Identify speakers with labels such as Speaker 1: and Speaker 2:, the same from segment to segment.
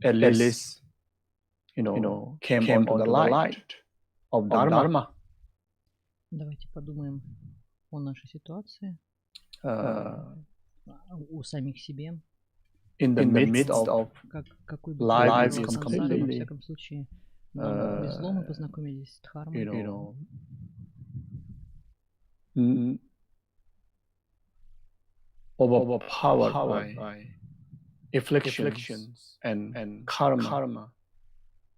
Speaker 1: at least came onto the light of Dharma.
Speaker 2: Давайте подумаем о нашей ситуации, о самих себе.
Speaker 1: In the midst of
Speaker 2: какой бы
Speaker 1: life
Speaker 2: ни
Speaker 1: is
Speaker 2: была сансара, во
Speaker 1: completely,
Speaker 2: всяком случае, нам повезло, мы познакомились с дхармой.
Speaker 1: Overpowered by afflictions and karma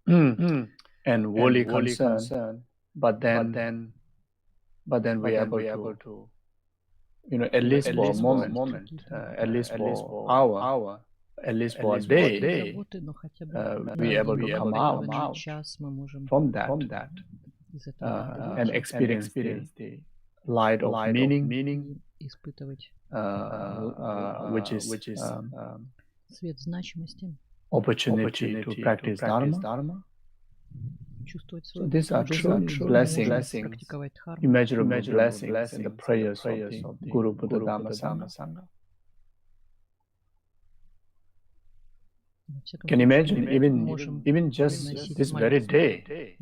Speaker 1: and worldly concern, but then we are able to, at least for a moment, at least for hour, at least for a day, we are able to come out from that and experience the light of meaning, which is
Speaker 2: свет значимости,
Speaker 1: opportunity to practice Dharma. So these are true blessings, immeasurable blessings in the prayers of the Guru, Buddha, Dhamma, Sangha. Can you imagine, even just this very day,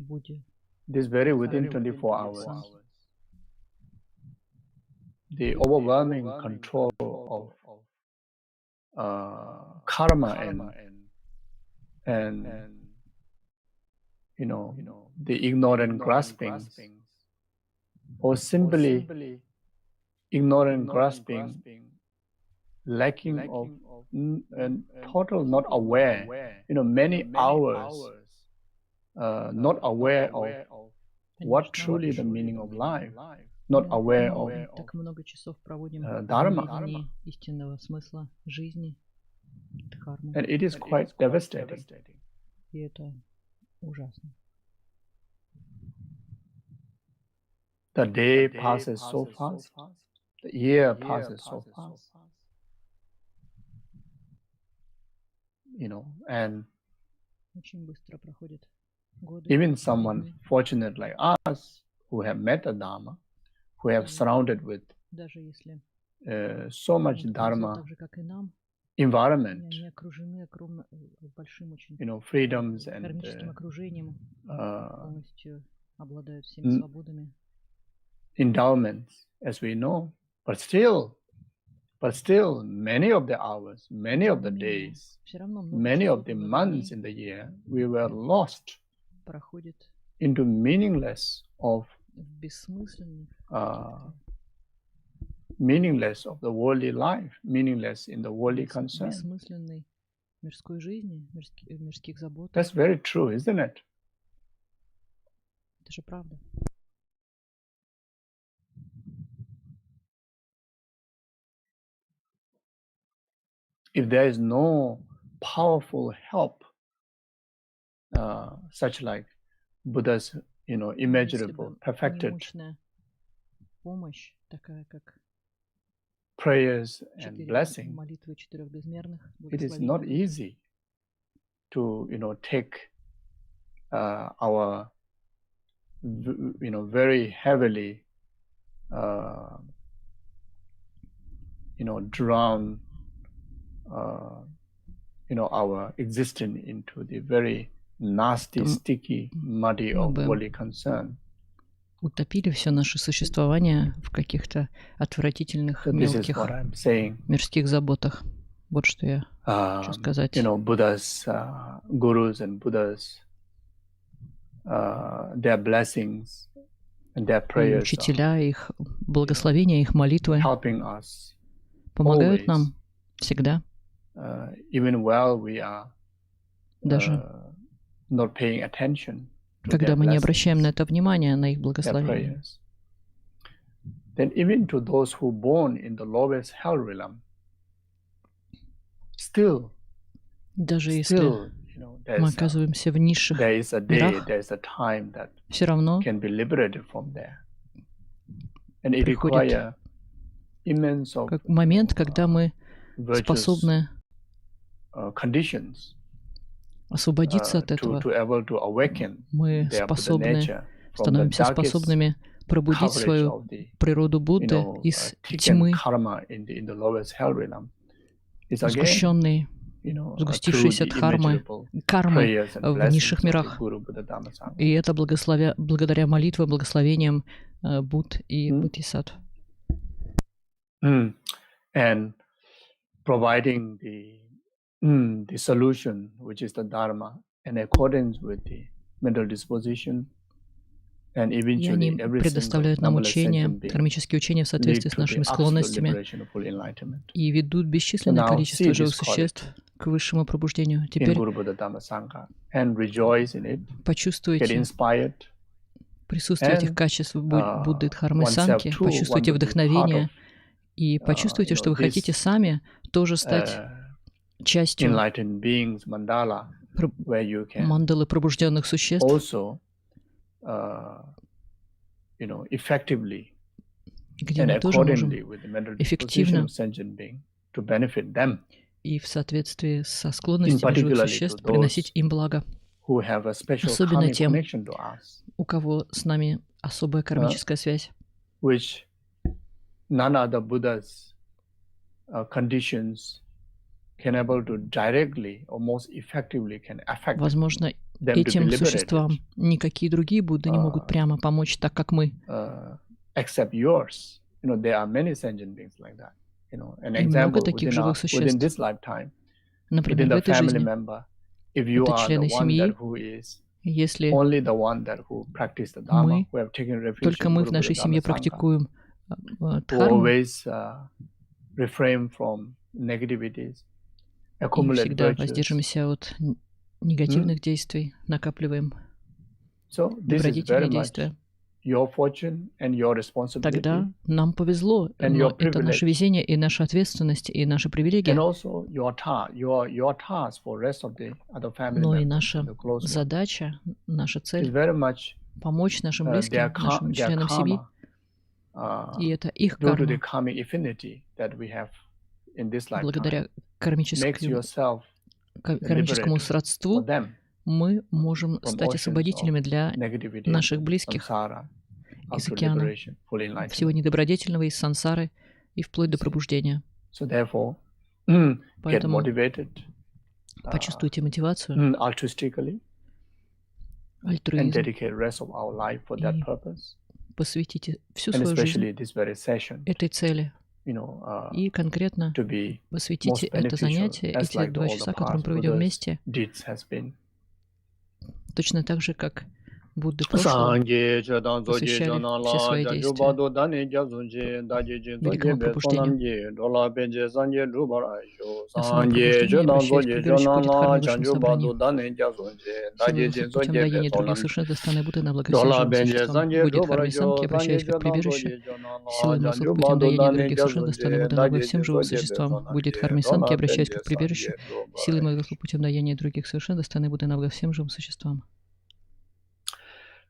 Speaker 1: this very within 24 hours, the overwhelming control of karma and the ignorant grasping, or simply ignorant grasping, lacking of and total not aware, many hours not aware of what truly the meaning of life, not aware of
Speaker 2: так много часов проводим
Speaker 1: Dharma.
Speaker 2: в неведении истинного смысла жизни, дхармы.
Speaker 1: And it is quite devastating.
Speaker 2: И это ужасно.
Speaker 1: The day passes so fast, the year passes so fast, and
Speaker 2: Очень быстро проходят годы.
Speaker 1: even someone fortunate like us who have met the Dharma, who have surrounded with
Speaker 2: Даже если
Speaker 1: so much Dharma
Speaker 2: так же, как и нам,
Speaker 1: environment,
Speaker 2: они окружены большим очень
Speaker 1: freedoms and
Speaker 2: кармическим окружением, полностью обладают всеми свободами,
Speaker 1: endowments, as we know, but still many of the hours, many of the days, many of the months in the year, we were lost into meaningless of the worldly life, meaningless in the worldly concern. That's very true, isn't it?
Speaker 2: Это же правда.
Speaker 1: If there is no powerful help, such like Buddha's, immeasurable, perfected prayers and blessing, it is not easy to, take our, very heavily, drown our existence into the very nasty, sticky, muddy of worldly concern.
Speaker 2: Утопили все наше существование в каких-то отвратительных, мелких, мирских заботах. Вот что я хочу сказать.
Speaker 1: Buddha's gurus and Buddha's their blessings and their prayers,
Speaker 2: учителя, их благословения, их молитвы помогают нам всегда.
Speaker 1: Even while we are
Speaker 2: даже
Speaker 1: not paying attention to
Speaker 2: когда мы не обращаем на это внимания, на их благословения.
Speaker 1: Then even to those who born in the lowest hell realm, still,
Speaker 2: даже если мы оказываемся в низших мирах, все равно приходит как момент, когда мы способны освободиться от этого. Мы становимся способными пробудить свою природу Будды из тьмы, сгущенной, сгустившейся кармы в низших мирах. И это благодаря молитвам, благословениям Будд и Бодхисаттв.
Speaker 1: And providing the solution, which is the Dharma, in accordance with the mental disposition, and
Speaker 2: И они
Speaker 1: eventually
Speaker 2: предоставляют нам учения, кармические учения в соответствии с нашими склонностями и ведут бесчисленное количество живых существ к высшему пробуждению. Теперь почувствуйте присутствие этих качеств Будды, Дхармы, Санки, почувствуйте вдохновение и почувствуйте, что вы хотите сами тоже стать частью мандалы пробужденных существ, где мы тоже можем эффективно и в соответствии со склонностями живых существ приносить им благо, особенно тем, у кого с нами особая кармическая связь,
Speaker 1: none other Buddha's conditions can able to directly or most effectively can affect.
Speaker 2: Возможно, этим существам никакие другие Будды не могут прямо помочь, так как мы.
Speaker 1: Except yours, there are many sentient beings like that. An
Speaker 2: И много
Speaker 1: example
Speaker 2: таких живых
Speaker 1: within
Speaker 2: существ.
Speaker 1: this lifetime,
Speaker 2: Например, в этой жизни
Speaker 1: if you
Speaker 2: это
Speaker 1: are
Speaker 2: члены
Speaker 1: the one
Speaker 2: семьи.
Speaker 1: that who is
Speaker 2: Если
Speaker 1: only the one that who practice the Dharma, who have taken refuge
Speaker 2: только
Speaker 1: in
Speaker 2: мы
Speaker 1: Guru
Speaker 2: в нашей
Speaker 1: Buddha
Speaker 2: семье
Speaker 1: Dhamma Sangha,
Speaker 2: практикуем
Speaker 1: who
Speaker 2: дхарму
Speaker 1: always refrain from negativities,
Speaker 2: и
Speaker 1: accumulate
Speaker 2: всегда
Speaker 1: virtues.
Speaker 2: воздержимся от негативных действий, накапливаем
Speaker 1: So this is
Speaker 2: добродетельные
Speaker 1: very much
Speaker 2: действия.
Speaker 1: your fortune and your responsibility.
Speaker 2: Тогда нам повезло,
Speaker 1: And
Speaker 2: но
Speaker 1: your
Speaker 2: это наше
Speaker 1: privilege.
Speaker 2: везение и наша ответственность, и наша привилегия,
Speaker 1: And also your task for rest of the other family
Speaker 2: но и
Speaker 1: members
Speaker 2: наша
Speaker 1: and the close ones
Speaker 2: задача, наша
Speaker 1: is
Speaker 2: цель
Speaker 1: very much
Speaker 2: помочь нашим близким,
Speaker 1: their
Speaker 2: нашим членам семьи,
Speaker 1: karma,
Speaker 2: и это их
Speaker 1: due to the
Speaker 2: карма.
Speaker 1: karmic affinity that we have in this lifetime,
Speaker 2: Благодаря
Speaker 1: makes
Speaker 2: кармическому
Speaker 1: yourself
Speaker 2: сродству
Speaker 1: for them
Speaker 2: мы можем
Speaker 1: from
Speaker 2: стать
Speaker 1: oceans
Speaker 2: освободителями для
Speaker 1: of negativity,
Speaker 2: наших
Speaker 1: from
Speaker 2: близких
Speaker 1: samsara,
Speaker 2: из
Speaker 1: up to
Speaker 2: океана
Speaker 1: liberation, full enlightenment.
Speaker 2: всего недобродетельного, из сансары и вплоть до пробуждения.
Speaker 1: So therefore, get
Speaker 2: Поэтому
Speaker 1: motivated
Speaker 2: почувствуйте мотивацию
Speaker 1: altruistically and
Speaker 2: альтруизм
Speaker 1: dedicate rest of our life for that
Speaker 2: и
Speaker 1: purpose.
Speaker 2: посвятите всю
Speaker 1: And
Speaker 2: свою жизнь
Speaker 1: especially this very session,
Speaker 2: этой цели. И конкретно
Speaker 1: to be
Speaker 2: посвятите
Speaker 1: most
Speaker 2: это
Speaker 1: beneficial,
Speaker 2: занятие,
Speaker 1: as
Speaker 2: эти
Speaker 1: like
Speaker 2: 2
Speaker 1: all the
Speaker 2: часа, которые мы
Speaker 1: past
Speaker 2: проведем
Speaker 1: Buddha's
Speaker 2: вместе,
Speaker 1: deeds has been.
Speaker 2: точно так же, как Будды прошлого посвящали все свои действия великому пробуждению. А само пробуждение обращаясь к прибежищу Бодхидхармы в высшем собрании. Силой духов путем даяния других совершенств достанной Будды на благо всем живым существам. Бодхидхарме Санки, обращаясь к прибежищу, силой маслов путем даяния других совершенств достанной Будды на благо всем живым существам. Бодхидхарме Санки, обращаясь к прибежищу, силой маслов путем даяния других совершенств достанной Будды на благо всем живым существам.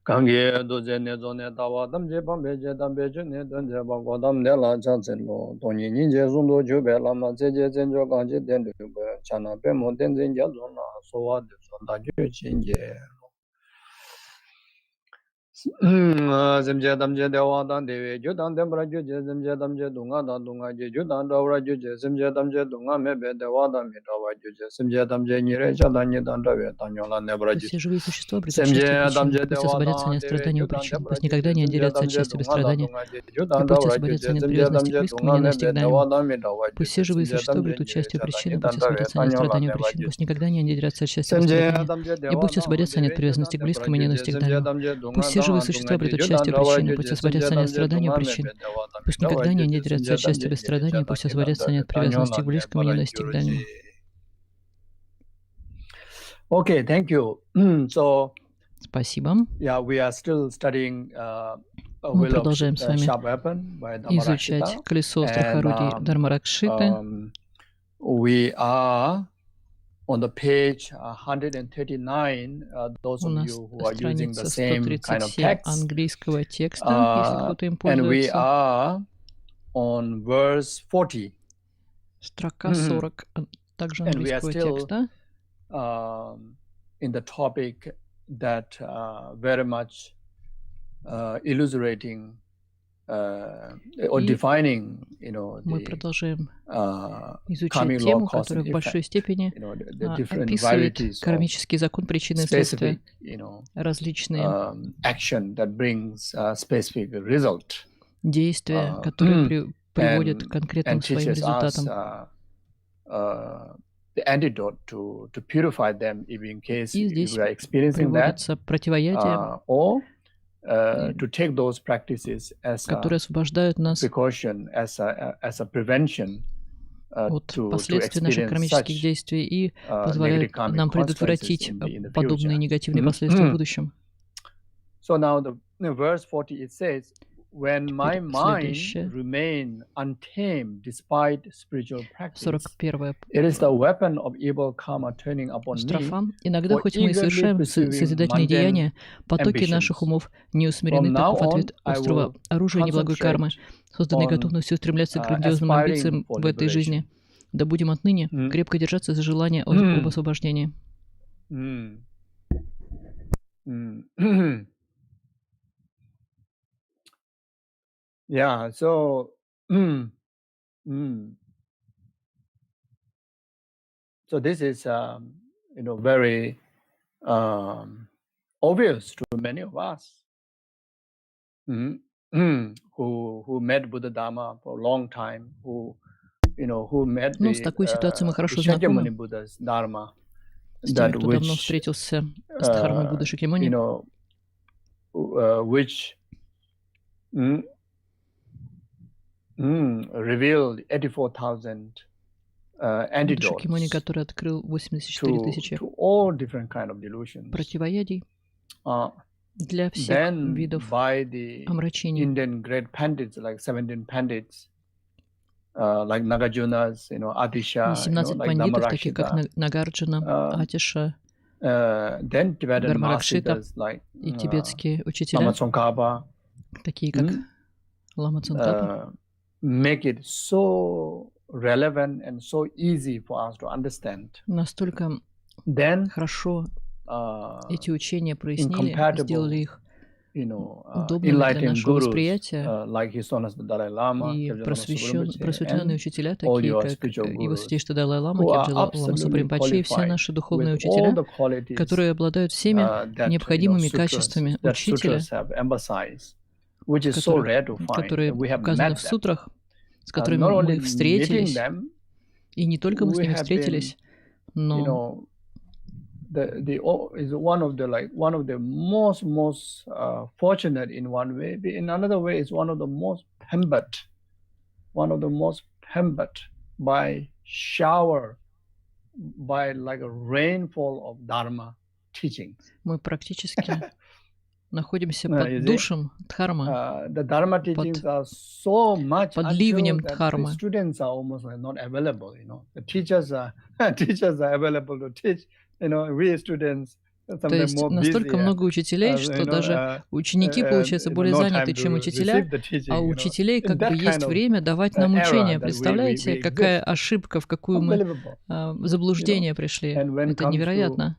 Speaker 1: Kange doje ne zone dawa dam je bam be je dam be je ne don je ba go dam ne la chan zen lo don yin yin je zun do ju be la ma je je zen jo gang je den de be chana be mo den zen ja zon na so wa de zon da ju chin je zemje dam je de wa dan de we ju dan dem bra ju je zemje dam je dunga dan dunga je ju dan da bra ju je zemje dam je dunga me be de wa dan me da wa ju je zemje dam je ni re cha dan ni dan da we dan yo la ne bra ju
Speaker 2: Все живые существа обретут счастье причин, пусть освободятся они от страданий у причин, пусть никогда не отделятся от счастья без страдания, и пусть освободятся они от привязанности к близкому и ненависти к дальнему. Пусть все живые существа обретут счастье причин, пусть освободятся они от страданий у причин, пусть никогда не отделятся от счастья без страдания, и пусть освободятся они от привязанности к близкому и ненависти к дальнему. Пусть все живые существа обретут счастье причин, пусть освободятся они от страданий у причин, пусть никогда не отделятся от счастья без страдания, пусть освободятся они от привязанности к близкому и ненависти к дальнему.
Speaker 1: Okay, thank you. So,
Speaker 2: Спасибо.
Speaker 1: yeah, we are still studying
Speaker 2: Мы продолжаем с вами
Speaker 1: Sharp Weapon by
Speaker 2: изучать
Speaker 1: Dhammarakshita.
Speaker 2: колесо острых орудий Дхармаракшиты.
Speaker 1: We are on the page 139, those
Speaker 2: У
Speaker 1: of
Speaker 2: нас
Speaker 1: you who are using the
Speaker 2: страница
Speaker 1: same kind of
Speaker 2: 137
Speaker 1: text.
Speaker 2: английского текста, если кто-то им
Speaker 1: And we
Speaker 2: пользуется.
Speaker 1: are on verse 40.
Speaker 2: Строка 40 также
Speaker 1: And we are
Speaker 2: английского
Speaker 1: still
Speaker 2: текста.
Speaker 1: in the topic that very much illustrating or
Speaker 2: И
Speaker 1: defining,
Speaker 2: мы
Speaker 1: the
Speaker 2: продолжаем изучать
Speaker 1: karmic law,
Speaker 2: тему,
Speaker 1: cause
Speaker 2: которая
Speaker 1: and
Speaker 2: в большой
Speaker 1: effect,
Speaker 2: степени
Speaker 1: the different
Speaker 2: описывает
Speaker 1: varieties of
Speaker 2: кармический закон причины и следствия,
Speaker 1: specific,
Speaker 2: различные
Speaker 1: action that brings a specific result,
Speaker 2: действия, которые приводят к
Speaker 1: and
Speaker 2: конкретным своим
Speaker 1: teaches us
Speaker 2: результатам.
Speaker 1: the antidote to purify them if in case
Speaker 2: И
Speaker 1: if
Speaker 2: здесь
Speaker 1: we are experiencing that,
Speaker 2: приводится противоядие,
Speaker 1: or to take those practices as
Speaker 2: которые
Speaker 1: a
Speaker 2: освобождают нас
Speaker 1: precaution, as a prevention
Speaker 2: от
Speaker 1: to
Speaker 2: последствий наших
Speaker 1: experience
Speaker 2: кармических
Speaker 1: such
Speaker 2: действий и
Speaker 1: negative
Speaker 2: позволяют
Speaker 1: karmic
Speaker 2: нам
Speaker 1: consequences
Speaker 2: предотвратить
Speaker 1: in the
Speaker 2: подобные
Speaker 1: future.
Speaker 2: негативные последствия в будущем.
Speaker 1: So now the verse 40 it says, when my
Speaker 2: Теперь
Speaker 1: mind
Speaker 2: следующее,
Speaker 1: remain untamed despite spiritual practice,
Speaker 2: 41
Speaker 1: it is the weapon of evil karma turning upon me
Speaker 2: строфа. Иногда,
Speaker 1: for
Speaker 2: хоть мы и
Speaker 1: eagerly
Speaker 2: совершаем
Speaker 1: pursuing
Speaker 2: созидательные
Speaker 1: mundane
Speaker 2: деяния, потоки
Speaker 1: ambitions.
Speaker 2: наших умов не усмирены,
Speaker 1: From
Speaker 2: так
Speaker 1: now
Speaker 2: в
Speaker 1: on,
Speaker 2: ответ
Speaker 1: I
Speaker 2: острого
Speaker 1: will
Speaker 2: оружия неблагой кармы,
Speaker 1: concentrate
Speaker 2: созданной
Speaker 1: on
Speaker 2: готовностью устремляться к грандиозным амбициям
Speaker 1: aspiring for
Speaker 2: в этой жизни.
Speaker 1: liberation.
Speaker 2: Да будем отныне крепко держаться за желание об освобождении.
Speaker 1: Yeah, so so this is very obvious to many of us who met Buddha Dharma for a long time, who met
Speaker 2: Но с такой ситуацией мы
Speaker 1: the
Speaker 2: хорошо
Speaker 1: Shakyamuni
Speaker 2: знакомы,
Speaker 1: Buddha's Dharma,
Speaker 2: с теми,
Speaker 1: that
Speaker 2: кто давно
Speaker 1: which
Speaker 2: встретился с Дхармой Будды Шакьямуни,
Speaker 1: which revealed 84,000
Speaker 2: Будда
Speaker 1: antidotes
Speaker 2: Шакьямуни, который открыл 84 тысячи
Speaker 1: to all different kind of delusions.
Speaker 2: противоядий для всех
Speaker 1: Then
Speaker 2: видов
Speaker 1: by the
Speaker 2: омрачений.
Speaker 1: Indian great pandits, like 17 pandits, like Nagajunas,
Speaker 2: И
Speaker 1: Atisha,
Speaker 2: 17
Speaker 1: like
Speaker 2: пандитов, таких как
Speaker 1: Dhammarakshita,
Speaker 2: Нагарджуна, Атиша,
Speaker 1: then Tibetan
Speaker 2: Дхармаракшита
Speaker 1: masters like
Speaker 2: и тибетские
Speaker 1: Lama
Speaker 2: учителя,
Speaker 1: Tsongkhapa,
Speaker 2: такие как Лама Цонкапа,
Speaker 1: make it so relevant and so easy for us to understand.
Speaker 2: настолько
Speaker 1: Then
Speaker 2: хорошо эти учения прояснили, сделали их удобными для
Speaker 1: enlightened
Speaker 2: нашего
Speaker 1: gurus
Speaker 2: восприятия,
Speaker 1: like His Holiness the Dalai Lama,
Speaker 2: и
Speaker 1: Kebjala Lama Subrahmanyam,
Speaker 2: просветленные
Speaker 1: and
Speaker 2: учителя,
Speaker 1: all
Speaker 2: такие
Speaker 1: your
Speaker 2: как
Speaker 1: spiritual
Speaker 2: Его
Speaker 1: gurus,
Speaker 2: Святейшество Далай Лама,
Speaker 1: who are
Speaker 2: Кебджала Лама
Speaker 1: absolutely
Speaker 2: Суприм-Пачи и все
Speaker 1: qualified
Speaker 2: наши духовные
Speaker 1: with all
Speaker 2: учителя,
Speaker 1: the qualities
Speaker 2: которые обладают всеми
Speaker 1: that
Speaker 2: необходимыми
Speaker 1: sutras,
Speaker 2: качествами
Speaker 1: that
Speaker 2: учителя,
Speaker 1: sutras have emphasized, which is so rare to find,
Speaker 2: которые
Speaker 1: and we have
Speaker 2: указаны
Speaker 1: met
Speaker 2: в
Speaker 1: them.
Speaker 2: сутрах, с которыми
Speaker 1: Not only
Speaker 2: мы
Speaker 1: meeting
Speaker 2: встретились,
Speaker 1: them,
Speaker 2: и не только мы с
Speaker 1: we
Speaker 2: ними
Speaker 1: have
Speaker 2: встретились, но
Speaker 1: is one of the most fortunate in one way. In another way, it's one of the most pampered by shower, by like a rainfall of Dharma teachings.
Speaker 2: мы практически находимся под душем Дхарма,
Speaker 1: The Dharma teachings are so much
Speaker 2: под
Speaker 1: until
Speaker 2: ливнем
Speaker 1: that the
Speaker 2: Дхармы.
Speaker 1: students are almost like not available. The teachers are available to teach. We students
Speaker 2: То
Speaker 1: sometimes
Speaker 2: есть
Speaker 1: more
Speaker 2: настолько
Speaker 1: busy.
Speaker 2: много учителей, что даже ученики, получается, более
Speaker 1: no
Speaker 2: заняты,
Speaker 1: time
Speaker 2: чем
Speaker 1: to
Speaker 2: учителя,
Speaker 1: receive the teaching,
Speaker 2: а у учителей
Speaker 1: In
Speaker 2: как бы
Speaker 1: that
Speaker 2: есть
Speaker 1: kind of,
Speaker 2: время давать нам
Speaker 1: error
Speaker 2: учения.
Speaker 1: that we
Speaker 2: Представляете, какая
Speaker 1: exist.
Speaker 2: ошибка, в какую мы
Speaker 1: Unbelievable.
Speaker 2: в заблуждение пришли.
Speaker 1: And when
Speaker 2: Это
Speaker 1: comes
Speaker 2: невероятно.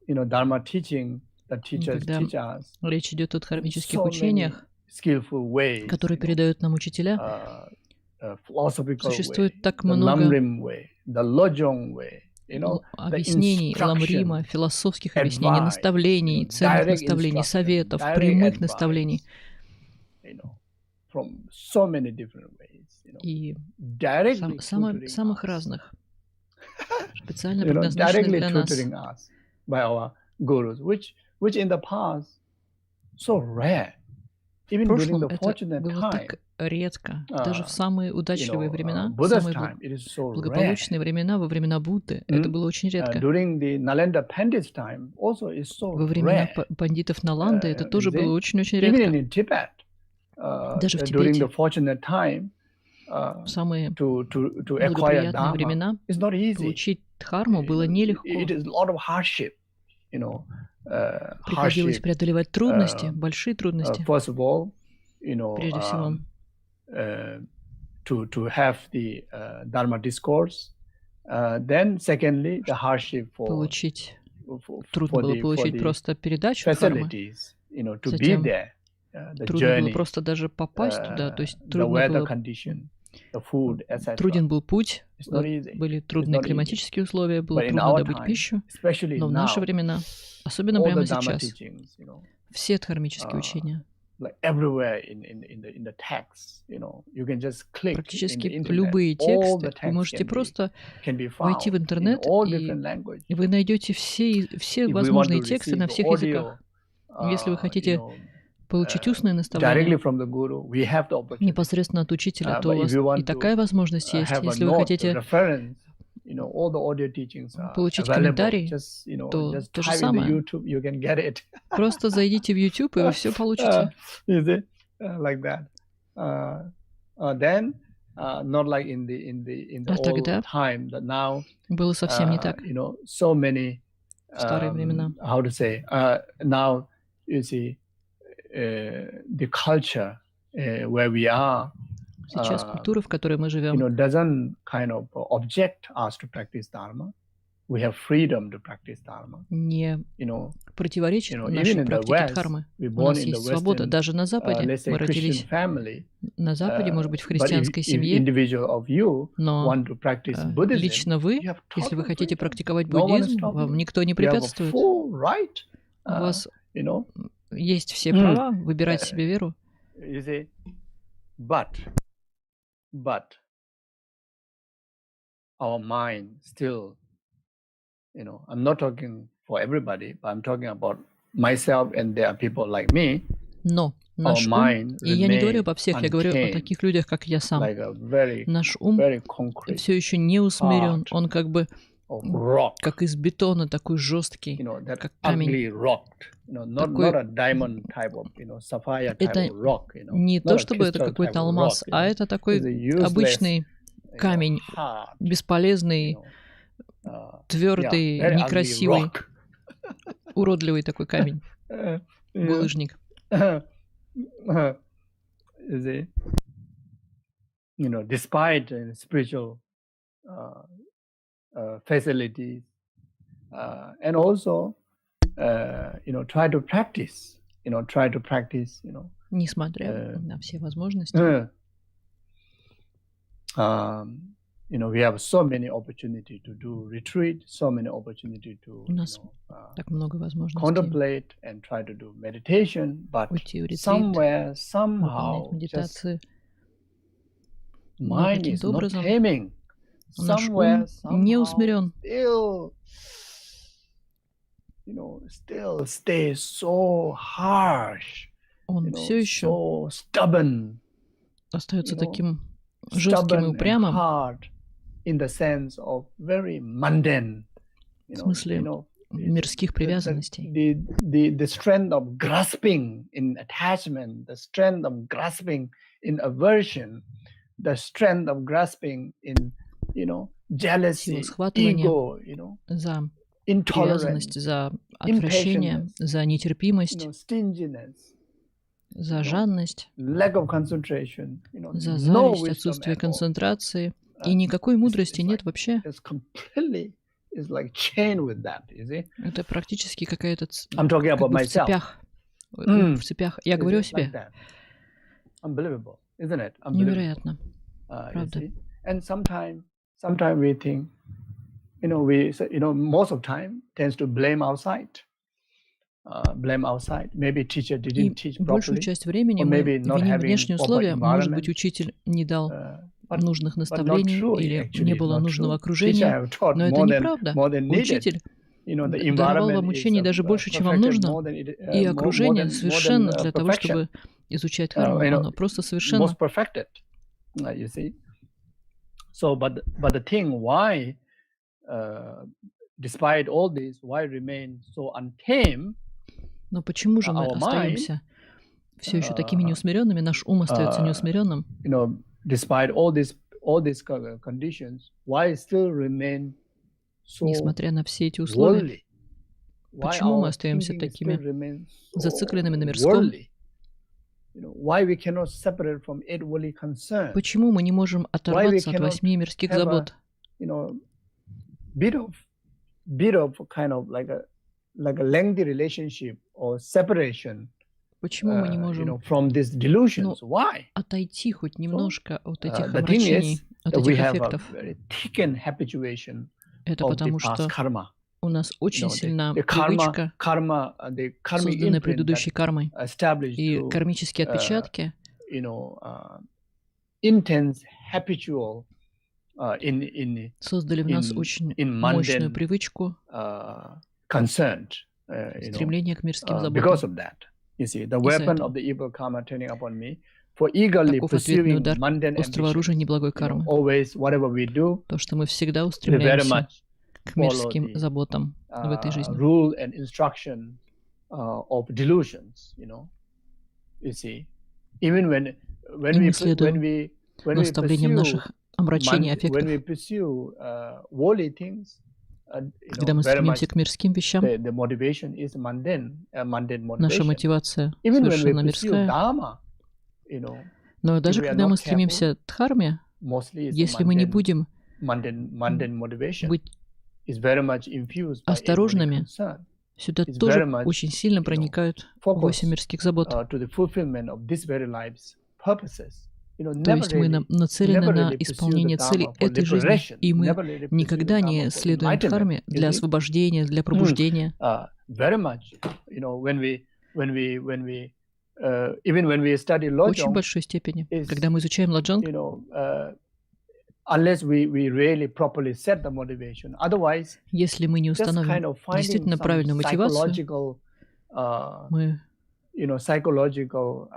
Speaker 1: Dharma teaching, the teachers
Speaker 2: Когда
Speaker 1: teach us
Speaker 2: речь идет о дхармических
Speaker 1: so many
Speaker 2: учениях,
Speaker 1: skillful ways,
Speaker 2: которые передают нам учителя,
Speaker 1: philosophical
Speaker 2: существует
Speaker 1: way,
Speaker 2: так
Speaker 1: the
Speaker 2: много
Speaker 1: Lamrim way, the lojong way,
Speaker 2: объяснений,
Speaker 1: the
Speaker 2: ламрима,
Speaker 1: instruction,
Speaker 2: философских объяснений,
Speaker 1: advice,
Speaker 2: наставлений, ценных
Speaker 1: direct
Speaker 2: наставлений,
Speaker 1: instruction,
Speaker 2: советов,
Speaker 1: direct
Speaker 2: прямых
Speaker 1: advice,
Speaker 2: наставлений.
Speaker 1: From so many different ways,
Speaker 2: И
Speaker 1: directly
Speaker 2: самых разных, специально
Speaker 1: directly
Speaker 2: предназначенных для нас.
Speaker 1: tutoring us by our gurus, which in the past so rare.
Speaker 2: В
Speaker 1: Even during
Speaker 2: прошлом
Speaker 1: the
Speaker 2: это
Speaker 1: fortunate
Speaker 2: было
Speaker 1: time,
Speaker 2: так редко. Даже в самые удачливые времена,
Speaker 1: Buddha's
Speaker 2: самые
Speaker 1: time, it is so
Speaker 2: благополучные времена, во времена Будды, это было очень редко.
Speaker 1: During the Nalanda Pandit's time, also is so
Speaker 2: Во времена
Speaker 1: rare.
Speaker 2: пандитов Наланды это тоже было очень-очень
Speaker 1: Even
Speaker 2: редко.
Speaker 1: in Tibet,
Speaker 2: Даже в
Speaker 1: during
Speaker 2: Тибете,
Speaker 1: the fortunate time,
Speaker 2: в самые
Speaker 1: to acquire
Speaker 2: благоприятные
Speaker 1: Dharma
Speaker 2: времена
Speaker 1: is not easy.
Speaker 2: получить дхарму было нелегко.
Speaker 1: It is a lot of hardship,
Speaker 2: Приходилось преодолевать трудности, большие трудности.
Speaker 1: First of all,
Speaker 2: Прежде всего,
Speaker 1: to have the Dharma discourse. Then, secondly, the hardship for
Speaker 2: трудно было получить просто передачу дхармы. Затем трудно было просто даже попасть туда, то есть труден был путь, были трудные климатические условия, было трудно добыть пищу, но в наши времена, особенно прямо сейчас, все дхармические учения, практически любые тексты, вы можете просто войти в интернет, и вы найдете все возможные тексты на всех языках. Если вы хотите получить устное наставление непосредственно от учителя, то у вас и такая возможность есть. Если вы хотите получить комментарии, то то же самое. Просто зайдите в YouTube, и вы все получите. А тогда было совсем не так. В старые времена. Сейчас культура, в которой мы живем, не противоречит нашей практике дхармы. У нас есть свобода. Даже на Западе мы родились на Западе, может быть, в христианской семье, но лично вы, если вы хотите практиковать буддизм, вам никто не препятствует. У вас есть все права выбирать себе веру.
Speaker 1: But our mind still, I'm not talking for everybody, but I'm talking about myself, and there are people like me.
Speaker 2: Но наш ум, и я не говорю обо всех, я говорю о таких людях, как я сам. Наш ум все еще не усмирен, он как бы как из бетона, такой жесткий, как камень. Такой... Это не то, чтобы это какой-то алмаз, а это такой обычный камень, бесполезный, твердый, некрасивый, уродливый такой камень, булыжник.
Speaker 1: Despite spiritual facilities, and also try to practice,
Speaker 2: Несмотря на все возможности.
Speaker 1: We have so many opportunities to do retreat, so many opportunities to
Speaker 2: так много возможностей
Speaker 1: contemplate and try to do meditation, but somewhere, somehow, just mind is not taming.
Speaker 2: Наш ум не усмирен.
Speaker 1: Still stay so harsh.
Speaker 2: Он все еще остается таким
Speaker 1: жестким
Speaker 2: и упрямым.
Speaker 1: In the sense of very mundane,
Speaker 2: в смысле мирских привязанностей.
Speaker 1: The strength of grasping in attachment, the strength of grasping in aversion, the strength of grasping in, jealousy, ego,
Speaker 2: за привязанность, за отвращение, за нетерпимость, за жадность, за зависть, отсутствие концентрации. И никакой мудрости нет вообще. Это практически какая-то как бы в цепях. В цепях. Я говорю о себе. Невероятно. Правда.
Speaker 1: Most of time tends to blame outside.
Speaker 2: И большую часть времени мы виним внешние условия. Может быть, учитель не дал нужных наставлений или не было нужного окружения. Но это неправда. Учитель даровал вам учений даже больше, чем вам нужно. И окружение совершенно для того, чтобы изучать дхарму. Оно просто совершенно. Но почему же мы остаемся все еще такими неусмиренными? Наш ум остается неусмиренным. Несмотря на все эти условия, почему мы остаемся такими зацикленными на мирском? Почему мы не можем оторваться от 8 мирских забот?
Speaker 1: Bit of kind of like a lengthy relationship or separation
Speaker 2: Почему мы не можем
Speaker 1: from these delusions? Why?
Speaker 2: отойти хоть немножко от этих
Speaker 1: The thing
Speaker 2: омрачений,
Speaker 1: is
Speaker 2: от
Speaker 1: that we
Speaker 2: этих
Speaker 1: have a
Speaker 2: эффектов?
Speaker 1: very thickened habituation
Speaker 2: Это
Speaker 1: of the
Speaker 2: потому,
Speaker 1: past
Speaker 2: что
Speaker 1: karma.
Speaker 2: у нас очень сильна
Speaker 1: The
Speaker 2: привычка,
Speaker 1: the karmic
Speaker 2: созданная
Speaker 1: imprint
Speaker 2: предыдущей кармой,
Speaker 1: that established
Speaker 2: и
Speaker 1: through
Speaker 2: кармические отпечатки,
Speaker 1: intense habitual
Speaker 2: создали в нас очень
Speaker 1: in
Speaker 2: мощную
Speaker 1: mundane
Speaker 2: привычку
Speaker 1: concerned,
Speaker 2: стремления к мирским
Speaker 1: because
Speaker 2: заботам.
Speaker 1: of that. You see, the
Speaker 2: Из-за
Speaker 1: weapon
Speaker 2: этого.
Speaker 1: of the evil karma turning upon me for eagerly
Speaker 2: Таков ответный
Speaker 1: pursuing
Speaker 2: удар
Speaker 1: mundane
Speaker 2: острого оружия
Speaker 1: ambitions.
Speaker 2: неблагой кармы.
Speaker 1: Always, whatever we do,
Speaker 2: То, что мы всегда
Speaker 1: we very
Speaker 2: устремляемся
Speaker 1: much
Speaker 2: к
Speaker 1: follow
Speaker 2: мирским
Speaker 1: the
Speaker 2: заботам в этой жизни.
Speaker 1: rule and instruction of delusions. You see, even when
Speaker 2: И мы
Speaker 1: we
Speaker 2: следуем наставлениям наших омрачений, аффектов.
Speaker 1: when we pursue worldly things,
Speaker 2: Когда мы стремимся к мирским вещам,
Speaker 1: the motivation is mundane
Speaker 2: наша
Speaker 1: motivation.
Speaker 2: мотивация
Speaker 1: Even when we
Speaker 2: совершенно
Speaker 1: pursue
Speaker 2: мирская.
Speaker 1: dharma,
Speaker 2: Но даже
Speaker 1: if we are
Speaker 2: когда
Speaker 1: not
Speaker 2: мы стремимся к дхарме,
Speaker 1: mostly it's
Speaker 2: если мы не
Speaker 1: mundane
Speaker 2: будем
Speaker 1: motivation.
Speaker 2: быть
Speaker 1: Is very much infused by
Speaker 2: осторожными,
Speaker 1: egoic concern.
Speaker 2: сюда
Speaker 1: It's
Speaker 2: тоже
Speaker 1: very much,
Speaker 2: очень сильно проникают 8 мирских забот.
Speaker 1: To the fulfillment of this very life's purposes.
Speaker 2: То есть мы нацелены на исполнение целей этой жизни, и мы никогда не следуем дхарме для освобождения, для пробуждения.
Speaker 1: Very much, when we even when we study
Speaker 2: В очень
Speaker 1: lojong,
Speaker 2: большой степени, когда мы изучаем лоджонг,
Speaker 1: unless we really properly set the motivation, otherwise,
Speaker 2: если мы не установим действительно правильную мотивацию, мы
Speaker 1: psychological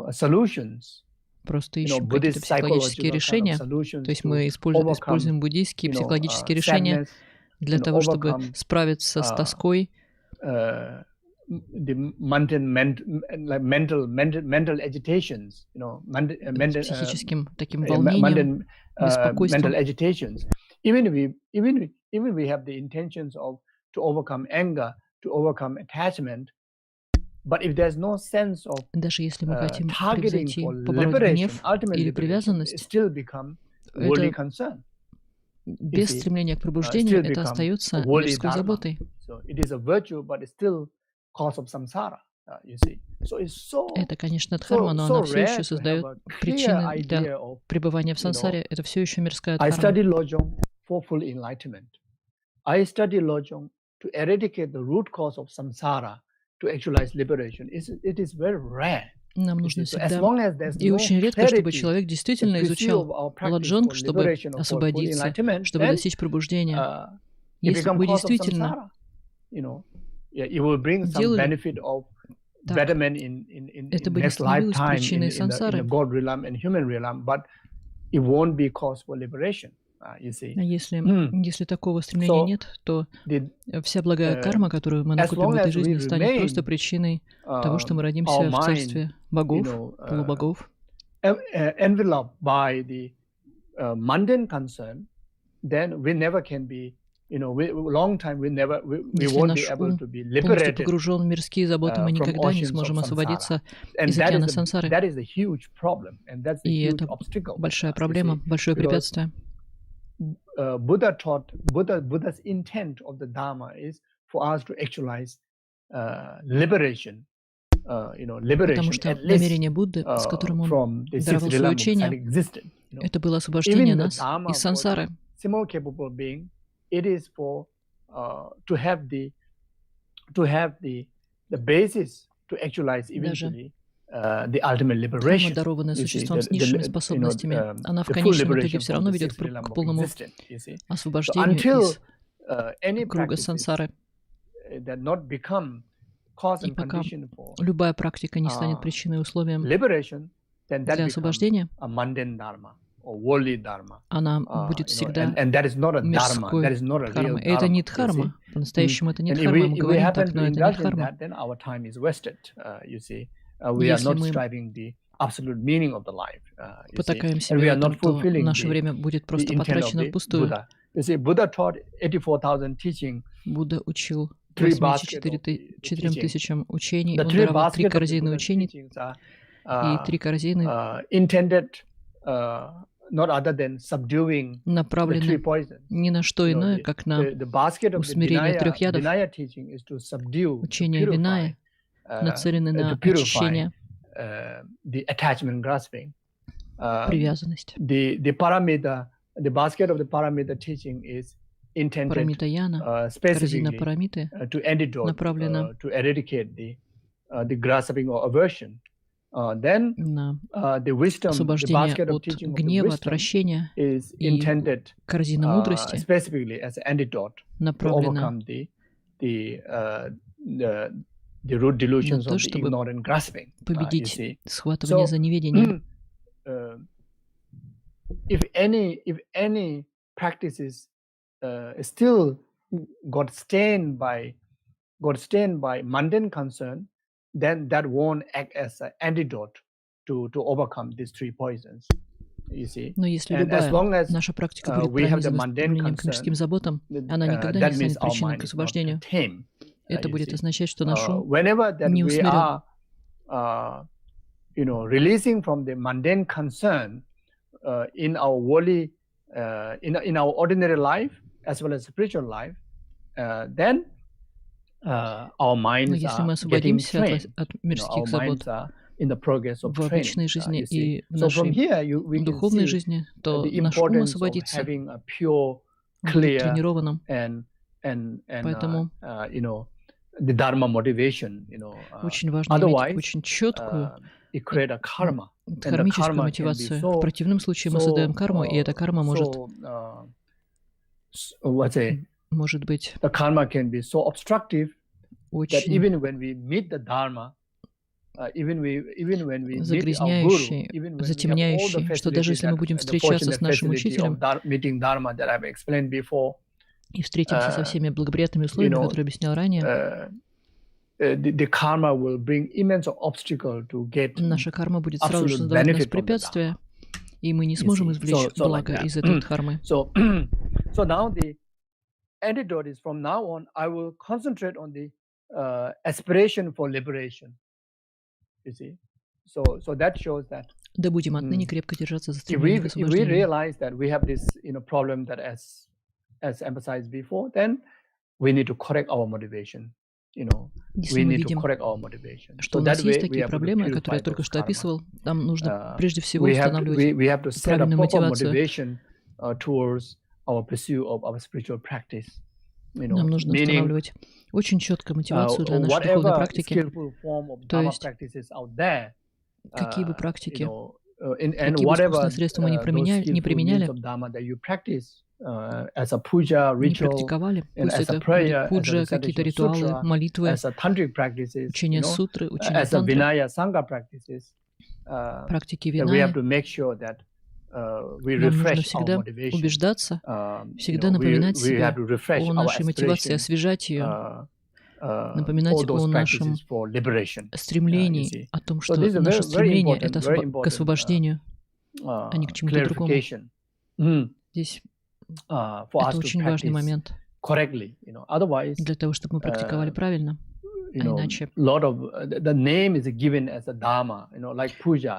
Speaker 1: solutions.
Speaker 2: Просто ищем какие-то психологические решения. То есть мы используем буддийские психологические решения для того, чтобы справиться с тоской,
Speaker 1: the mental agitations,
Speaker 2: психическим таким волнением, беспокойством.
Speaker 1: mental agitations. Even we have the intentions of to overcome anger, to overcome attachment, but if there's no sense of
Speaker 2: даже если мы хотим превзойти, побороть гнев или привязанность, это без стремления к пробуждению это остается мирской заботой. Это, конечно, дхарма, но она все еще создает причины для пребывания в сансаре. Это все еще мирская дхарма.
Speaker 1: I study lojong to eradicate the root cause of samsara, to actualize liberation. It is very rare.
Speaker 2: Нам нужно всегда, и очень редко, чтобы человек действительно изучал лоджонг, чтобы освободиться, чтобы достичь пробуждения. Если бы действительно делали, так, это бы не становилось причиной сансары. А если такого стремления нет, то вся благая карма, которую мы накопим в этой жизни, станет просто причиной того, что мы родимся в царстве богов, полубогов.
Speaker 1: Enveloped by the mundane concern, then we never can be, long time we won't be able to be liberated.
Speaker 2: Если полностью погружен в мирские заботы, мы никогда не сможем освободиться из океана сансары. И это большая проблема, большое препятствие.
Speaker 1: Buddha's intent of the Dharma is for us to actualize liberation.
Speaker 2: Потому что намерение Будды, с которым он даровал свое учение, это было освобождение нас из сансары.
Speaker 1: It is for to have the basis to actualize eventually the ultimate liberation.
Speaker 2: Дарованная существом с низшими способностями, она в конечном итоге все равно ведет к полному освобождению из круга сансары. И пока любая практика не станет причиной и условием для освобождения, она будет всегда мирской дхармой. И это не дхарма. По-настоящему это не дхарма. Мы говорим так, но это не дхарма. Если мы потакаем себе в этом, то наше время будет просто потрачено впустую. Будда учил 84 тысячам учений, он даровал 3 корзины учений, и 3 корзины направлены ни на что иное, как на усмирение трех ядов. Учение Виная нацелены на очищение, привязанность. Парамита Яна, корзина парамиты, направлена на освобождение от гнева, отвращения, и корзина мудрости направлена на то, чтобы победить схватывание за неведение.
Speaker 1: If any practices still got stained by mundane concern, then that won't act as an antidote to overcome these three poisons. You see?
Speaker 2: Но если любая наша практика будет пронизана стремлением к мирским заботам, она никогда не станет причиной к освобождению. Это будет означать, что наш ум не усмирен.
Speaker 1: Releasing from the mundane concern in our worldly, in our ordinary life as well as spiritual life, then our minds
Speaker 2: если мы
Speaker 1: are getting
Speaker 2: освободимся
Speaker 1: trained.
Speaker 2: от мирских забот
Speaker 1: In the progress of
Speaker 2: в обычной жизни
Speaker 1: training,
Speaker 2: и в нашей духовной жизни, то наш ум освободится, будет тренированным. Поэтому очень важно иметь очень четкую кармическую мотивацию. В противном случае мы создаем карму, и эта карма может быть очень загрязняющей, затемняющей, что даже если мы будем встречаться с нашим учителем и встретимся со всеми благоприятными условиями, которые объяснял ранее, наша карма будет сразу же создавать для нас препятствия, и мы не сможем извлечь благо из этой дхармы.
Speaker 1: So now the antidote is from now on, I will concentrate on the aspiration for liberation. You see? So that shows that
Speaker 2: Да будем отныне крепко держаться за стремление к
Speaker 1: if we
Speaker 2: освобождению.
Speaker 1: realize that we have this problem that as emphasized before, then we need to correct our motivation.
Speaker 2: Если мы видим, что у нас есть такие проблемы, которые я только что описывал, нам нужно прежде всего устанавливать правильную мотивацию. Нам нужно устанавливать очень четкую мотивацию для нашей духовной практики. То есть, какие бы практики, какие бы искусственные средства мы не применяли, не практиковали, пусть это будет пуджа, какие-то ритуалы, молитвы, учение сутры, учение тантры, практики Виная, нам нужно всегда убеждаться, всегда напоминать себе о нашей мотивации, освежать ее, напоминать о нашем стремлении, о том, что наше стремление — это к освобождению, а не к чему-то другому. Здесь это очень важный момент для того, чтобы мы практиковали правильно. А иначе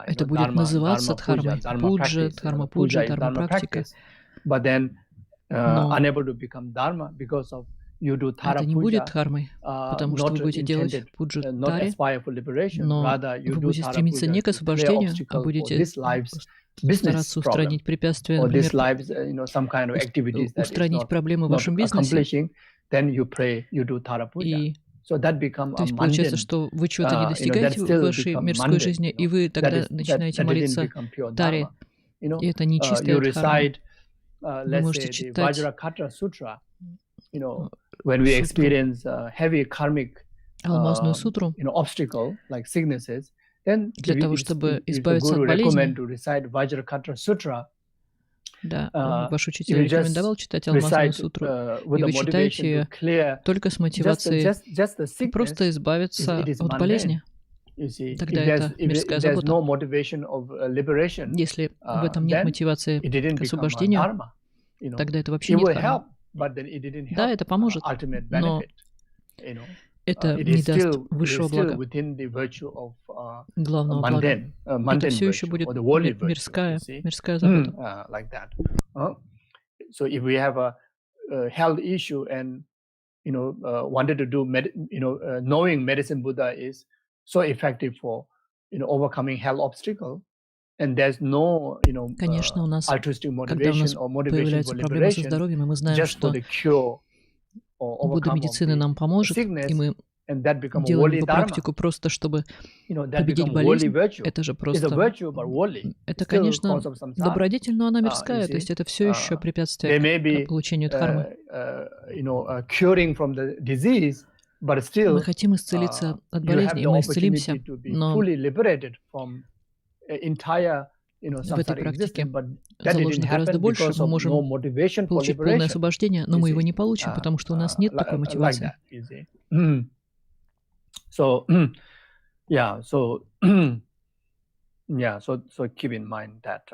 Speaker 2: это будет называться дхармой. Пуджа, дхарма-пуджа, дхарма-практика. Но это не будет дхармой, потому что вы будете делать пуджу тари, но вы будете стремиться не к освобождению, а будете стараться устранить препятствия, например, устранить проблемы в вашем бизнесе. То есть получается, что вы чего-то не достигаете в вашей мирской жизни, и вы тогда начинаете молиться таре, и это не чистая дхарма. Вы можете читать алмазную сутру для того, чтобы избавиться от болезни. Да, ваш учитель рекомендовал читать алмазную сутру, и вы читаете ее только с мотивацией просто избавиться от болезни. Тогда это мирская забота. Если в этом нет мотивации к освобождению, тогда это вообще не дхарма. Да, это поможет, но это не даст высшего блага, главного блага. Это все еще будет мирская забота.
Speaker 1: So if we have a health issue and wanted to do knowing medicine Buddha is so effective for overcoming health obstacle, and there's no
Speaker 2: Конечно, у нас,
Speaker 1: altruistic
Speaker 2: когда у нас
Speaker 1: motivation or motivation
Speaker 2: появляются
Speaker 1: for
Speaker 2: проблемы со
Speaker 1: liberation
Speaker 2: здоровьем, и мы знаем,
Speaker 1: just for
Speaker 2: что
Speaker 1: the cure or
Speaker 2: Будда
Speaker 1: overcome of
Speaker 2: медицины нам
Speaker 1: the
Speaker 2: поможет,
Speaker 1: sickness,
Speaker 2: и мы
Speaker 1: and that become a
Speaker 2: делаем
Speaker 1: worldly
Speaker 2: его
Speaker 1: dharma.
Speaker 2: практику просто, чтобы
Speaker 1: That
Speaker 2: победить
Speaker 1: become a
Speaker 2: болезнь.
Speaker 1: worldly virtue.
Speaker 2: Это же
Speaker 1: It's a
Speaker 2: просто...
Speaker 1: virtue, but worldly.
Speaker 2: Это,
Speaker 1: Still
Speaker 2: конечно,
Speaker 1: cause of samsara.
Speaker 2: добродетель, но она
Speaker 1: You
Speaker 2: мирская, то
Speaker 1: see,
Speaker 2: есть это все еще
Speaker 1: they
Speaker 2: препятствие
Speaker 1: may
Speaker 2: к
Speaker 1: be
Speaker 2: получению дхармы.
Speaker 1: curing from the disease, but still
Speaker 2: Мы хотим исцелиться от
Speaker 1: you have
Speaker 2: болезни, и
Speaker 1: the
Speaker 2: мы
Speaker 1: opportunity
Speaker 2: исцелимся,
Speaker 1: to be
Speaker 2: но
Speaker 1: fully liberated from entire
Speaker 2: в этой
Speaker 1: samsara
Speaker 2: практике
Speaker 1: existence, but that didn't
Speaker 2: заложено гораздо
Speaker 1: happen
Speaker 2: больше.
Speaker 1: because
Speaker 2: Мы
Speaker 1: of
Speaker 2: можем
Speaker 1: no motivation for
Speaker 2: получить полное
Speaker 1: liberation.
Speaker 2: освобождение, но мы его не получим, потому что у нас нет такой
Speaker 1: Like
Speaker 2: мотивации.
Speaker 1: that, you see. So yeah, so yeah, so keep in mind that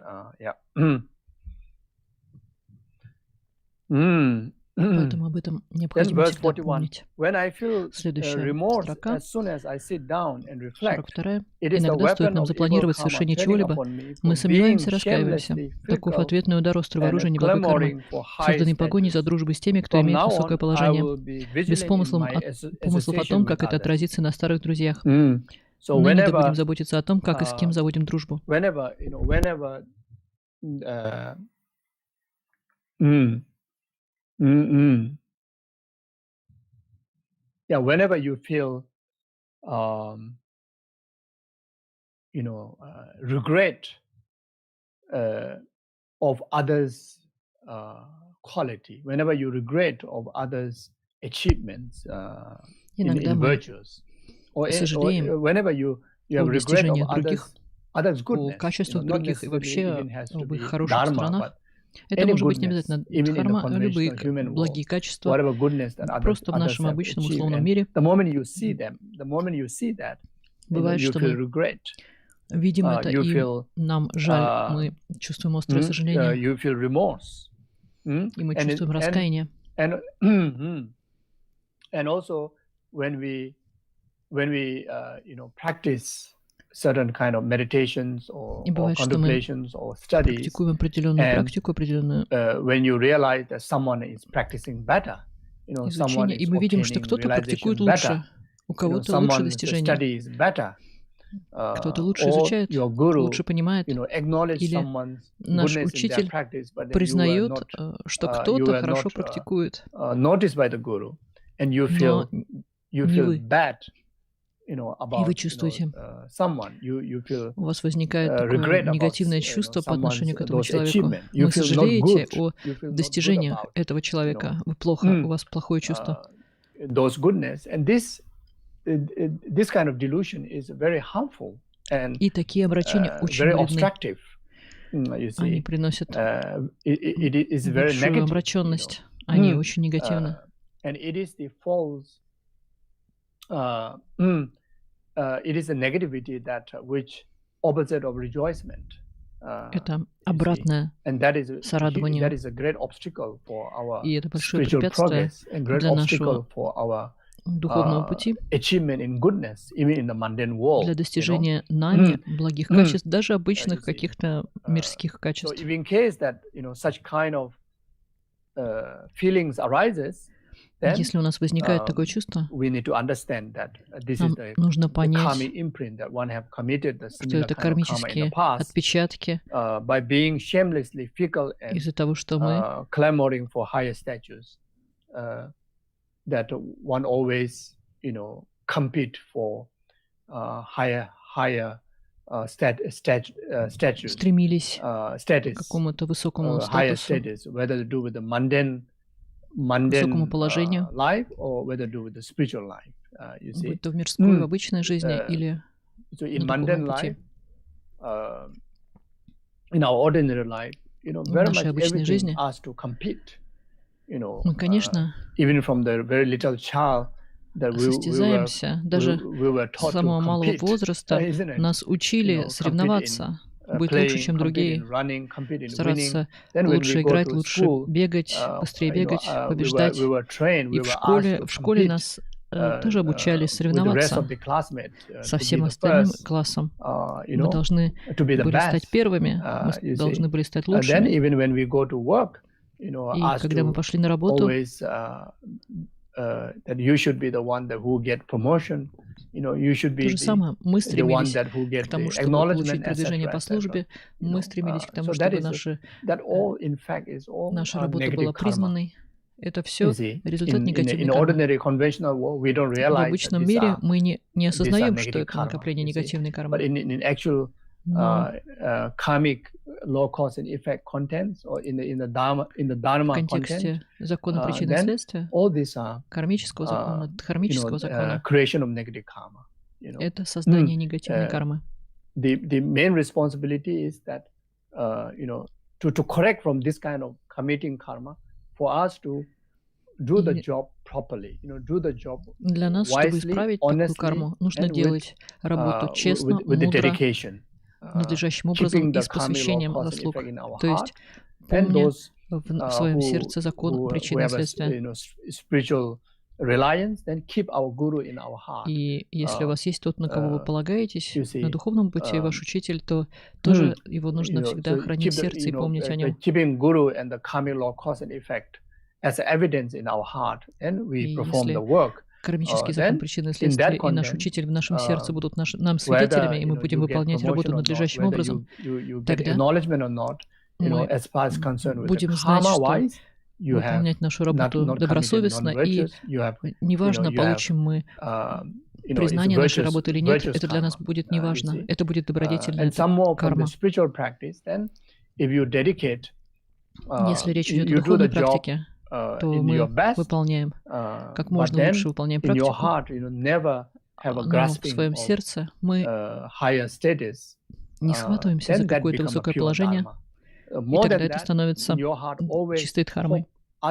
Speaker 2: Поэтому об этом
Speaker 1: Then
Speaker 2: необходимо
Speaker 1: verse
Speaker 2: всегда
Speaker 1: 41.
Speaker 2: помнить.
Speaker 1: When I feel
Speaker 2: Следующая
Speaker 1: remorse
Speaker 2: строка,
Speaker 1: as soon as I sit down and reflect,
Speaker 2: 42.
Speaker 1: it is the
Speaker 2: Иногда стоит
Speaker 1: weapon
Speaker 2: нам
Speaker 1: of evil
Speaker 2: запланировать
Speaker 1: karma
Speaker 2: совершение
Speaker 1: turning
Speaker 2: чего-либо,
Speaker 1: upon me
Speaker 2: мы
Speaker 1: for
Speaker 2: сомневаемся,
Speaker 1: being
Speaker 2: раскаиваемся.
Speaker 1: shamelessly
Speaker 2: Таков
Speaker 1: fickle
Speaker 2: ответный удар острого оружия
Speaker 1: and
Speaker 2: неблагой кармы,
Speaker 1: clamoring for high
Speaker 2: созданный погоней за
Speaker 1: status.
Speaker 2: дружбой с теми, кто
Speaker 1: From
Speaker 2: имеет
Speaker 1: now
Speaker 2: высокое
Speaker 1: on, I
Speaker 2: положение,
Speaker 1: will be
Speaker 2: без
Speaker 1: vigilant in
Speaker 2: помыслов
Speaker 1: my
Speaker 2: о том,
Speaker 1: association
Speaker 2: как
Speaker 1: with
Speaker 2: это
Speaker 1: others.
Speaker 2: отразится на старых друзьях.
Speaker 1: So
Speaker 2: Ныне да
Speaker 1: whenever,
Speaker 2: будем заботиться о том, как и с кем заводим дружбу.
Speaker 1: whenever, whenever you feel, regret of others' quality, whenever you regret of others' achievements
Speaker 2: Иногда
Speaker 1: in
Speaker 2: мы
Speaker 1: virtues, or
Speaker 2: сожалеем
Speaker 1: whenever you have
Speaker 2: о
Speaker 1: regret of
Speaker 2: достижениях других,
Speaker 1: others'
Speaker 2: о
Speaker 1: goodness,
Speaker 2: качествах
Speaker 1: not
Speaker 2: других и
Speaker 1: necessarily
Speaker 2: вообще
Speaker 1: even has to
Speaker 2: об их
Speaker 1: be
Speaker 2: хороших
Speaker 1: dharma,
Speaker 2: сторонах.
Speaker 1: but
Speaker 2: Это
Speaker 1: any
Speaker 2: может быть не
Speaker 1: goodness,
Speaker 2: обязательно
Speaker 1: even in the
Speaker 2: дхарма, а любые
Speaker 1: conventional human world,
Speaker 2: благие качества,
Speaker 1: whatever goodness that
Speaker 2: просто в
Speaker 1: others
Speaker 2: нашем
Speaker 1: have
Speaker 2: обычном
Speaker 1: achieved,
Speaker 2: условном
Speaker 1: and
Speaker 2: мире.
Speaker 1: the moment you see that,
Speaker 2: Бывает,
Speaker 1: you
Speaker 2: что
Speaker 1: feel
Speaker 2: мы
Speaker 1: regret.
Speaker 2: видим это,
Speaker 1: You
Speaker 2: и
Speaker 1: feel
Speaker 2: нам жаль, мы чувствуем острое сожаление,
Speaker 1: you feel remorse,
Speaker 2: и мы чувствуем раскаяние.
Speaker 1: And also when we practice certain kind of meditations or contemplations or studies,
Speaker 2: практикуем определенную практику, определенную
Speaker 1: when you realize that someone is practicing better, someone
Speaker 2: изучение,
Speaker 1: is
Speaker 2: и мы видим, что
Speaker 1: obtaining
Speaker 2: кто-то практикует
Speaker 1: realization
Speaker 2: лучше,
Speaker 1: better,
Speaker 2: у кого-то лучше
Speaker 1: someone's
Speaker 2: достижения,
Speaker 1: study is better,
Speaker 2: кто-то лучше
Speaker 1: or
Speaker 2: изучает,
Speaker 1: your guru,
Speaker 2: лучше понимает,
Speaker 1: acknowledge
Speaker 2: или
Speaker 1: someone's
Speaker 2: наш
Speaker 1: goodness in their
Speaker 2: учитель
Speaker 1: practice, but then you were
Speaker 2: признает,
Speaker 1: not,
Speaker 2: что
Speaker 1: you
Speaker 2: кто-то
Speaker 1: were
Speaker 2: хорошо
Speaker 1: not
Speaker 2: практикует,
Speaker 1: noticed by the guru, and you
Speaker 2: но не вы.
Speaker 1: bad,
Speaker 2: И
Speaker 1: about
Speaker 2: вы чувствуете,
Speaker 1: someone. You feel
Speaker 2: у вас возникает такое
Speaker 1: regret about,
Speaker 2: негативное чувство по отношению к этому
Speaker 1: those
Speaker 2: человеку.
Speaker 1: achievement. You
Speaker 2: Вы
Speaker 1: feel not
Speaker 2: сожалеете
Speaker 1: good.
Speaker 2: о
Speaker 1: You feel not good
Speaker 2: достижениях
Speaker 1: about,
Speaker 2: этого человека. Вы плохо, у вас плохое чувство.
Speaker 1: Those goodness, and this kind of delusion is very harmful and
Speaker 2: И такие обращения очень
Speaker 1: very
Speaker 2: вредны.
Speaker 1: obstructive. You see,
Speaker 2: Они приносят
Speaker 1: it is very
Speaker 2: большую
Speaker 1: negative,
Speaker 2: обращенность. Они очень негативны.
Speaker 1: And it is the false. It is a negativity that which opposite of rejoicement.
Speaker 2: Это обратное сорадованию.
Speaker 1: That is a great obstacle for our
Speaker 2: И это большое
Speaker 1: spiritual
Speaker 2: препятствие
Speaker 1: progress and great
Speaker 2: для
Speaker 1: obstacle
Speaker 2: нашего
Speaker 1: for our
Speaker 2: духовного пути,
Speaker 1: achievement in goodness, even in the mundane world.
Speaker 2: для достижения нами благих качеств, даже обычных каких-то мирских
Speaker 1: So
Speaker 2: качеств.
Speaker 1: if in case that such kind of feelings arises, then
Speaker 2: Если у нас возникает такое чувство,
Speaker 1: we need to understand that this is
Speaker 2: нам
Speaker 1: the
Speaker 2: нужно
Speaker 1: karmic
Speaker 2: понять,
Speaker 1: imprint that one have committed the
Speaker 2: что
Speaker 1: similar
Speaker 2: это
Speaker 1: kind of karma in the
Speaker 2: кармические
Speaker 1: past
Speaker 2: отпечатки
Speaker 1: by being shamelessly fickle and
Speaker 2: из-за того, что мы
Speaker 1: clamoring for higher statues, that one always compete for higher status,
Speaker 2: стремились к
Speaker 1: status,
Speaker 2: какому-то высокому
Speaker 1: higher
Speaker 2: статусу,
Speaker 1: status, whether to do with the mundane
Speaker 2: высокому положению,
Speaker 1: life or whether to do with the spiritual life. You see,
Speaker 2: будь то в мирской, в обычной жизни или
Speaker 1: so in
Speaker 2: на
Speaker 1: mundane
Speaker 2: духовном
Speaker 1: life,
Speaker 2: пути.
Speaker 1: in our ordinary life, very much
Speaker 2: нашей обычной
Speaker 1: everything
Speaker 2: жизни
Speaker 1: has to compete.
Speaker 2: Мы, конечно,
Speaker 1: Even from the very little child that
Speaker 2: состязаемся, даже
Speaker 1: we were
Speaker 2: с
Speaker 1: taught to
Speaker 2: самого малого
Speaker 1: compete,
Speaker 2: возраста
Speaker 1: isn't it?
Speaker 2: нас учили соревноваться, быть лучше, чем другие, стараться лучше играть, лучше бегать, быстрее бегать, побеждать. И в школе нас тоже обучались
Speaker 1: with the rest
Speaker 2: соревноваться
Speaker 1: of the classmates
Speaker 2: со
Speaker 1: to be
Speaker 2: всем
Speaker 1: the
Speaker 2: остальным
Speaker 1: first,
Speaker 2: классом.
Speaker 1: you
Speaker 2: Мы
Speaker 1: know,
Speaker 2: должны
Speaker 1: to be the
Speaker 2: были стать
Speaker 1: best,
Speaker 2: первыми, мы
Speaker 1: you see.
Speaker 2: должны были стать
Speaker 1: Then
Speaker 2: лучшими.
Speaker 1: even when we go to work, you know,
Speaker 2: И
Speaker 1: asked
Speaker 2: когда мы
Speaker 1: to
Speaker 2: пошли на работу,
Speaker 1: always that you should be the one that who get promotion, you know, you should
Speaker 2: то
Speaker 1: be
Speaker 2: же самое, мы
Speaker 1: the one
Speaker 2: стремились
Speaker 1: that who
Speaker 2: к
Speaker 1: get
Speaker 2: тому,
Speaker 1: the
Speaker 2: чтобы получить
Speaker 1: acknowledgement,
Speaker 2: продвижение
Speaker 1: etc.,
Speaker 2: по
Speaker 1: etc.
Speaker 2: службе,
Speaker 1: You
Speaker 2: мы
Speaker 1: know,
Speaker 2: стремились к тому,
Speaker 1: so that
Speaker 2: чтобы
Speaker 1: is that all in fact is all
Speaker 2: наша работа была
Speaker 1: negative karma.
Speaker 2: признанной. Это
Speaker 1: You
Speaker 2: все
Speaker 1: see,
Speaker 2: результат негативной
Speaker 1: in
Speaker 2: кармы.
Speaker 1: ordinary conventional world, we don't
Speaker 2: В
Speaker 1: realize that
Speaker 2: обычном
Speaker 1: these
Speaker 2: мире
Speaker 1: are
Speaker 2: мы не осознаем, что
Speaker 1: negative
Speaker 2: это
Speaker 1: karma,
Speaker 2: накопление
Speaker 1: you see.
Speaker 2: негативной
Speaker 1: But
Speaker 2: кармы.
Speaker 1: in actual
Speaker 2: Но
Speaker 1: karmic law, cause and effect contents, or in the
Speaker 2: в
Speaker 1: dharma content,
Speaker 2: контексте закона причины и
Speaker 1: then
Speaker 2: следствия,
Speaker 1: all these are
Speaker 2: кармического закона, дхармического закона,
Speaker 1: creation of negative karma. You know,
Speaker 2: это создание негативной кармы.
Speaker 1: the main responsibility is that you know, to correct from this kind of committing karma, for us to do the job properly, you know, do the job
Speaker 2: Для нас, чтобы
Speaker 1: wisely,
Speaker 2: исправить такую
Speaker 1: honestly,
Speaker 2: карму, нужно
Speaker 1: and
Speaker 2: делать работу честно,
Speaker 1: with the
Speaker 2: мудро,
Speaker 1: dedication,
Speaker 2: надлежащим образом
Speaker 1: keeping
Speaker 2: и
Speaker 1: the
Speaker 2: с
Speaker 1: karmic law,
Speaker 2: посвящением
Speaker 1: cause and
Speaker 2: заслуг.
Speaker 1: effect in our
Speaker 2: То есть,
Speaker 1: heart, and
Speaker 2: помня
Speaker 1: those
Speaker 2: в своем сердце закон причины и
Speaker 1: have a,
Speaker 2: следствия.
Speaker 1: you know, spiritual reliance, then keep our guru in our heart.
Speaker 2: И если у вас есть тот, на кого вы полагаетесь,
Speaker 1: you see,
Speaker 2: на духовном пути ваш учитель, то тоже его нужно всегда хранить в сердце и помнить о нем.
Speaker 1: Keeping guru and the karmic law, cause and effect as evidence in our heart, and we perform the work.
Speaker 2: Кармический закон причины и следствия и наш учитель в нашем сердце будут нам свидетелями, и мы будем выполнять работу надлежащим образом, тогда мы будем знать, что выполнять нашу работу добросовестно, и неважно, получим мы признание нашей работы или нет, это для нас будет неважно. Это будет добродетельная карма. Если речь идет о духовной практике, то мы выполняем, как можно лучше выполняем практику, но в своем сердце мы не схватываемся за какое-то высокое положение, и тогда это становится чистой дхармой. И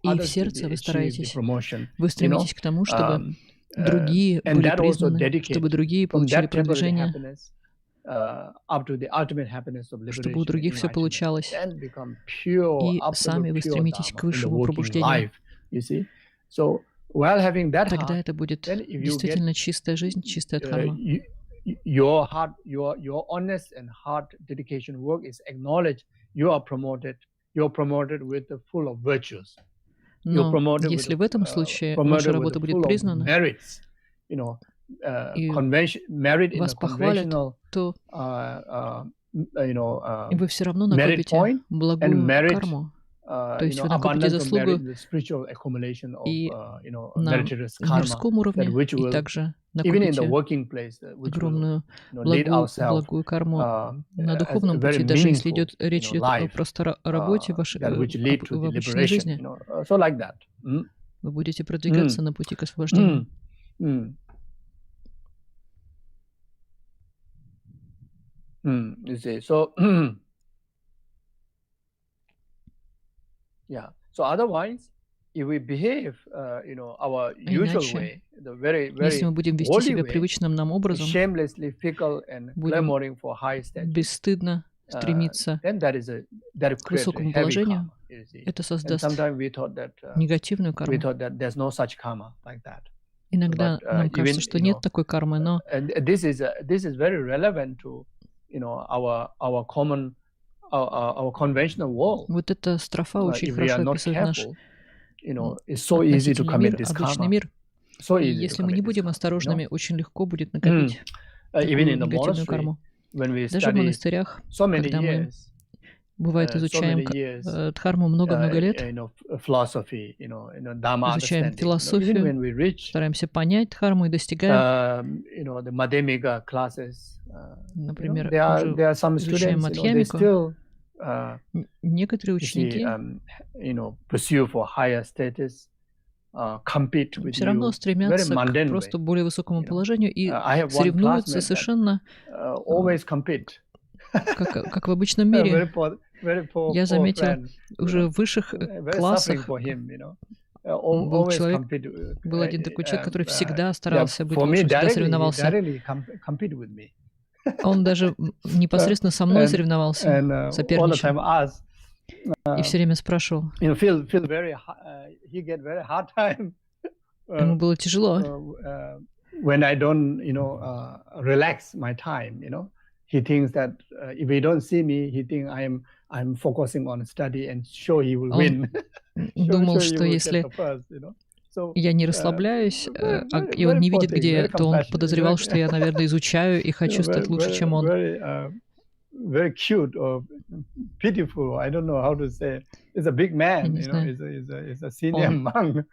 Speaker 2: в сердце вы стараетесь, вы стремитесь к тому, чтобы другие были признаны, чтобы другие получили продвижение, чтобы у других все получалось. И сами вы стремитесь к высшему пробуждению. Тогда это будет действительно чистая жизнь, чистая дхарма.
Speaker 1: Your honest and heart dedication work is acknowledged. You are promoted with the full of virtues.
Speaker 2: Но если в этом случае ваша работа будет признана, и вас похвалят, то вы все равно накопите благую карму. То есть вы накопите заслугу и на мирском уровне, и также накопите огромную благую карму на духовном пути, даже если речь идет о просто работе в обычной жизни. Вы будете продвигаться на пути к освобождению.
Speaker 1: You see, so yeah. So otherwise, if we behave, you know, our usual way, the very
Speaker 2: если мы будем вести себя привычным нам образом,
Speaker 1: shamelessly fickle and clamoring for high status,
Speaker 2: бесстыдно стремиться к высокому положению, это создаст негативную карму. Иногда нам кажется, что нет такой кармы, но
Speaker 1: this is very relevant to, you know, our conventional world.
Speaker 2: Вот эта строфа очень хорошо описывает наш
Speaker 1: относительный
Speaker 2: мир, обычный мир. И если мы не будем осторожными, очень легко будет накопить такую негативную карму. Даже в монастырях, когда мы, бывает, изучаем дхарму много-много лет, изучаем философию, стараемся понять дхарму и достигаем, например, уже изучаем мадхьямику, некоторые ученики все равно стремятся к просто более высокому положению и соревнуются совершенно как в обычном мире. Я заметил, уже в высших классах был человек, был один такой человек, который всегда старался быть лучше, всегда соревновался. Он даже непосредственно со мной соревновался, соперничал. И все время спрашивал.
Speaker 1: He get very hard time.
Speaker 2: Ему было тяжело.
Speaker 1: When I don't, relax my time, he thinks that if he don't see me, he think I'm focusing on study and sure he will win.
Speaker 2: Думал, что если я не расслабляюсь, и он не видит, где я, то он подозревал, что я, наверное, изучаю и хочу стать лучше, чем он.
Speaker 1: Very cute or pitiful. I don't know how to say. He's a big man, he's a senior monk.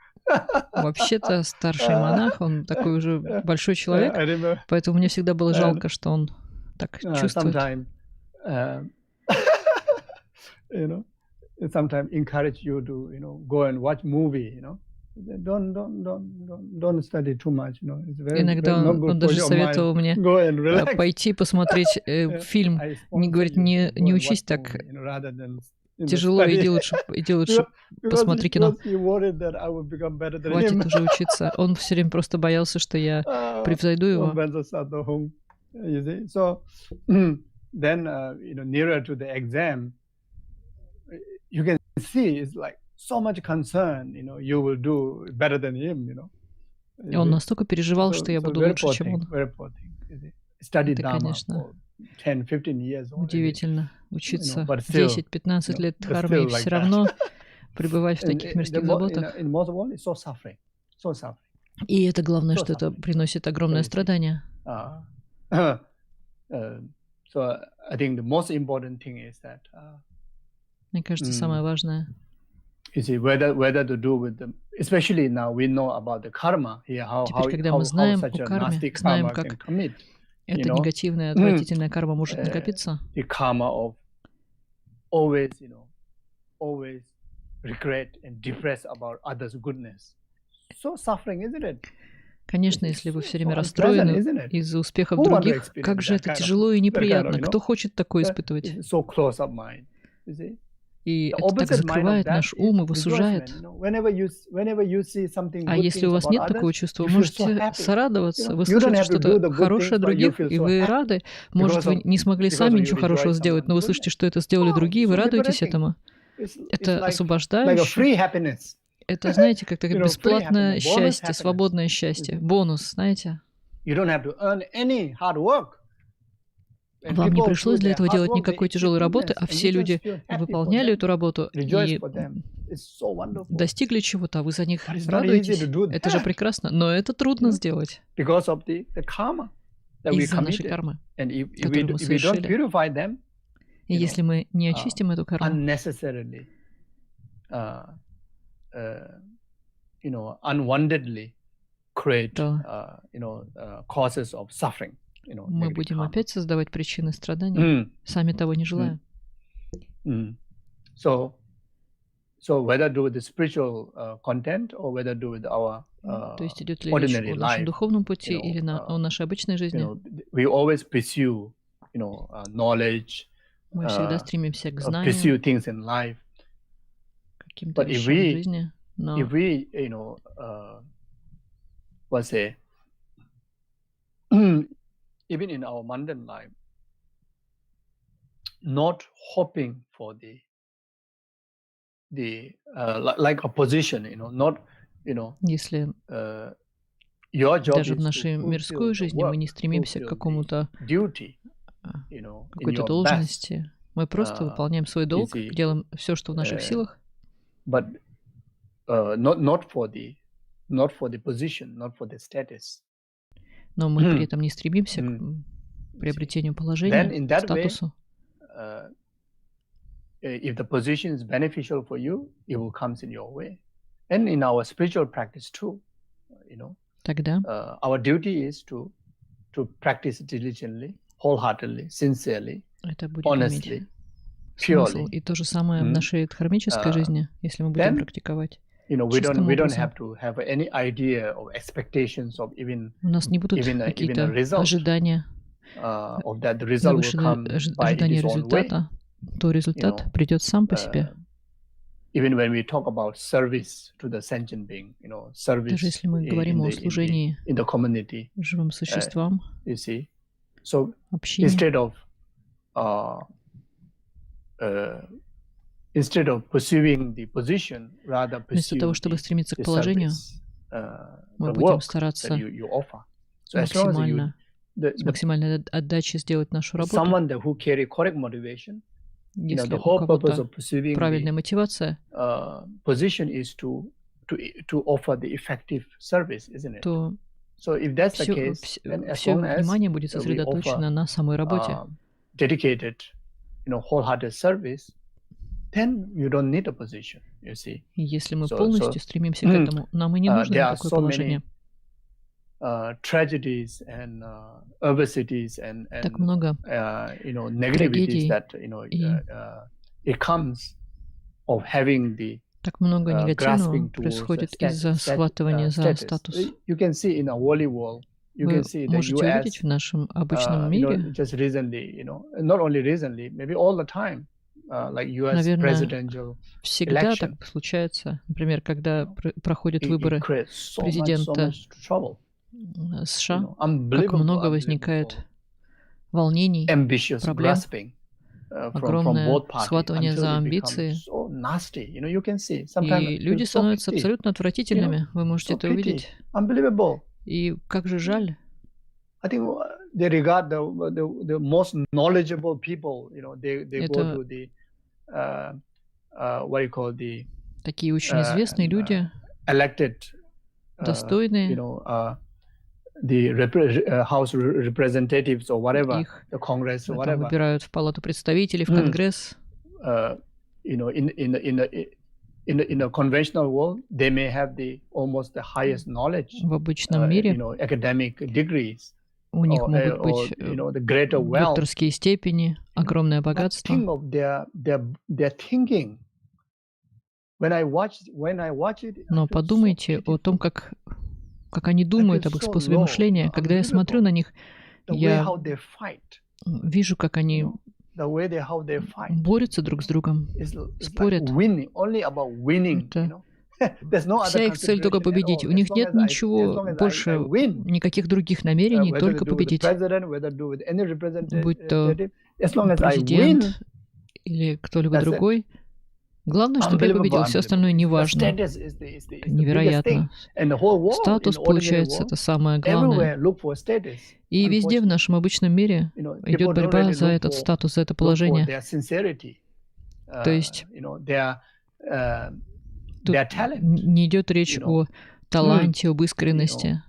Speaker 2: Вообще-то старший монах, он такой уже большой человек, поэтому мне всегда было жалко, что он так чувствует.
Speaker 1: Sometimes encourage you to, go and watch movie, Don't study too much,
Speaker 2: Иногда он даже советовал мне пойти посмотреть фильм. Не говорит, не учись так тяжело, иди лучше посмотри кино. Хватит уже учиться. Он все время просто боялся, что я превзойду его.
Speaker 1: So then, nearer to the exam, you can see it's like so much concern, you will do better than him,
Speaker 2: И он настолько переживал, что я буду лучше, чем он. Это, конечно, удивительно. Учиться 10-15 лет дхарме и все равно пребывать в таких мирских заботах. И это главное, что это приносит огромное страдание. Мне кажется, самое важное.
Speaker 1: Теперь,
Speaker 2: когда мы знаем о карме, знаем, как эта негативная, отвратительная карма может накопиться. Конечно, если вы все время расстроены из-за успехов других, как же это тяжело и неприятно. Кто хочет такое испытывать? И это так закрывает наш ум, его сужает. А если у вас нет такого чувства, вы можете сорадоваться. Вы слышите что-то хорошее от других, и вы рады. Может, вы не смогли сами ничего хорошего сделать, но вы слышите, что это сделали другие, и вы радуетесь этому. Это освобождающе. Это, знаете, как такое бесплатное счастье, свободное счастье. Бонус, знаете. Вам не пришлось для этого делать никакой тяжелой работы, а все люди выполняли эту работу и достигли чего-то, а вы за них радуетесь. Это же прекрасно, но это трудно сделать из-за нашей кармы, которую мы совершили. И если мы не очистим эту карму, мы будем опять создавать причины страданий, сами того не желая.
Speaker 1: So whether do with the spiritual content or whether do with our
Speaker 2: То есть идет ли речь о нашем духовном пути или о нашей обычной жизни?
Speaker 1: We always pursue, knowledge.
Speaker 2: Мы всегда стремимся к знанию,
Speaker 1: pursue things in life.
Speaker 2: Каким-то вещам в жизни. Но
Speaker 1: if we, let's say, even in our mundane life, not hoping for the like a position, not,
Speaker 2: если
Speaker 1: your job
Speaker 2: даже в
Speaker 1: is
Speaker 2: нашей
Speaker 1: to
Speaker 2: мирской
Speaker 1: fulfill the
Speaker 2: жизни мы
Speaker 1: work,
Speaker 2: не стремимся к
Speaker 1: fulfill
Speaker 2: какому-то
Speaker 1: the duty,
Speaker 2: какой-то должности, мы просто выполняем свой долг, делаем все, что в наших силах.
Speaker 1: But not for the position, not for the status.
Speaker 2: Но мы при этом не стремимся к приобретению положения, к статусу.
Speaker 1: If the position is beneficial for you, it will come in your way. And in our spiritual practice too,
Speaker 2: Тогда
Speaker 1: our duty is to practice diligently, wholeheartedly, sincerely,
Speaker 2: это будет
Speaker 1: honestly,
Speaker 2: иметь смысл.
Speaker 1: purely.
Speaker 2: И то же самое в нашей дхармической жизни, если мы будем практиковать.
Speaker 1: We don't have to have any idea or expectations of even
Speaker 2: У нас не будут какие-то ожидания,
Speaker 1: of that the result will come by
Speaker 2: ожидания
Speaker 1: its own way.
Speaker 2: результата, то результат придет сам по себе.
Speaker 1: Even when we talk about service to the sentient being, service
Speaker 2: Даже если мы говорим о служении
Speaker 1: in the community,
Speaker 2: живым существам,
Speaker 1: you see. So
Speaker 2: общине,
Speaker 1: instead of
Speaker 2: Вместо того, чтобы стремиться к положению, мы будем стараться с максимальной отдачей сделать нашу работу. Если у кого-то правильная мотивация, то все внимание будет сосредоточено на самой работе. Если мы полностью стремимся к этому, нам и не нужно никакое положение. Так много трагедий и так много негативного происходит из-за схватывания за статус. Вы можете увидеть в нашем обычном мире, наверное, всегда так случается, например, когда проходят выборы президента США, как много возникает волнений, проблем, огромное схватывание за амбиции, и люди становятся абсолютно отвратительными, вы можете это увидеть. И как же жаль. Это такие очень известные люди, достойные, их выбирают в Палату представителей, в Конгресс. В обычном мире у них могут быть докторские степени, огромное богатство. Но подумайте о том, как они думают об их способе мышления. Когда я смотрю на них, я вижу, как они борются друг с другом, спорят. Вся их цель только победить. У них нет ничего больше, никаких других намерений, только победить. Будь то президент или кто-либо другой. Главное, чтобы я победил, все остальное неважно. Это невероятно. Статус, получается, это самое главное. И везде в нашем обычном мире идет борьба за этот статус, за это положение. То есть тут не идет речь о таланте, об искренности.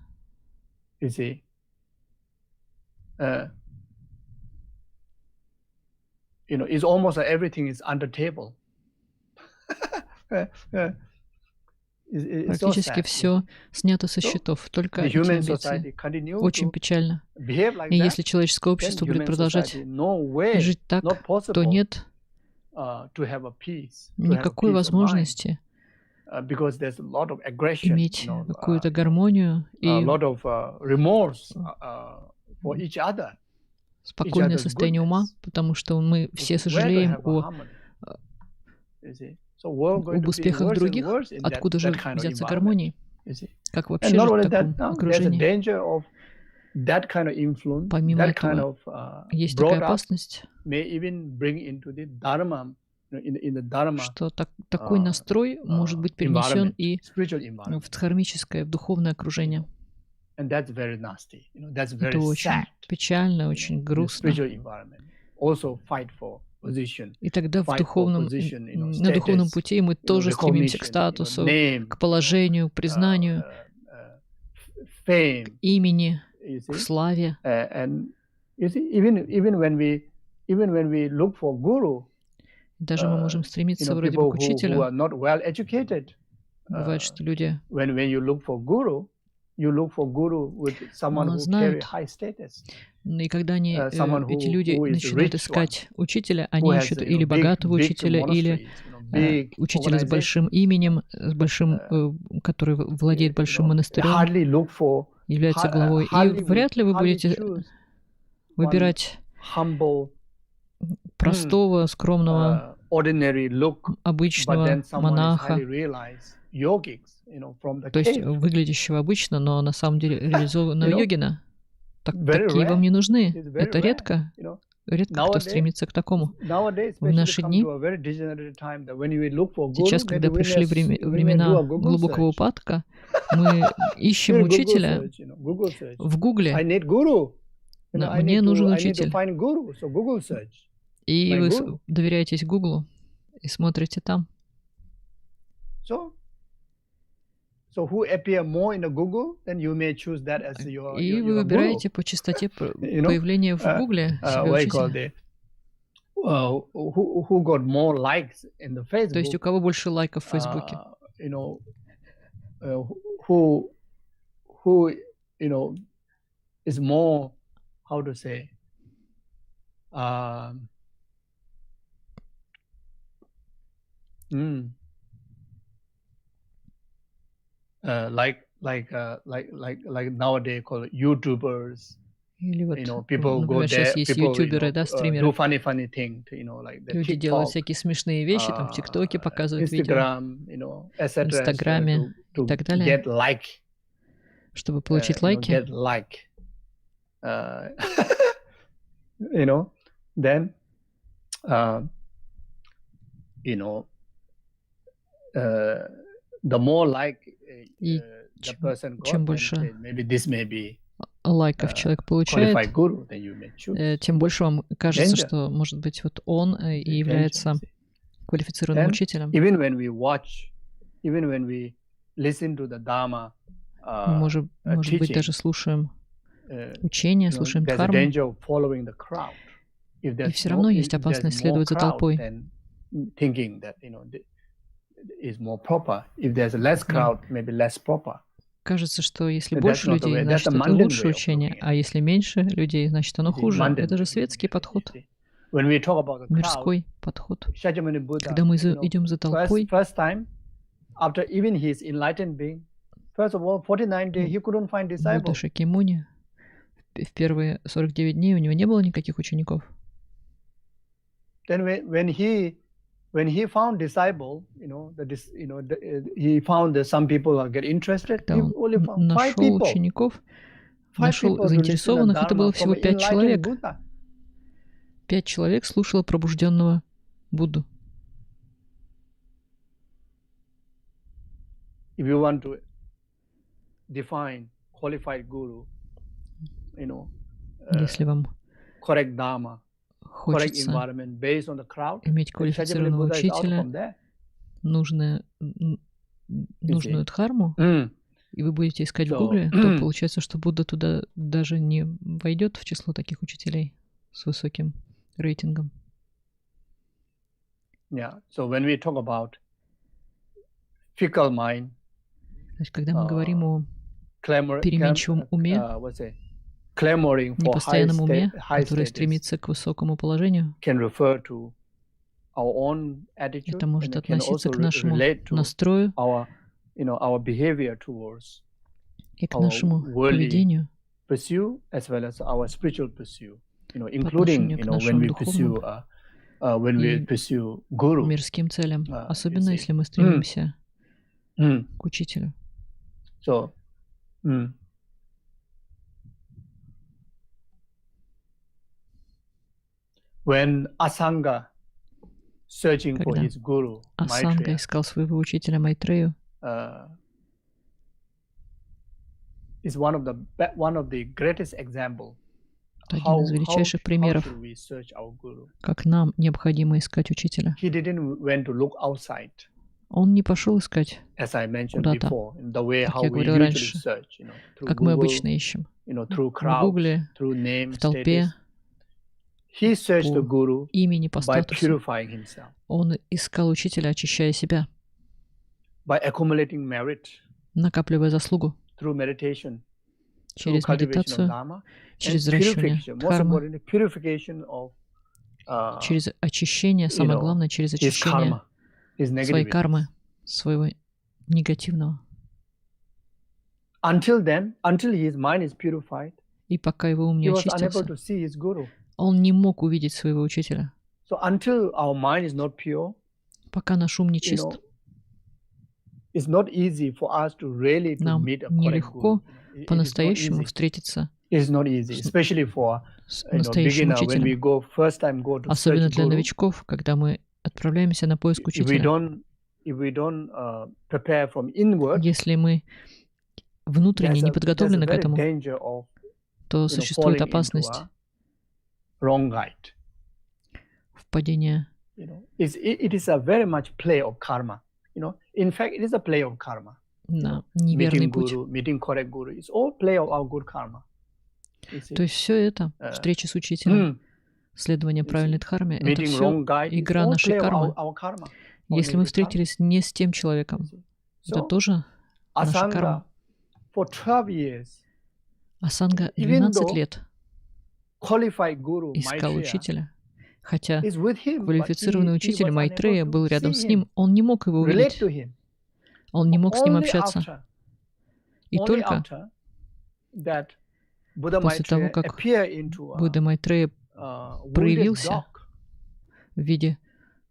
Speaker 2: Практически все снято со счетов, только эти амбиции. Очень печально. И если человеческое общество будет продолжать жить так, то нет никакой возможности иметь какую-то гармонию и спокойное состояние ума, потому что мы все сожалеем об успехах других, откуда же взяться гармонии, как вообще жить в таком окружении. Помимо этого, есть такая опасность, что такой настрой может быть перенесен и в дхармическое, в духовное окружение. Это очень печально, очень грустно. И тогда на духовном пути мы тоже стремимся к статусу, к положению, к признанию, к имени, к славе. Даже мы можем стремиться вроде бы к учителю. Бывает, что люди мало знают. И когда эти люди начинают искать учителя, они ищут или богатого учителя, или учителя с большим именем, который владеет большим монастырем, является главой. И вряд ли вы будете выбирать простого, скромного, обычного монаха, то есть выглядящего обычно, но на самом деле реализованного йогина. Такие вам не нужны. Это редко. редко кто стремится к такому. В наши дни, сейчас, когда пришли времена глубокого упадка, мы ищем учителя в Гугле. Мне нужен учитель. И вы доверяетесь Гуглу и смотрите там. И вы выбираете по частоте появления в Гугле себя учителя. То есть у кого больше лайков в Фейсбуке.
Speaker 1: Like nowadays called YouTubers.
Speaker 2: Или вот, например, сейчас есть ютуберы, да, стримеры. Люди делают всякие смешные вещи, там в ТикТоке показывают видео, в Инстаграме и так далее, чтобы получить лайки.
Speaker 1: Then, the more like the person got,
Speaker 2: чем больше
Speaker 1: maybe this may be
Speaker 2: лайков человек получает, тем больше вам кажется, что, может быть, вот он и является квалифицированным учителем. Мы, может быть, даже слушаем учения, слушаем дхарму, и все равно есть опасность следовать за толпой. Кажется, что если больше людей, значит, это лучшее учение, а если меньше людей, значит, оно хуже. Это же светский подход, мирской подход. Когда мы идем за толпой, Будда Шакьямуни в первые 49 дней у него не было никаких учеников.
Speaker 1: When he found disciple, he found that some people get interested. He only found 5 people.
Speaker 2: Нашел учеников, нашел заинтересованных. Это было всего 5 человек. 5 человек слушало пробужденного Будду.
Speaker 1: If you want to define qualified guru,
Speaker 2: если вам
Speaker 1: correct dharma,
Speaker 2: хочется иметь квалифицированного учителя, нужную дхарму, и вы будете искать в Гугле, то получается, что Будда туда даже не войдет в число таких учителей с высоким рейтингом.
Speaker 1: So when we talk about fickle mind,
Speaker 2: значит, когда мы говорим о переменчивом уме, непостоянном уме, который стремится к высокому положению, это может относиться к нашему настрою и к нашему поведению, по отношению к нашему духовному и мирским целям, особенно если мы стремимся к учителю.
Speaker 1: When Asanga searching for his guru,
Speaker 2: Асанга искал своего учителя Майтрею,
Speaker 1: is one of the greatest example.
Speaker 2: Один из величайших примеров, как нам необходимо искать учителя.
Speaker 1: He didn't went to look outside.
Speaker 2: Он не пошел искать куда-то, как я говорил раньше, как мы обычно ищем, в Гугле, в толпе, по имени, по статусу. Он искал учителя, очищая себя, накапливая заслугу через медитацию, через взращивание дхармы, через очищение, самое главное, через очищение своей кармы, своего негативного. И пока его ум не очистился, он не мог увидеть своего учителя. Пока наш ум не чист, нам нелегко по-настоящему встретиться
Speaker 1: is not easy, especially for
Speaker 2: настоящим
Speaker 1: beginner when we
Speaker 2: учителем.
Speaker 1: first time go to
Speaker 2: Особенно
Speaker 1: search
Speaker 2: для
Speaker 1: guru.
Speaker 2: новичков, когда мы отправляемся на поиск
Speaker 1: If we
Speaker 2: учителя.
Speaker 1: don't prepare from inward,
Speaker 2: Если мы внутренне не
Speaker 1: there's a
Speaker 2: подготовлены к
Speaker 1: very
Speaker 2: этому,
Speaker 1: danger of
Speaker 2: то существует
Speaker 1: falling into
Speaker 2: опасность
Speaker 1: a wrong guide.
Speaker 2: впадения.
Speaker 1: It is a very much play of karma. In fact, it is a play of karma.
Speaker 2: На неверный
Speaker 1: Meeting
Speaker 2: путь.
Speaker 1: guru, meeting correct guru, it's all play of our good karma.
Speaker 2: То есть все это, встреча с учителем, следование правильной дхарме, это
Speaker 1: Meeting
Speaker 2: все
Speaker 1: wrong guide, it's
Speaker 2: игра
Speaker 1: all
Speaker 2: нашей
Speaker 1: play of
Speaker 2: кармы.
Speaker 1: our karma.
Speaker 2: Если мы встретились не с тем человеком, это тоже наша карма.
Speaker 1: For 12 years,
Speaker 2: Асанга
Speaker 1: even
Speaker 2: 12
Speaker 1: though
Speaker 2: лет
Speaker 1: qualified guru
Speaker 2: искал
Speaker 1: Maitreya
Speaker 2: учителя, хотя
Speaker 1: is with him, but
Speaker 2: квалифицированный
Speaker 1: he
Speaker 2: учитель
Speaker 1: was
Speaker 2: Майтрея
Speaker 1: unable
Speaker 2: был
Speaker 1: to
Speaker 2: рядом
Speaker 1: see
Speaker 2: с
Speaker 1: him,
Speaker 2: ним, он не мог его
Speaker 1: relate
Speaker 2: увидеть,
Speaker 1: to him.
Speaker 2: он не мог с ним
Speaker 1: Only
Speaker 2: общаться.
Speaker 1: after
Speaker 2: И только
Speaker 1: that Buddha
Speaker 2: после того,
Speaker 1: Maitreya
Speaker 2: как
Speaker 1: appear into
Speaker 2: Будда Майтрея
Speaker 1: wounded
Speaker 2: проявился
Speaker 1: dog,
Speaker 2: в виде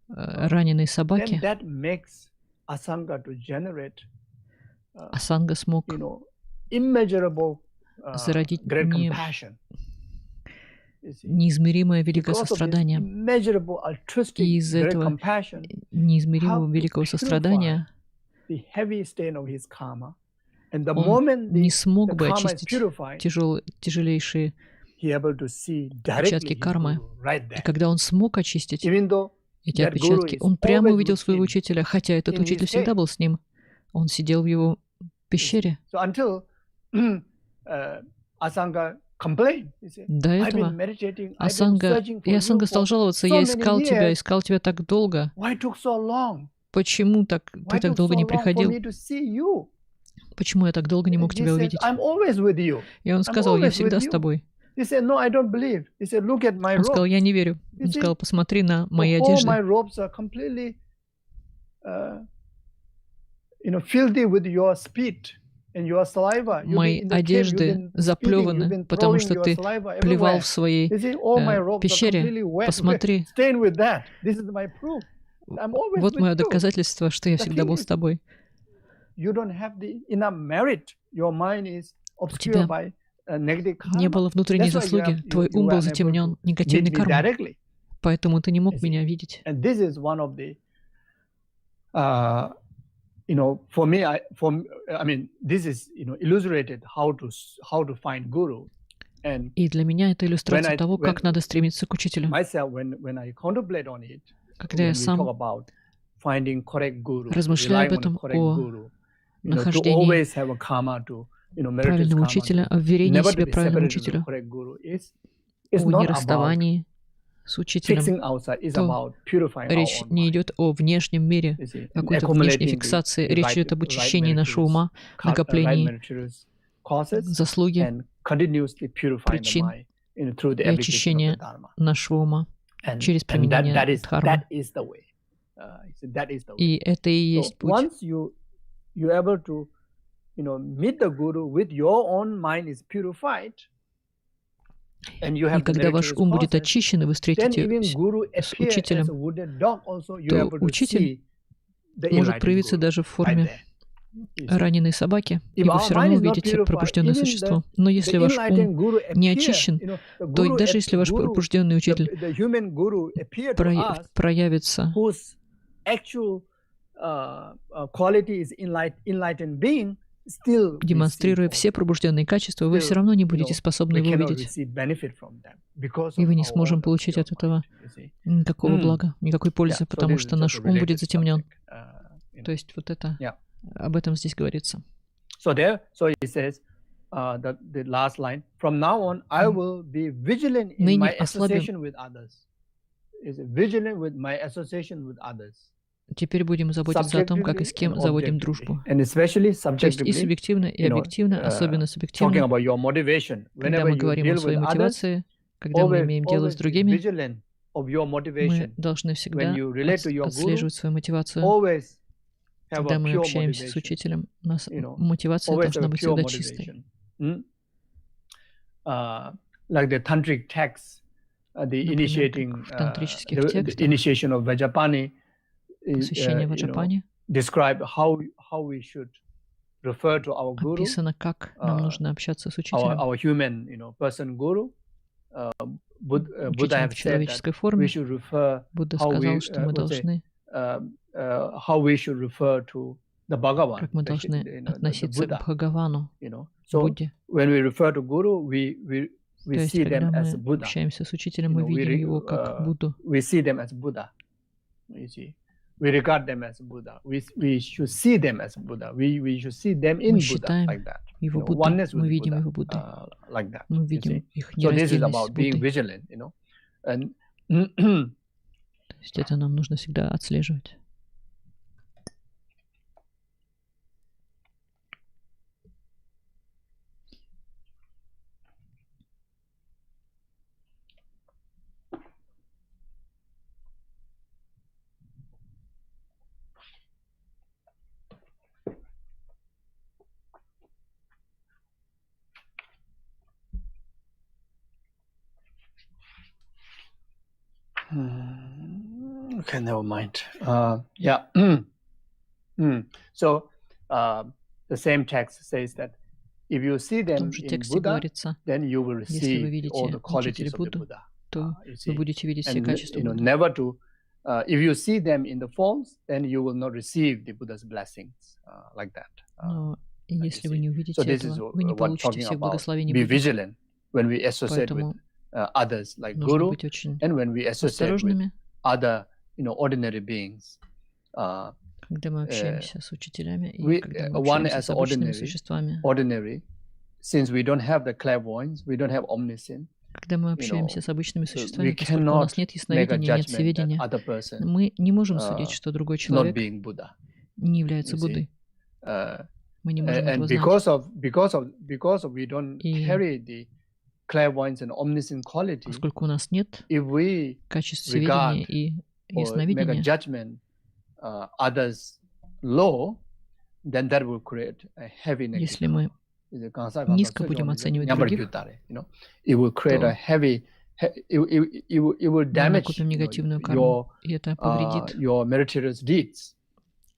Speaker 2: раненой
Speaker 1: then
Speaker 2: собаки,
Speaker 1: that makes Asanga to generate
Speaker 2: Асанга смог
Speaker 1: immeasurable
Speaker 2: зародить
Speaker 1: great compassion. You see.
Speaker 2: неизмеримое великое
Speaker 1: Because of this
Speaker 2: сострадание.
Speaker 1: immeasurable altruistic
Speaker 2: И из
Speaker 1: great
Speaker 2: этого
Speaker 1: compassion,
Speaker 2: неизмеримого
Speaker 1: how
Speaker 2: великого
Speaker 1: to
Speaker 2: сострадания
Speaker 1: the heavy stain of his karma, and the
Speaker 2: он
Speaker 1: moment
Speaker 2: не
Speaker 1: the
Speaker 2: смог бы
Speaker 1: karma is
Speaker 2: очистить
Speaker 1: purified,
Speaker 2: тяжелейшие
Speaker 1: he able to see
Speaker 2: отпечатки
Speaker 1: directly his
Speaker 2: кармы.
Speaker 1: guru right
Speaker 2: И
Speaker 1: there.
Speaker 2: когда он смог очистить
Speaker 1: Even though
Speaker 2: эти
Speaker 1: that guru
Speaker 2: отпечатки,
Speaker 1: is
Speaker 2: он прямо
Speaker 1: always
Speaker 2: увидел
Speaker 1: with
Speaker 2: своего
Speaker 1: him
Speaker 2: учителя, хотя этот
Speaker 1: in
Speaker 2: учитель
Speaker 1: his
Speaker 2: всегда
Speaker 1: cave.
Speaker 2: был с ним. Он сидел в его пещере.
Speaker 1: So until Asanga complained, he said,
Speaker 2: До
Speaker 1: I've
Speaker 2: этого
Speaker 1: been meditating, I've been
Speaker 2: Асанга,
Speaker 1: searching
Speaker 2: и
Speaker 1: for you
Speaker 2: Асанга стал
Speaker 1: for
Speaker 2: жаловаться:
Speaker 1: so
Speaker 2: я
Speaker 1: many
Speaker 2: искал тебя так долго.
Speaker 1: Why took so long?
Speaker 2: Почему ты
Speaker 1: Why
Speaker 2: так
Speaker 1: took
Speaker 2: долго
Speaker 1: so
Speaker 2: не
Speaker 1: long for
Speaker 2: приходил?
Speaker 1: me to see you?
Speaker 2: Почему я так долго не мог
Speaker 1: He
Speaker 2: тебя
Speaker 1: said,
Speaker 2: увидеть?
Speaker 1: I'm always with you.
Speaker 2: И он
Speaker 1: I'm
Speaker 2: сказал: я
Speaker 1: always
Speaker 2: всегда
Speaker 1: with
Speaker 2: с
Speaker 1: you.
Speaker 2: тобой.
Speaker 1: He said, no, I don't believe. He said, look at my
Speaker 2: Он сказал:
Speaker 1: robes.
Speaker 2: я не верю.
Speaker 1: You
Speaker 2: Он
Speaker 1: see,
Speaker 2: сказал: посмотри на мои
Speaker 1: all
Speaker 2: одежды.
Speaker 1: my robes are completely filthy with your spit and your saliva.
Speaker 2: Мои одежды заплеваны, потому что ты плевал в своей пещере. Посмотри. Вот мое доказательство, что я всегда был с тобой. У тебя не было внутренней заслуги, твой ум был затемнен негативной кармой, поэтому ты не мог меня видеть.
Speaker 1: For me, I mean, this is illustrated how to find guru. And
Speaker 2: и для меня это иллюстрация того, как надо стремиться к учителю.
Speaker 1: Myself, when I contemplate on it,
Speaker 2: когда я сам размышляю об этом, о нахождении правильного учителя, о вверении себе правильному учителю, о нерасставании с учителем, то речь не идет о внешнем мире, какой-то внешней фиксации. Речь идет об очищении нашего ума, накоплении заслуги, причин и очищения нашего ума через применение дхармы. И это и есть путь. И когда ваш ум будет очищен, и вы встретитесь с учителем, то учитель может проявиться даже в форме раненой собаки, и вы все равно увидите пробужденное существо. Но если ваш ум не очищен, то даже если ваш пробужденный учитель проявится, демонстрируя все пробужденные качества, вы все равно не будете способны его увидеть. И вы не сможем получить от этого никакого блага, никакой пользы, потому что наш ум будет затемнен. То есть вот это, об этом здесь говорится. Ныне ослабим. Теперь будем заботиться о том, как и с кем заводим дружбу. То есть и субъективно, и объективно, особенно субъективно. Когда мы говорим о своей мотивации, когда мы имеем дело с другими, мы должны всегда отслеживать свою мотивацию. Когда мы общаемся с учителем, у нас мотивация должна быть всегда чистой. Например, в тантрических текстах, посвящение Ваджапани,
Speaker 1: refer to our guru,
Speaker 2: описано, как нам нужно общаться с учителем.
Speaker 1: our human, person guru. Buddha
Speaker 2: Учителем
Speaker 1: have
Speaker 2: в
Speaker 1: said that
Speaker 2: человеческой форме.
Speaker 1: we should refer
Speaker 2: Будда
Speaker 1: how
Speaker 2: сказал,
Speaker 1: we,
Speaker 2: что мы должны,
Speaker 1: how we should refer to the Bhagavan,
Speaker 2: как мы должны
Speaker 1: the
Speaker 2: относиться к
Speaker 1: Buddha,
Speaker 2: Бхагавану,
Speaker 1: So
Speaker 2: Будде.
Speaker 1: when we refer to guru, we
Speaker 2: То есть,
Speaker 1: see
Speaker 2: когда
Speaker 1: them as
Speaker 2: мы
Speaker 1: Buddha.
Speaker 2: общаемся с учителем, мы видим его как Будду.
Speaker 1: We see them as Buddha. You see, we regard them as Buddha. We should see them as Buddha. We should see them in
Speaker 2: Мы
Speaker 1: Buddha,
Speaker 2: считаем
Speaker 1: like that.
Speaker 2: его Буддой,
Speaker 1: Oneness with
Speaker 2: мы видим
Speaker 1: Buddha,
Speaker 2: его Буддой.
Speaker 1: like that.
Speaker 2: Мы
Speaker 1: you
Speaker 2: видим
Speaker 1: see.
Speaker 2: их
Speaker 1: So this is
Speaker 2: нераздельность с
Speaker 1: about being
Speaker 2: Буддой.
Speaker 1: vigilant, and
Speaker 2: То есть это нам нужно всегда отслеживать.
Speaker 1: Okay, never mind. Yeah. So the same text says that if you see
Speaker 2: В
Speaker 1: them
Speaker 2: том же
Speaker 1: in
Speaker 2: тексте
Speaker 1: Buddha,
Speaker 2: говорится,
Speaker 1: then you will
Speaker 2: если вы
Speaker 1: receive
Speaker 2: видите
Speaker 1: all the qualities
Speaker 2: учителя
Speaker 1: of the
Speaker 2: Будду,
Speaker 1: Buddha.
Speaker 2: то
Speaker 1: You
Speaker 2: вы
Speaker 1: see,
Speaker 2: будете видеть все
Speaker 1: and
Speaker 2: качества Будды.
Speaker 1: never to. If you see them in the forms, then you will not receive the Buddha's blessings like that.
Speaker 2: Но если вы
Speaker 1: see.
Speaker 2: не
Speaker 1: So
Speaker 2: увидите
Speaker 1: this is
Speaker 2: этого, вы не
Speaker 1: what
Speaker 2: получите
Speaker 1: talking
Speaker 2: всех
Speaker 1: about.
Speaker 2: благословений
Speaker 1: Be
Speaker 2: Будды.
Speaker 1: vigilant when we associate with
Speaker 2: Поэтому
Speaker 1: others like
Speaker 2: нужно
Speaker 1: Guru,
Speaker 2: быть очень
Speaker 1: and when we associate with
Speaker 2: осторожными,
Speaker 1: other, ordinary beings.
Speaker 2: когда мы общаемся с учителями и
Speaker 1: We,
Speaker 2: когда мы
Speaker 1: one
Speaker 2: общаемся
Speaker 1: as
Speaker 2: с обычными
Speaker 1: ordinary,
Speaker 2: существами.
Speaker 1: since we don't have the clairvoyance, we don't have omniscience,
Speaker 2: Когда мы общаемся с обычными
Speaker 1: we
Speaker 2: существами, поскольку у нас нет
Speaker 1: make a
Speaker 2: ясновидения, нет
Speaker 1: judgment that
Speaker 2: сведения,
Speaker 1: other person
Speaker 2: мы не можем судить, что другой
Speaker 1: not
Speaker 2: человек
Speaker 1: being Buddha.
Speaker 2: не является
Speaker 1: You see.
Speaker 2: Буддой. Мы не можем
Speaker 1: And
Speaker 2: этого знать.
Speaker 1: because of we don't
Speaker 2: И
Speaker 1: carry the clairvoyance and omniscient quality,
Speaker 2: поскольку у нас нет
Speaker 1: if we
Speaker 2: качеств
Speaker 1: regard
Speaker 2: сведения и
Speaker 1: or make a
Speaker 2: ясновидения,
Speaker 1: judgment others low, then that will create a heavy
Speaker 2: если
Speaker 1: negative.
Speaker 2: мы низко будем оценивать других,
Speaker 1: it will create a heavy, it will
Speaker 2: мы
Speaker 1: damage
Speaker 2: накопим негативную карму, и это повредит
Speaker 1: your meritorious deeds,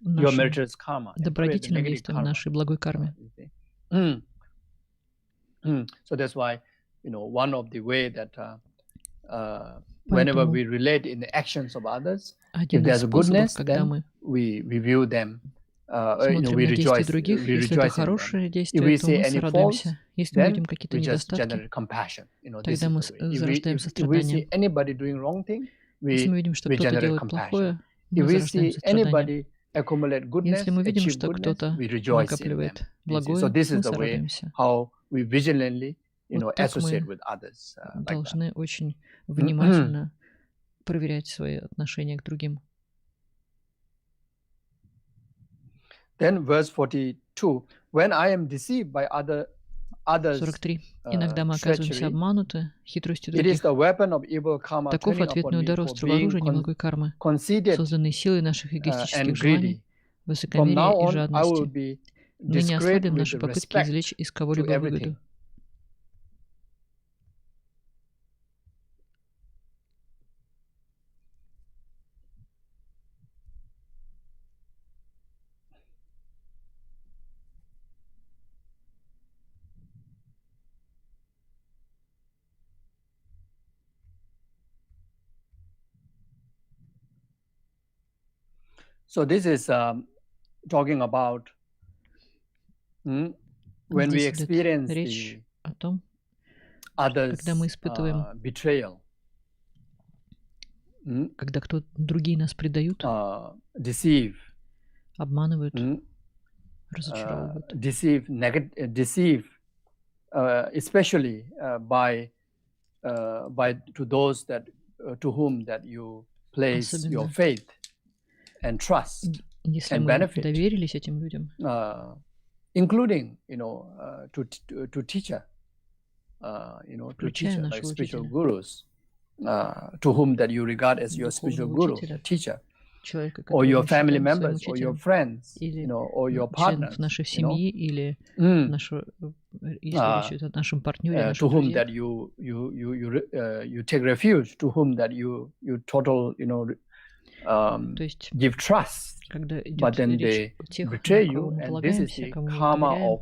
Speaker 1: your
Speaker 2: нашим
Speaker 1: meritorious karma, and create a
Speaker 2: добродетельным
Speaker 1: negative
Speaker 2: действиям,
Speaker 1: karma.
Speaker 2: нашей благой карме.
Speaker 1: So that's why, one of the way that whenever we relate in the actions of others, if
Speaker 2: Один из
Speaker 1: there's a
Speaker 2: способов,
Speaker 1: goodness,
Speaker 2: когда
Speaker 1: then
Speaker 2: мы
Speaker 1: we view them,
Speaker 2: смотрим
Speaker 1: we
Speaker 2: на действия
Speaker 1: rejoice,
Speaker 2: других,
Speaker 1: we
Speaker 2: если это
Speaker 1: rejoice in them.
Speaker 2: хорошее
Speaker 1: If we
Speaker 2: действие, то мы
Speaker 1: see any faults,
Speaker 2: радуемся. Если мы
Speaker 1: then
Speaker 2: видим какие-то
Speaker 1: we just
Speaker 2: недостатки,
Speaker 1: generate compassion. This
Speaker 2: тогда
Speaker 1: is
Speaker 2: мы
Speaker 1: the way.
Speaker 2: зарождаем
Speaker 1: If we
Speaker 2: сострадание.
Speaker 1: see anybody doing wrong thing,
Speaker 2: Если мы видим, что
Speaker 1: we
Speaker 2: кто-то
Speaker 1: generate
Speaker 2: делает
Speaker 1: compassion.
Speaker 2: плохое,
Speaker 1: If
Speaker 2: мы
Speaker 1: we
Speaker 2: зарождаем
Speaker 1: see
Speaker 2: сострадание.
Speaker 1: anybody accumulate goodness,
Speaker 2: Если мы видим,
Speaker 1: achieve
Speaker 2: что
Speaker 1: goodness,
Speaker 2: кто-то
Speaker 1: we rejoice in them.
Speaker 2: накапливает
Speaker 1: You see.
Speaker 2: благое,
Speaker 1: So this
Speaker 2: мы
Speaker 1: is the way
Speaker 2: радуемся.
Speaker 1: how we vigilantly,
Speaker 2: Вот так
Speaker 1: associate
Speaker 2: мы
Speaker 1: with others. Like that.
Speaker 2: должны очень внимательно проверять свои отношения к другим.
Speaker 1: Then verse 42, when I am deceived by others,
Speaker 2: 43. Иногда мы оказываемся
Speaker 1: treachery,
Speaker 2: обмануты хитростью
Speaker 1: it is
Speaker 2: других.
Speaker 1: the weapon of evil karma
Speaker 2: Таков
Speaker 1: turning
Speaker 2: ответный
Speaker 1: upon me
Speaker 2: удар
Speaker 1: for
Speaker 2: острого
Speaker 1: being
Speaker 2: оружия неблагой кармы,
Speaker 1: conceited
Speaker 2: созданный силой наших
Speaker 1: and
Speaker 2: эгоистических желаний,
Speaker 1: greedy. From now
Speaker 2: высокомерия и
Speaker 1: on, I will
Speaker 2: жадности.
Speaker 1: be
Speaker 2: Мы не
Speaker 1: discreet
Speaker 2: ослабим
Speaker 1: with
Speaker 2: наши попытки
Speaker 1: respect
Speaker 2: извлечь из
Speaker 1: to
Speaker 2: кого-либо
Speaker 1: everything.
Speaker 2: выгоду.
Speaker 1: So this is talking about when we
Speaker 2: Здесь идет
Speaker 1: experience
Speaker 2: речь
Speaker 1: the
Speaker 2: о том,
Speaker 1: others'
Speaker 2: когда мы испытываем,
Speaker 1: betrayal,
Speaker 2: когда другие нас предают,
Speaker 1: deceive,
Speaker 2: обманывают, разочаровывают.
Speaker 1: deceive, especially by to those that to whom that you place your
Speaker 2: Особенно
Speaker 1: faith and trust
Speaker 2: если
Speaker 1: and
Speaker 2: мы
Speaker 1: benefit,
Speaker 2: доверились этим людям,
Speaker 1: including to teacher, to
Speaker 2: включая
Speaker 1: teacher like
Speaker 2: нашего
Speaker 1: spiritual
Speaker 2: учителя,
Speaker 1: gurus, to whom that you regard as your spiritual
Speaker 2: духовного
Speaker 1: guru,
Speaker 2: учителя,
Speaker 1: teacher,
Speaker 2: человека,
Speaker 1: or
Speaker 2: которого
Speaker 1: your
Speaker 2: мы
Speaker 1: family
Speaker 2: считаем своим
Speaker 1: members, or your
Speaker 2: учителем,
Speaker 1: friends,
Speaker 2: или
Speaker 1: or your
Speaker 2: членов
Speaker 1: partners,
Speaker 2: нашей семьи, или нашего, если речь идет о нашем партнере,
Speaker 1: to
Speaker 2: наших
Speaker 1: whom
Speaker 2: друзьях,
Speaker 1: that you take refuge, to whom that you total
Speaker 2: есть,
Speaker 1: give trust,
Speaker 2: когда
Speaker 1: but
Speaker 2: идет
Speaker 1: then
Speaker 2: речь
Speaker 1: they
Speaker 2: о тех, на
Speaker 1: betray
Speaker 2: кого
Speaker 1: you,
Speaker 2: мы
Speaker 1: and this is
Speaker 2: полагаемся,
Speaker 1: the
Speaker 2: кому мы
Speaker 1: karma
Speaker 2: доверяем,
Speaker 1: of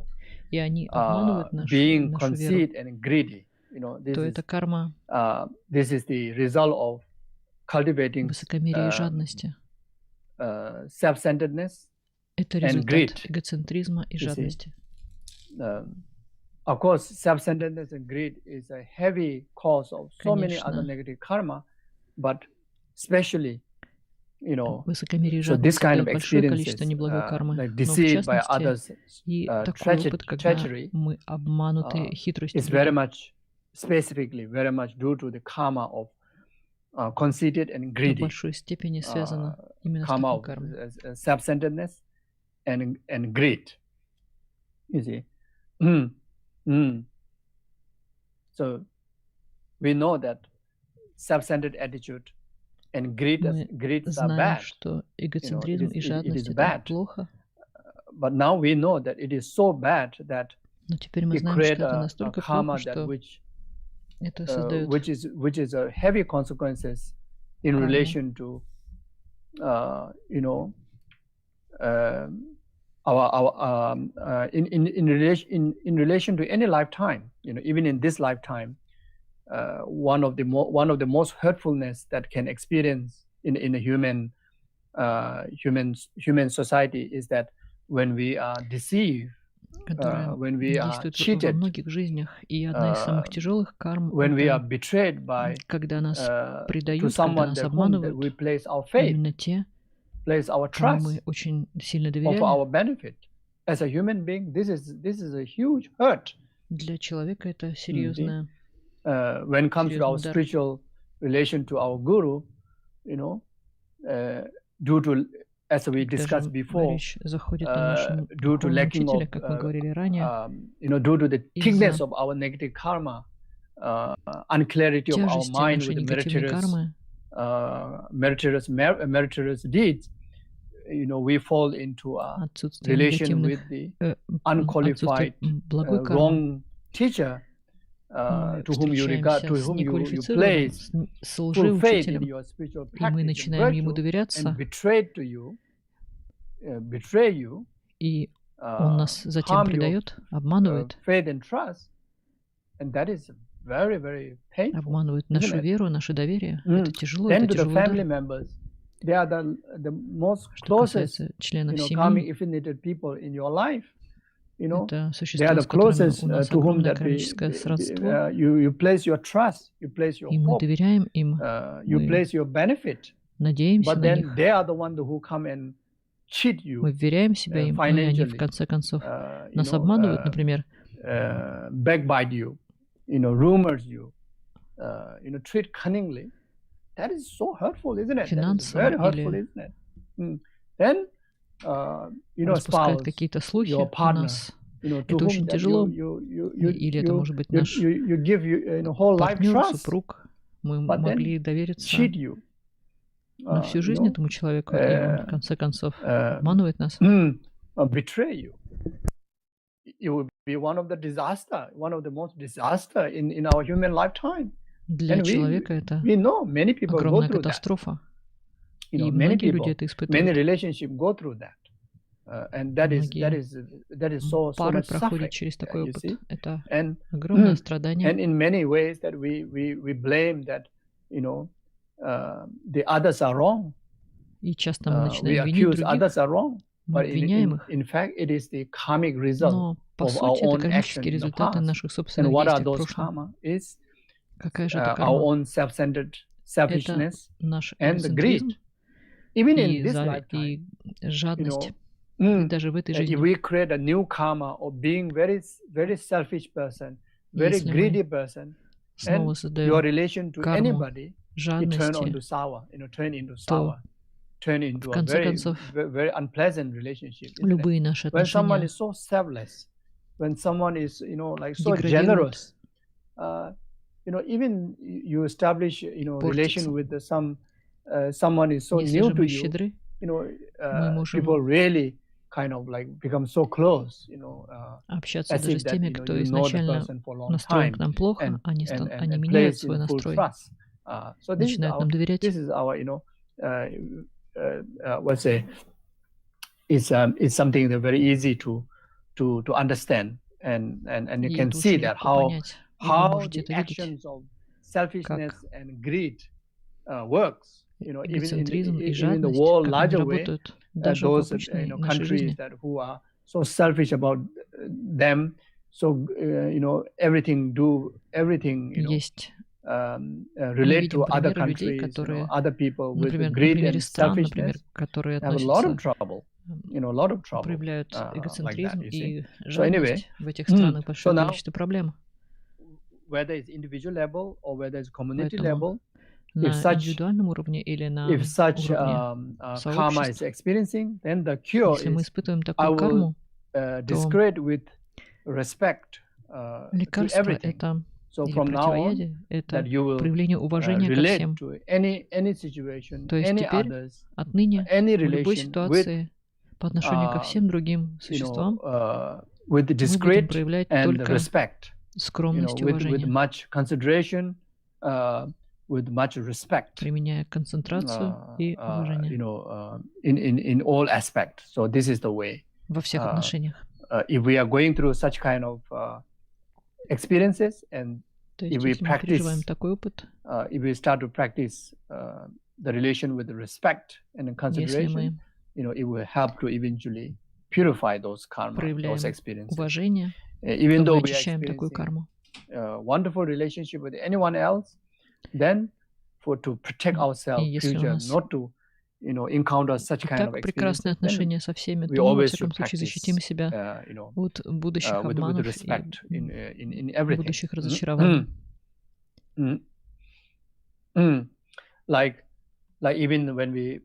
Speaker 2: и они обманывают
Speaker 1: being
Speaker 2: нашу веру,
Speaker 1: conceit and greedy.
Speaker 2: то это карма
Speaker 1: This is the result of cultivating
Speaker 2: высокомерия и жадности.
Speaker 1: self-centeredness
Speaker 2: Это
Speaker 1: and
Speaker 2: результат
Speaker 1: greed.
Speaker 2: эгоцентризма и
Speaker 1: You see.
Speaker 2: жадности.
Speaker 1: Of course, self-centeredness and greed is a heavy cause of so many other
Speaker 2: Конечно.
Speaker 1: negative karma, but especially,
Speaker 2: Высокомерие и
Speaker 1: so this
Speaker 2: жадность
Speaker 1: kind of
Speaker 2: создает большое
Speaker 1: experiences,
Speaker 2: количество неблагой кармы,
Speaker 1: like
Speaker 2: но в
Speaker 1: deceived by
Speaker 2: частности
Speaker 1: others,
Speaker 2: и такой опыт, когда
Speaker 1: treachery,
Speaker 2: мы обмануты хитростью
Speaker 1: is very
Speaker 2: других.
Speaker 1: much, specifically, very much due to the karma of conceited and
Speaker 2: В
Speaker 1: greedy,
Speaker 2: большой степени связано именно с
Speaker 1: karma
Speaker 2: такой
Speaker 1: of
Speaker 2: кармой.
Speaker 1: self-centeredness and greed. You see. So we know that self-centered attitude and greed
Speaker 2: Мы
Speaker 1: are
Speaker 2: знаем,
Speaker 1: bad.
Speaker 2: что эгоцентризм и
Speaker 1: it is
Speaker 2: жадность это
Speaker 1: bad.
Speaker 2: плохо,
Speaker 1: But now we know that it is so bad that
Speaker 2: но теперь мы
Speaker 1: it
Speaker 2: знаем,
Speaker 1: creates
Speaker 2: что это
Speaker 1: a
Speaker 2: настолько
Speaker 1: karma
Speaker 2: плохо,
Speaker 1: that
Speaker 2: что
Speaker 1: which
Speaker 2: это создает
Speaker 1: which is a heavy consequences in
Speaker 2: карму.
Speaker 1: relation to in relation to any lifetime. Even in this lifetime, one of the most hurtfulness that can experience in a human society is that when we are deceived, when we are
Speaker 2: действует во
Speaker 1: cheated,
Speaker 2: многих жизнях. И одна из самых тяжелых карм
Speaker 1: when we are
Speaker 2: это
Speaker 1: betrayed by
Speaker 2: когда нас
Speaker 1: to
Speaker 2: предают, когда
Speaker 1: someone
Speaker 2: нас
Speaker 1: that whom that we
Speaker 2: обманывают,
Speaker 1: place our faith,
Speaker 2: именно те,
Speaker 1: place our
Speaker 2: кому
Speaker 1: trust
Speaker 2: мы очень сильно
Speaker 1: for
Speaker 2: доверяли.
Speaker 1: our benefit. As a human being, this is a huge hurt.
Speaker 2: Для человека это серьезная.
Speaker 1: When it comes to our
Speaker 2: Серьезный удар.
Speaker 1: spiritual relation to our guru, due to, as we
Speaker 2: Когда
Speaker 1: discussed
Speaker 2: же
Speaker 1: before,
Speaker 2: речь заходит о нашем
Speaker 1: due to
Speaker 2: духовном
Speaker 1: lacking
Speaker 2: учителе,
Speaker 1: of,
Speaker 2: как мы говорили ранее,
Speaker 1: due to the
Speaker 2: из-за
Speaker 1: thickness of our negative karma, unclarity of our
Speaker 2: тяжести
Speaker 1: mind
Speaker 2: нашей
Speaker 1: with the
Speaker 2: негативной кармы,
Speaker 1: meritorious deeds, we fall into a
Speaker 2: отсутствие
Speaker 1: relation
Speaker 2: негативных,
Speaker 1: with the
Speaker 2: отсутствие
Speaker 1: unqualified,
Speaker 2: благой кармы,
Speaker 1: wrong teacher,
Speaker 2: мы
Speaker 1: to whom you regard, to
Speaker 2: встречаемся с
Speaker 1: whom you
Speaker 2: неквалифицированным,
Speaker 1: place
Speaker 2: с
Speaker 1: full faith in
Speaker 2: лжеучителем,
Speaker 1: your spiritual
Speaker 2: и мы
Speaker 1: practice and
Speaker 2: начинаем ему
Speaker 1: virtue,
Speaker 2: доверяться,
Speaker 1: and betray you,
Speaker 2: и он нас затем
Speaker 1: harm your
Speaker 2: предает, обманывает,
Speaker 1: faith and trust, and that is very, very painful.
Speaker 2: обманывает
Speaker 1: isn't
Speaker 2: нашу
Speaker 1: it?
Speaker 2: веру, наше доверие. Это тяжело,
Speaker 1: Then
Speaker 2: это
Speaker 1: to the
Speaker 2: тяжелый
Speaker 1: family
Speaker 2: удар.
Speaker 1: members, they are the most
Speaker 2: Что
Speaker 1: closest,
Speaker 2: касается членов
Speaker 1: karmic
Speaker 2: семьи,
Speaker 1: affiliated people in your life.
Speaker 2: это
Speaker 1: They are
Speaker 2: существа,
Speaker 1: the
Speaker 2: с которыми
Speaker 1: closest
Speaker 2: у нас
Speaker 1: to whom
Speaker 2: огромное
Speaker 1: that
Speaker 2: кармическое сродство,
Speaker 1: you place your trust, you place your
Speaker 2: и мы
Speaker 1: hope,
Speaker 2: доверяем им,
Speaker 1: you
Speaker 2: мы
Speaker 1: place your benefit.
Speaker 2: надеемся
Speaker 1: But
Speaker 2: на
Speaker 1: then
Speaker 2: них,
Speaker 1: they are the one who come and cheat you
Speaker 2: мы вверяем себя им, и они в
Speaker 1: financially,
Speaker 2: конце концов нас обманывают, например,
Speaker 1: backbite you, rumors you, treat cunningly. That is so hurtful, isn't it? That is
Speaker 2: финансово
Speaker 1: very hurtful,
Speaker 2: или
Speaker 1: isn't it? Then,
Speaker 2: распускают
Speaker 1: spouse,
Speaker 2: какие-то слухи
Speaker 1: your
Speaker 2: о
Speaker 1: partner,
Speaker 2: нас.
Speaker 1: to
Speaker 2: Это
Speaker 1: whom
Speaker 2: очень
Speaker 1: that
Speaker 2: тяжело.
Speaker 1: you
Speaker 2: Или это может быть наш
Speaker 1: give whole life
Speaker 2: партнер,
Speaker 1: trust,
Speaker 2: супруг. Мы
Speaker 1: but
Speaker 2: могли
Speaker 1: then
Speaker 2: довериться
Speaker 1: cheat you.
Speaker 2: на всю жизнь этому человеку, и он в конце концов обманывает нас.
Speaker 1: Betray you. It would be one of the most disaster in our human lifetime.
Speaker 2: Для человека это
Speaker 1: We know many people go
Speaker 2: огромная
Speaker 1: through that.
Speaker 2: катастрофа. И
Speaker 1: Many
Speaker 2: многие
Speaker 1: people,
Speaker 2: люди это
Speaker 1: many
Speaker 2: испытывают.
Speaker 1: relationships go through that. And that is so
Speaker 2: Пары
Speaker 1: much suffering.
Speaker 2: проходят через такой
Speaker 1: you
Speaker 2: опыт.
Speaker 1: see?
Speaker 2: Это
Speaker 1: And
Speaker 2: огромное страдание.
Speaker 1: and in many ways that we blame that the others are wrong.
Speaker 2: И часто мы
Speaker 1: We
Speaker 2: начинаем винить
Speaker 1: accuse
Speaker 2: других,
Speaker 1: others are wrong.
Speaker 2: мы
Speaker 1: But
Speaker 2: обвиняем их.
Speaker 1: in fact, it is the karmic result
Speaker 2: Но по
Speaker 1: of our
Speaker 2: сути это
Speaker 1: own action
Speaker 2: кармические
Speaker 1: in the
Speaker 2: результаты
Speaker 1: past.
Speaker 2: наших
Speaker 1: And
Speaker 2: собственных
Speaker 1: what are
Speaker 2: действий в
Speaker 1: those
Speaker 2: прошлом.
Speaker 1: karma? Is
Speaker 2: Какая же это
Speaker 1: our
Speaker 2: карма?
Speaker 1: own self-centered
Speaker 2: Это
Speaker 1: selfishness
Speaker 2: наш
Speaker 1: and the greed.
Speaker 2: эгоцентризм
Speaker 1: Even in
Speaker 2: и
Speaker 1: this lifetime,
Speaker 2: и жадность. И
Speaker 1: mm,
Speaker 2: даже в этой
Speaker 1: if
Speaker 2: жизни.
Speaker 1: we create a new karma of being very, very selfish person, very
Speaker 2: Если
Speaker 1: greedy
Speaker 2: мы
Speaker 1: person,
Speaker 2: снова
Speaker 1: and your
Speaker 2: создаем
Speaker 1: relation to
Speaker 2: карму
Speaker 1: anybody, it turn
Speaker 2: жадности,
Speaker 1: turn into
Speaker 2: то
Speaker 1: sour, turn into
Speaker 2: в
Speaker 1: a
Speaker 2: конце
Speaker 1: very,
Speaker 2: концов
Speaker 1: very unpleasant relationship. Isn't it?
Speaker 2: любые наши
Speaker 1: When someone
Speaker 2: отношения
Speaker 1: is so selfless, when someone is like so
Speaker 2: деградируют,
Speaker 1: generous, even you establish relation
Speaker 2: портятся.
Speaker 1: with someone is so
Speaker 2: Если
Speaker 1: new
Speaker 2: же
Speaker 1: to
Speaker 2: мы
Speaker 1: you,
Speaker 2: щедры, мы можем
Speaker 1: people really kind of like become so close,
Speaker 2: общаться
Speaker 1: as
Speaker 2: даже
Speaker 1: if
Speaker 2: с
Speaker 1: that
Speaker 2: теми, кто
Speaker 1: you know the
Speaker 2: изначально
Speaker 1: person for a long
Speaker 2: настроен
Speaker 1: time
Speaker 2: к нам плохо,
Speaker 1: and
Speaker 2: они
Speaker 1: and
Speaker 2: меняют
Speaker 1: place
Speaker 2: свой
Speaker 1: in full
Speaker 2: настрой,
Speaker 1: trust. So this is
Speaker 2: начинают нам доверять.
Speaker 1: our let's say, is something that very easy to understand, and you
Speaker 2: И
Speaker 1: can
Speaker 2: это
Speaker 1: see
Speaker 2: очень
Speaker 1: that
Speaker 2: легко
Speaker 1: how
Speaker 2: понять. И вы можете
Speaker 1: the
Speaker 2: это видеть,
Speaker 1: actions of selfishness
Speaker 2: как
Speaker 1: and greed works. Even
Speaker 2: эгоцентризм и
Speaker 1: in the
Speaker 2: жадность,
Speaker 1: world
Speaker 2: как они
Speaker 1: larger way,
Speaker 2: работают даже в
Speaker 1: those
Speaker 2: обычной нашей
Speaker 1: countries
Speaker 2: жизни.
Speaker 1: that who are so selfish about them, so everything,
Speaker 2: Есть, мы
Speaker 1: relate
Speaker 2: видим
Speaker 1: to other
Speaker 2: примеры людей,
Speaker 1: countries,
Speaker 2: которые,
Speaker 1: other people with
Speaker 2: например, на
Speaker 1: greed
Speaker 2: примере
Speaker 1: and
Speaker 2: стран, например,
Speaker 1: selfishness,
Speaker 2: которые
Speaker 1: have a lot of
Speaker 2: относятся,
Speaker 1: trouble, a lot of trouble
Speaker 2: проявляют
Speaker 1: like that,
Speaker 2: эгоцентризм
Speaker 1: you see.
Speaker 2: и
Speaker 1: So anyway,
Speaker 2: жадность, в этих странах
Speaker 1: so
Speaker 2: большое
Speaker 1: now,
Speaker 2: количество проблем.
Speaker 1: whether it's individual level or whether it's community
Speaker 2: Поэтому
Speaker 1: level, if
Speaker 2: на
Speaker 1: such
Speaker 2: индивидуальном уровне или на
Speaker 1: karma is
Speaker 2: сообществ,
Speaker 1: experiencing, then the cure
Speaker 2: если мы
Speaker 1: is,
Speaker 2: испытываем
Speaker 1: I
Speaker 2: такую
Speaker 1: will
Speaker 2: карму,
Speaker 1: describe with respect to
Speaker 2: лекарство
Speaker 1: everything.
Speaker 2: это,
Speaker 1: So
Speaker 2: или
Speaker 1: from now on,
Speaker 2: противоядие, это
Speaker 1: that you will
Speaker 2: проявление уважения ко
Speaker 1: relate
Speaker 2: всем.
Speaker 1: to any situation,
Speaker 2: То есть
Speaker 1: any
Speaker 2: теперь,
Speaker 1: others,
Speaker 2: отныне,
Speaker 1: any
Speaker 2: в любой
Speaker 1: relation with
Speaker 2: ситуации, по отношению ко всем другим существам,
Speaker 1: with
Speaker 2: мы будем
Speaker 1: discreet
Speaker 2: проявлять
Speaker 1: and
Speaker 2: только
Speaker 1: respect,
Speaker 2: скромность и
Speaker 1: with
Speaker 2: уважение,
Speaker 1: much consideration, with much respect,
Speaker 2: применяя концентрацию и уважение
Speaker 1: in all aspects. So this is the way.
Speaker 2: во всех отношениях.
Speaker 1: If we are going through such kind of experiences, and
Speaker 2: То
Speaker 1: if
Speaker 2: есть,
Speaker 1: we
Speaker 2: если мы переживаем такой опыт,
Speaker 1: if we start to practice the relation with respect and consideration, it will help to eventually purify those karma, those experiences.
Speaker 2: уважение,
Speaker 1: Even
Speaker 2: то
Speaker 1: though
Speaker 2: мы
Speaker 1: we are
Speaker 2: очищаем такую
Speaker 1: experiencing
Speaker 2: карму.
Speaker 1: wonderful relationship with anyone else, then to protect ourselves,
Speaker 2: если у
Speaker 1: future,
Speaker 2: нас
Speaker 1: not to encounter such kind of
Speaker 2: так прекрасные
Speaker 1: experiences, then
Speaker 2: отношения со всеми,
Speaker 1: we
Speaker 2: то мы, во
Speaker 1: always
Speaker 2: всяком
Speaker 1: should
Speaker 2: случае, защитим
Speaker 1: practice,
Speaker 2: себя от будущих
Speaker 1: with
Speaker 2: обманов
Speaker 1: respect
Speaker 2: и
Speaker 1: in everything.
Speaker 2: будущих разочарований.
Speaker 1: Like even when we,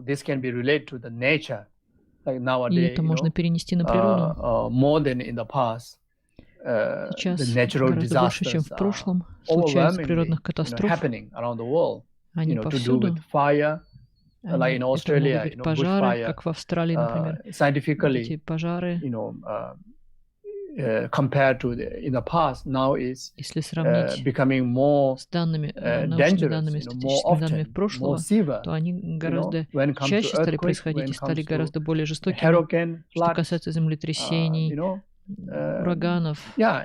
Speaker 1: this can be related to the nature, like
Speaker 2: И
Speaker 1: nowadays,
Speaker 2: это можно перенести на природу.
Speaker 1: more than in the past.
Speaker 2: Сейчас
Speaker 1: The natural
Speaker 2: гораздо больше, чем в
Speaker 1: disasters
Speaker 2: прошлом,
Speaker 1: are
Speaker 2: случаются
Speaker 1: overwhelmingly,
Speaker 2: природных катастроф.
Speaker 1: happening around the world.
Speaker 2: Они
Speaker 1: To do
Speaker 2: повсюду.
Speaker 1: with fire, like in
Speaker 2: Это
Speaker 1: Australia,
Speaker 2: могут быть пожары,
Speaker 1: bushfire.
Speaker 2: как в Австралии, например.
Speaker 1: Scientifically,
Speaker 2: Эти пожары,
Speaker 1: compared to in the past, now is
Speaker 2: если сравнить
Speaker 1: becoming more
Speaker 2: с данными, научными данными, статистическими данными
Speaker 1: more
Speaker 2: прошлого,
Speaker 1: severe,
Speaker 2: то они гораздо
Speaker 1: when it comes to
Speaker 2: чаще стали
Speaker 1: earthquake,
Speaker 2: происходить
Speaker 1: when
Speaker 2: и
Speaker 1: it
Speaker 2: стали
Speaker 1: comes to
Speaker 2: гораздо более жестокими.
Speaker 1: hurricane,
Speaker 2: Что
Speaker 1: floods,
Speaker 2: касается землетрясений, ураганов,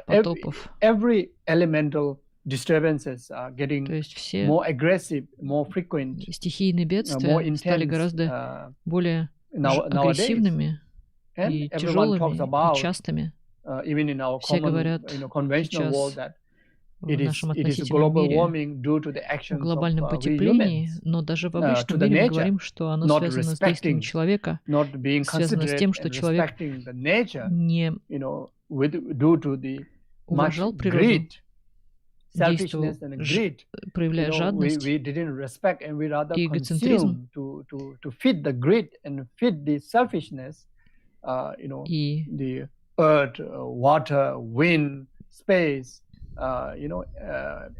Speaker 2: потопов.
Speaker 1: Every elemental disturbances are
Speaker 2: То
Speaker 1: getting
Speaker 2: есть все
Speaker 1: more aggressive, more frequent,
Speaker 2: стихийные
Speaker 1: more
Speaker 2: бедствия стали
Speaker 1: intense
Speaker 2: гораздо более
Speaker 1: nowadays.
Speaker 2: агрессивными
Speaker 1: And
Speaker 2: и
Speaker 1: everyone talks
Speaker 2: тяжелыми,
Speaker 1: about,
Speaker 2: и частыми.
Speaker 1: even in our
Speaker 2: Все
Speaker 1: common,
Speaker 2: говорят
Speaker 1: conventional world,
Speaker 2: сейчас
Speaker 1: that
Speaker 2: в
Speaker 1: it is
Speaker 2: нашем
Speaker 1: global
Speaker 2: относительном мире
Speaker 1: warming due to the
Speaker 2: о
Speaker 1: actions
Speaker 2: глобальном
Speaker 1: of we
Speaker 2: потеплении,
Speaker 1: humans,
Speaker 2: но даже в
Speaker 1: to
Speaker 2: обычном
Speaker 1: the
Speaker 2: мире мы
Speaker 1: nature,
Speaker 2: говорим, что оно
Speaker 1: not
Speaker 2: связано с действием
Speaker 1: respecting,
Speaker 2: человека,
Speaker 1: not being
Speaker 2: связано с
Speaker 1: considerate
Speaker 2: тем, что
Speaker 1: and
Speaker 2: человек
Speaker 1: respecting the nature,
Speaker 2: не
Speaker 1: due to the much
Speaker 2: уважал природу,
Speaker 1: greed,
Speaker 2: действовал,
Speaker 1: selfishness and greed.
Speaker 2: проявляя жадность
Speaker 1: We didn't respect, and we rather
Speaker 2: и эгоцентризм,
Speaker 1: consume to feed the greed and feed the selfishness,
Speaker 2: и
Speaker 1: the earth, water, wind, space,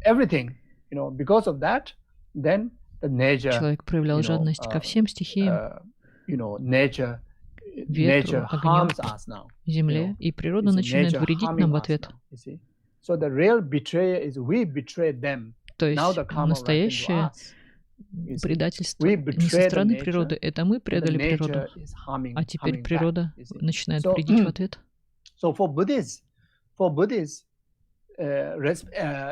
Speaker 1: everything. Because of that, then the nature,
Speaker 2: человек проявлял жадность ко всем стихиям,
Speaker 1: nature
Speaker 2: ветру, огню,
Speaker 1: harms us now.
Speaker 2: земле, и природа начинает вредить нам в ответ.
Speaker 1: So the real betrayer is we betrayed them.
Speaker 2: То есть настоящее предательство не со стороны природы, это мы предали природу, а теперь природа начинает вредить в ответ.
Speaker 1: So for Buddhists,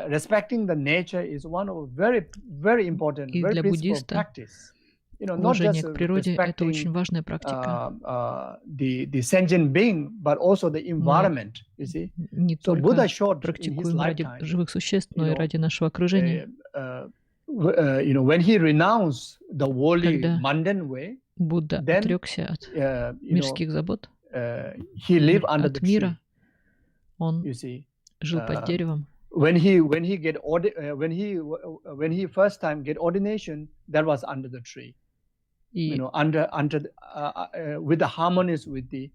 Speaker 1: respecting the nature is one of very, very important,
Speaker 2: И
Speaker 1: very
Speaker 2: для
Speaker 1: principal
Speaker 2: буддиста
Speaker 1: practice.
Speaker 2: уважение к природе — это очень важная практика.
Speaker 1: The sentient being, but also the environment. You see,
Speaker 2: не только практикуем ради живых существ, но и ради нашего окружения.
Speaker 1: When he renounced the worldly,
Speaker 2: Когда
Speaker 1: mundane way,
Speaker 2: Будда отрекся от мирских забот,
Speaker 1: he lived under
Speaker 2: от
Speaker 1: the
Speaker 2: мира,
Speaker 1: tree.
Speaker 2: он
Speaker 1: You see,
Speaker 2: жил под деревом.
Speaker 1: when he first time get ordination, that was under the tree.
Speaker 2: И
Speaker 1: under with the harmonious with the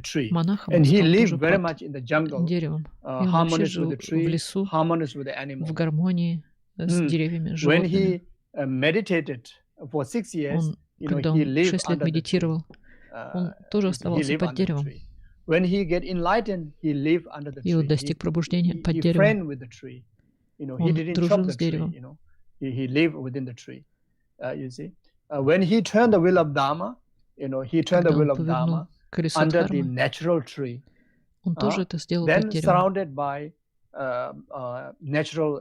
Speaker 1: tree.
Speaker 2: Монахом
Speaker 1: And he
Speaker 2: стал
Speaker 1: lived
Speaker 2: тоже
Speaker 1: very
Speaker 2: под
Speaker 1: much in the jungle,
Speaker 2: деревом. И он вообще
Speaker 1: harmonious
Speaker 2: жил
Speaker 1: with the
Speaker 2: в
Speaker 1: tree,
Speaker 2: лесу,
Speaker 1: harmonious with the animals.
Speaker 2: в гармонии с деревьями,
Speaker 1: When
Speaker 2: животными.
Speaker 1: he meditated for 6 years,
Speaker 2: Когда он 6 лет медитировал, он тоже оставался под деревом.
Speaker 1: When he get enlightened, he lived under the tree.
Speaker 2: И он достиг пробуждения под деревом.
Speaker 1: Он
Speaker 2: дружил с деревом.
Speaker 1: He lived within the tree. you see. When he turned the wheel of Dharma, he turned the
Speaker 2: Когда он
Speaker 1: wheel of
Speaker 2: повернул
Speaker 1: Dharma
Speaker 2: колесо
Speaker 1: under the
Speaker 2: дхармы,
Speaker 1: natural tree,
Speaker 2: он тоже это сделал
Speaker 1: then
Speaker 2: под деревом.
Speaker 1: surrounded by natural,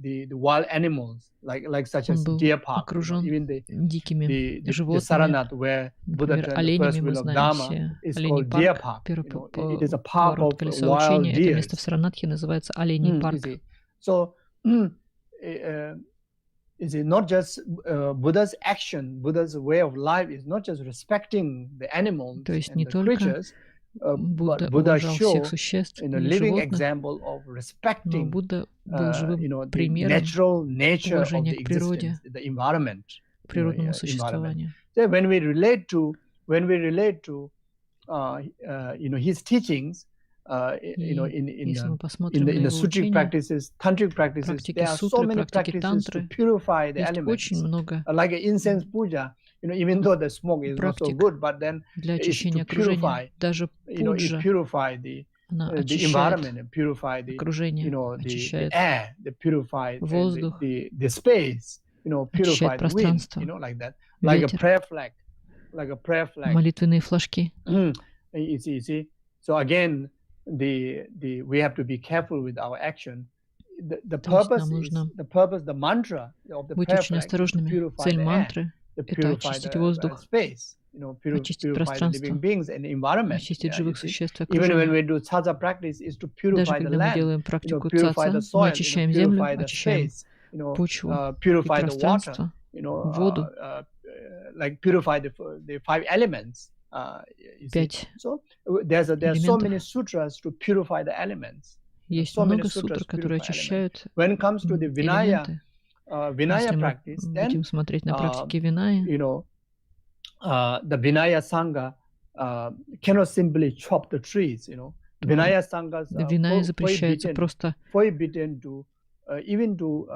Speaker 1: the wild animals like such
Speaker 2: Он
Speaker 1: as
Speaker 2: был
Speaker 1: deer park,
Speaker 2: окружен
Speaker 1: even the
Speaker 2: дикими животными.
Speaker 1: Saranath where Buddha
Speaker 2: Например,
Speaker 1: turned the first
Speaker 2: оленями мы
Speaker 1: wheel of
Speaker 2: знаем
Speaker 1: Dharma
Speaker 2: все.
Speaker 1: is
Speaker 2: Оленей
Speaker 1: called deer
Speaker 2: парк,
Speaker 1: park.
Speaker 2: первый
Speaker 1: It is a park
Speaker 2: поворот
Speaker 1: of
Speaker 2: колеса
Speaker 1: wild
Speaker 2: учения. Это место в
Speaker 1: deers.
Speaker 2: Саранатхе называется Оленей
Speaker 1: You
Speaker 2: парк.
Speaker 1: see. So, is it not just Buddha's action, Buddha's way of life is not just respecting the animals
Speaker 2: То есть
Speaker 1: and
Speaker 2: не
Speaker 1: the
Speaker 2: только
Speaker 1: creatures,
Speaker 2: Будда
Speaker 1: but Buddha
Speaker 2: уважал всех
Speaker 1: showed
Speaker 2: существ и
Speaker 1: living
Speaker 2: животных,
Speaker 1: example of
Speaker 2: но
Speaker 1: respecting
Speaker 2: Будда был живым
Speaker 1: the
Speaker 2: примером
Speaker 1: natural nature of
Speaker 2: уважения
Speaker 1: the
Speaker 2: к природе,
Speaker 1: existence, the environment,
Speaker 2: к природному
Speaker 1: environment.
Speaker 2: существованию.
Speaker 1: So when we relate to his teachings,
Speaker 2: Если мы
Speaker 1: in
Speaker 2: посмотрим на
Speaker 1: the
Speaker 2: его
Speaker 1: sutric
Speaker 2: учение,
Speaker 1: practices, tantric practices,
Speaker 2: практики
Speaker 1: there are so
Speaker 2: сутры,
Speaker 1: many
Speaker 2: практики
Speaker 1: practices to
Speaker 2: тантры,
Speaker 1: purify the
Speaker 2: есть
Speaker 1: elements.
Speaker 2: очень много
Speaker 1: Like incense puja, even though the smoke is not so
Speaker 2: практик
Speaker 1: good, but then
Speaker 2: для
Speaker 1: it's to
Speaker 2: очищения
Speaker 1: purify,
Speaker 2: окружения. Даже
Speaker 1: it
Speaker 2: пуджа,
Speaker 1: purify the
Speaker 2: очищает
Speaker 1: environment, and purify the
Speaker 2: окружение,
Speaker 1: the
Speaker 2: очищает
Speaker 1: air, the purify
Speaker 2: воздух,
Speaker 1: the space, purify
Speaker 2: очищает
Speaker 1: the wind,
Speaker 2: пространство,
Speaker 1: like that, like a
Speaker 2: ветер,
Speaker 1: prayer flag, like a prayer flag.
Speaker 2: молитвенные флажки.
Speaker 1: You see. So again, we have to be careful with our action. The purpose is the mantra of the
Speaker 2: Быть
Speaker 1: prayer
Speaker 2: очень
Speaker 1: flag is to
Speaker 2: осторожными.
Speaker 1: purify
Speaker 2: Цель
Speaker 1: the air,
Speaker 2: мантры
Speaker 1: to
Speaker 2: — это
Speaker 1: purify
Speaker 2: очистить
Speaker 1: the
Speaker 2: воздух,
Speaker 1: space,
Speaker 2: очистить
Speaker 1: purify the
Speaker 2: пространство,
Speaker 1: living beings and the environment.
Speaker 2: очистить живых существ и
Speaker 1: Even when
Speaker 2: окружение.
Speaker 1: we do saja practice, is to
Speaker 2: Даже
Speaker 1: purify the
Speaker 2: когда мы
Speaker 1: land,
Speaker 2: делаем практику
Speaker 1: purify the
Speaker 2: цаца, мы
Speaker 1: soil,
Speaker 2: очищаем землю,
Speaker 1: purify the
Speaker 2: очищаем
Speaker 1: space,
Speaker 2: почву и
Speaker 1: purify the water,
Speaker 2: пространство, воду.
Speaker 1: like purify the 5 elements. You see.
Speaker 2: 5
Speaker 1: So there's so
Speaker 2: элементов.
Speaker 1: many sutras to purify the elements.
Speaker 2: Есть
Speaker 1: So many
Speaker 2: много
Speaker 1: sutras
Speaker 2: сутр,
Speaker 1: to
Speaker 2: которые
Speaker 1: purify elements.
Speaker 2: очищают
Speaker 1: When it comes to the Vinaya
Speaker 2: элементы. Если мы
Speaker 1: practice, then
Speaker 2: будем смотреть на практики Виная,
Speaker 1: the Vinaya Sangha cannot simply chop the trees. Vinaya Sanghas
Speaker 2: Виная запрещается просто
Speaker 1: forbidden to even to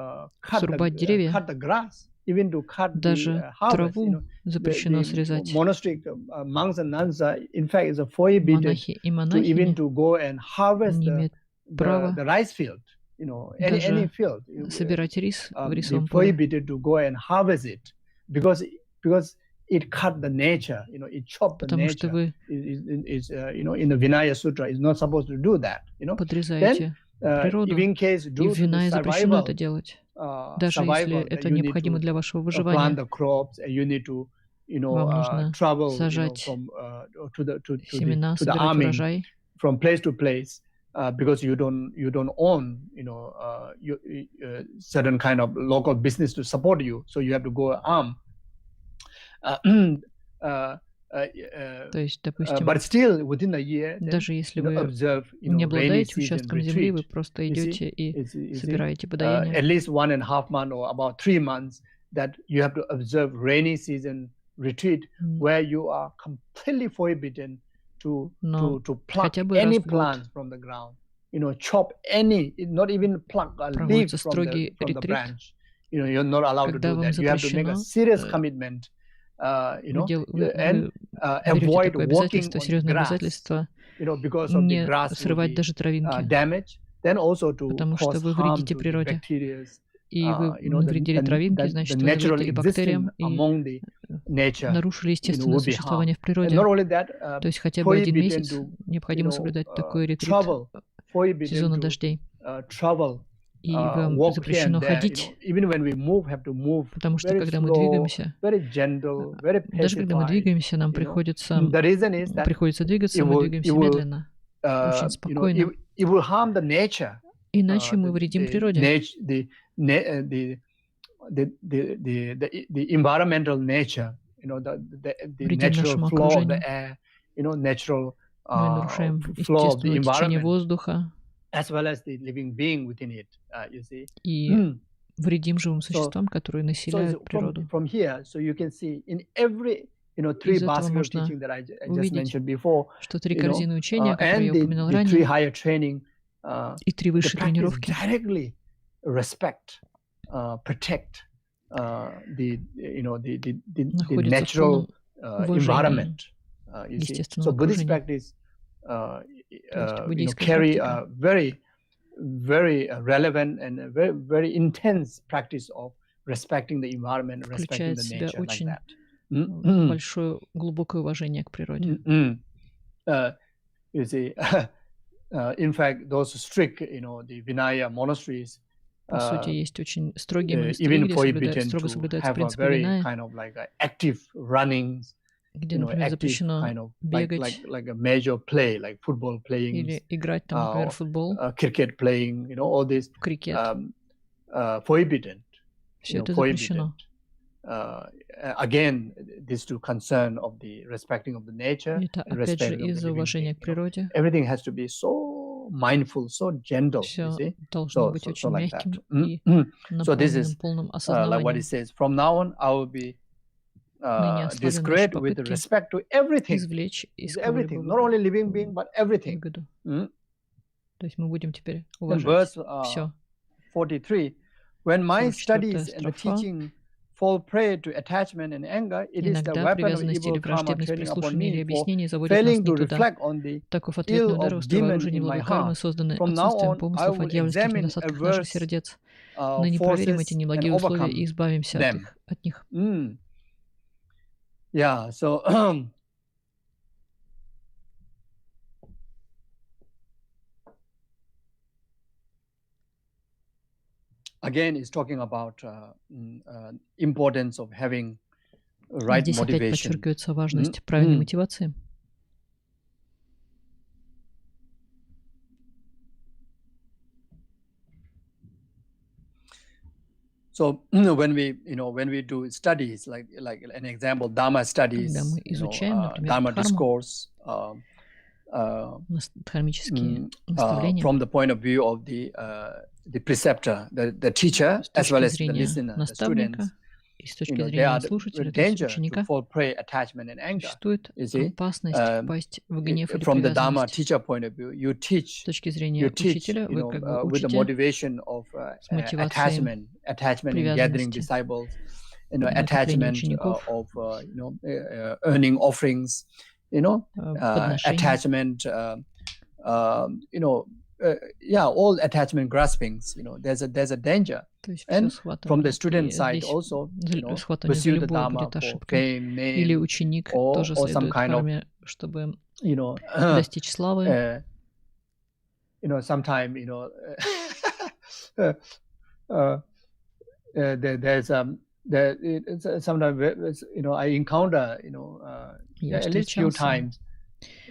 Speaker 2: срубать деревья.
Speaker 1: cut the grass, even to cut
Speaker 2: Даже
Speaker 1: the harvest.
Speaker 2: траву запрещено срезать.
Speaker 1: Monastic monks and nuns are, in fact, is forbidden
Speaker 2: Монахи и
Speaker 1: to even
Speaker 2: монахини
Speaker 1: to go and harvest
Speaker 2: не имеют права
Speaker 1: the rice field. Any
Speaker 2: даже
Speaker 1: field.
Speaker 2: собирать рис в
Speaker 1: They
Speaker 2: рисовом поле,
Speaker 1: forbidden to go and harvest it because it cut the nature. It chopped the
Speaker 2: потому что
Speaker 1: nature.
Speaker 2: вы
Speaker 1: In the Vinaya Sutra, is not supposed to do that.
Speaker 2: подрезаете природу.
Speaker 1: In case
Speaker 2: И
Speaker 1: due
Speaker 2: в
Speaker 1: to the
Speaker 2: Винае запрещено
Speaker 1: survival,
Speaker 2: это делать. Даже если это необходимо для вашего
Speaker 1: plant
Speaker 2: выживания,
Speaker 1: the crops, and you need to
Speaker 2: вам нужно
Speaker 1: travel
Speaker 2: сажать
Speaker 1: from to the
Speaker 2: семена,
Speaker 1: to the
Speaker 2: собирать
Speaker 1: army
Speaker 2: урожай,
Speaker 1: from place to place because you don't own certain kind of local business to support you, so you have to go arm.
Speaker 2: То есть, допустим,
Speaker 1: But still within a year,
Speaker 2: даже если вы
Speaker 1: observe
Speaker 2: не
Speaker 1: rainy
Speaker 2: обладаете
Speaker 1: season
Speaker 2: участком земли, вы
Speaker 1: retreat.
Speaker 2: просто
Speaker 1: You see?
Speaker 2: идете и
Speaker 1: You see?
Speaker 2: собираете подаяние.
Speaker 1: At least 1.5 months or about 3 months that you have to observe rainy season retreat where you are completely forbidden to pluck
Speaker 2: хотя бы
Speaker 1: any
Speaker 2: раз в год
Speaker 1: plants from the ground, chop any, not even pluck a leaf
Speaker 2: проводится
Speaker 1: from
Speaker 2: строгий
Speaker 1: the
Speaker 2: ретрит,
Speaker 1: branch. You're not allowed to
Speaker 2: когда
Speaker 1: do
Speaker 2: вам
Speaker 1: that. You have to make a
Speaker 2: запрещено,
Speaker 1: serious commitment,
Speaker 2: вы
Speaker 1: and
Speaker 2: берете
Speaker 1: avoid
Speaker 2: такое
Speaker 1: walking
Speaker 2: обязательство,
Speaker 1: on
Speaker 2: серьезное
Speaker 1: grass,
Speaker 2: обязательство,
Speaker 1: because of the
Speaker 2: не
Speaker 1: grass will
Speaker 2: срывать
Speaker 1: be
Speaker 2: даже травинки,
Speaker 1: damaged. Then also to
Speaker 2: потому что
Speaker 1: cause
Speaker 2: вы
Speaker 1: harm
Speaker 2: вредите
Speaker 1: to the
Speaker 2: природе.
Speaker 1: bacteria.
Speaker 2: И вы навредили травинке, значит, вы навредили бактериям и нарушили естественное существование в природе. То есть хотя бы 1 месяц необходимо соблюдать такой ретрит сезона дождей. И вам запрещено ходить, потому что когда мы двигаемся, даже когда мы двигаемся, нам приходится двигаться, мы двигаемся медленно, очень спокойно. Иначе мы вредим природе.
Speaker 1: The environmental nature, the natural flow of the air, natural
Speaker 2: мы нарушаем
Speaker 1: flow of the
Speaker 2: естественное течение
Speaker 1: environment,
Speaker 2: воздуха
Speaker 1: as well as the living being within it. You see.
Speaker 2: И вредим живым существам, которые населяют природу.
Speaker 1: From here, so you can see in every 3 baskets of teaching that I just mentioned before,
Speaker 2: что 3 корзины учения, которые я упоминал
Speaker 1: the 3
Speaker 2: ранее,
Speaker 1: higher training,
Speaker 2: и 3 высшие тренировки
Speaker 1: directly respect, protect the natural environment. You see. So Buddhist practice carry a very relevant and a very intense practice of respecting the environment, respecting
Speaker 2: включает в
Speaker 1: the
Speaker 2: себя
Speaker 1: nature, like
Speaker 2: очень
Speaker 1: that.
Speaker 2: большое, глубокое уважение к природе.
Speaker 1: You see, in fact, those strict, the Vinaya monasteries,
Speaker 2: По сути, есть очень строгие монастыри,
Speaker 1: even
Speaker 2: где
Speaker 1: prohibited
Speaker 2: строго
Speaker 1: to
Speaker 2: соблюдаются
Speaker 1: have a
Speaker 2: принципы
Speaker 1: very
Speaker 2: Виная,
Speaker 1: kind of like active running,
Speaker 2: где, например,
Speaker 1: active
Speaker 2: запрещено
Speaker 1: kind of
Speaker 2: бегать
Speaker 1: like a major play, like football playing,
Speaker 2: или играть, там, например, в футбол,
Speaker 1: cricket playing, all this
Speaker 2: крикет.
Speaker 1: Forbidden.
Speaker 2: Все это запрещено.
Speaker 1: Again, this to concern of the respecting of the nature,
Speaker 2: Это опять же из-за уважения к природе.
Speaker 1: Everything has to be so mindful, so gentle.
Speaker 2: Все должно быть очень мягким и
Speaker 1: наполненным
Speaker 2: полным
Speaker 1: like what
Speaker 2: осознаванием.
Speaker 1: it says. From now on, I will be discreet with respect to everything.
Speaker 2: Извлечь из
Speaker 1: Everything, not only living being, but everything.
Speaker 2: выгоду. То есть мы будем теперь уважать все.
Speaker 1: 43. When my studies and the teaching fall prey to attachment and anger, it is the
Speaker 2: Иногда
Speaker 1: weapon of
Speaker 2: привязанность
Speaker 1: evil
Speaker 2: или
Speaker 1: karma
Speaker 2: враждебность
Speaker 1: training upon
Speaker 2: прислушивания или
Speaker 1: me for
Speaker 2: объяснений заводит нас
Speaker 1: failing
Speaker 2: не
Speaker 1: to
Speaker 2: туда.
Speaker 1: reflect on the
Speaker 2: Таков ответный
Speaker 1: ill
Speaker 2: удар,
Speaker 1: of
Speaker 2: устроив
Speaker 1: demon
Speaker 2: оружие
Speaker 1: in my
Speaker 2: неблагой кармы,
Speaker 1: heart.
Speaker 2: созданное
Speaker 1: From now
Speaker 2: отсутствием
Speaker 1: on, I
Speaker 2: помыслов о
Speaker 1: will
Speaker 2: дьявольских
Speaker 1: examine
Speaker 2: недостатках наших
Speaker 1: adverse
Speaker 2: сердец. Ныне проверим эти
Speaker 1: forces and
Speaker 2: неблагие условия
Speaker 1: overcome
Speaker 2: и избавимся
Speaker 1: them.
Speaker 2: от них.
Speaker 1: Yeah, so again, it's talking about importance of having right
Speaker 2: Здесь опять
Speaker 1: motivation.
Speaker 2: подчеркивается важность правильной мотивации.
Speaker 1: So when we do studies, like an example, Dharma studies,
Speaker 2: Когда мы изучаем, например,
Speaker 1: Dharma
Speaker 2: дхарму,
Speaker 1: discourse,
Speaker 2: дхармические наставления,
Speaker 1: from the point of view of the preceptor, the teacher, as well as the listener, the students,
Speaker 2: и с точки
Speaker 1: there
Speaker 2: зрения
Speaker 1: are
Speaker 2: слушателя, то есть
Speaker 1: danger to
Speaker 2: ученика,
Speaker 1: fall prey attachment and anger.
Speaker 2: существует опасность впасть в гнев или
Speaker 1: From the Dharma
Speaker 2: привязанность.
Speaker 1: teacher point of view, you teach
Speaker 2: С точки зрения учителя, вы как бы
Speaker 1: with the
Speaker 2: учите
Speaker 1: motivation of
Speaker 2: с мотивацией
Speaker 1: attachment in gathering
Speaker 2: привязанности,
Speaker 1: disciples,
Speaker 2: накопления
Speaker 1: attachment
Speaker 2: учеников,
Speaker 1: of earning offerings, attachment, all attachment graspings. There's a danger. And from the student side also, pursue the Dharma for fame,
Speaker 2: или
Speaker 1: name,
Speaker 2: ученик
Speaker 1: or
Speaker 2: тоже
Speaker 1: some
Speaker 2: следует
Speaker 1: kind of
Speaker 2: дхарме, чтобы достичь славы.
Speaker 1: Sometimes sometimes I encounter at least few times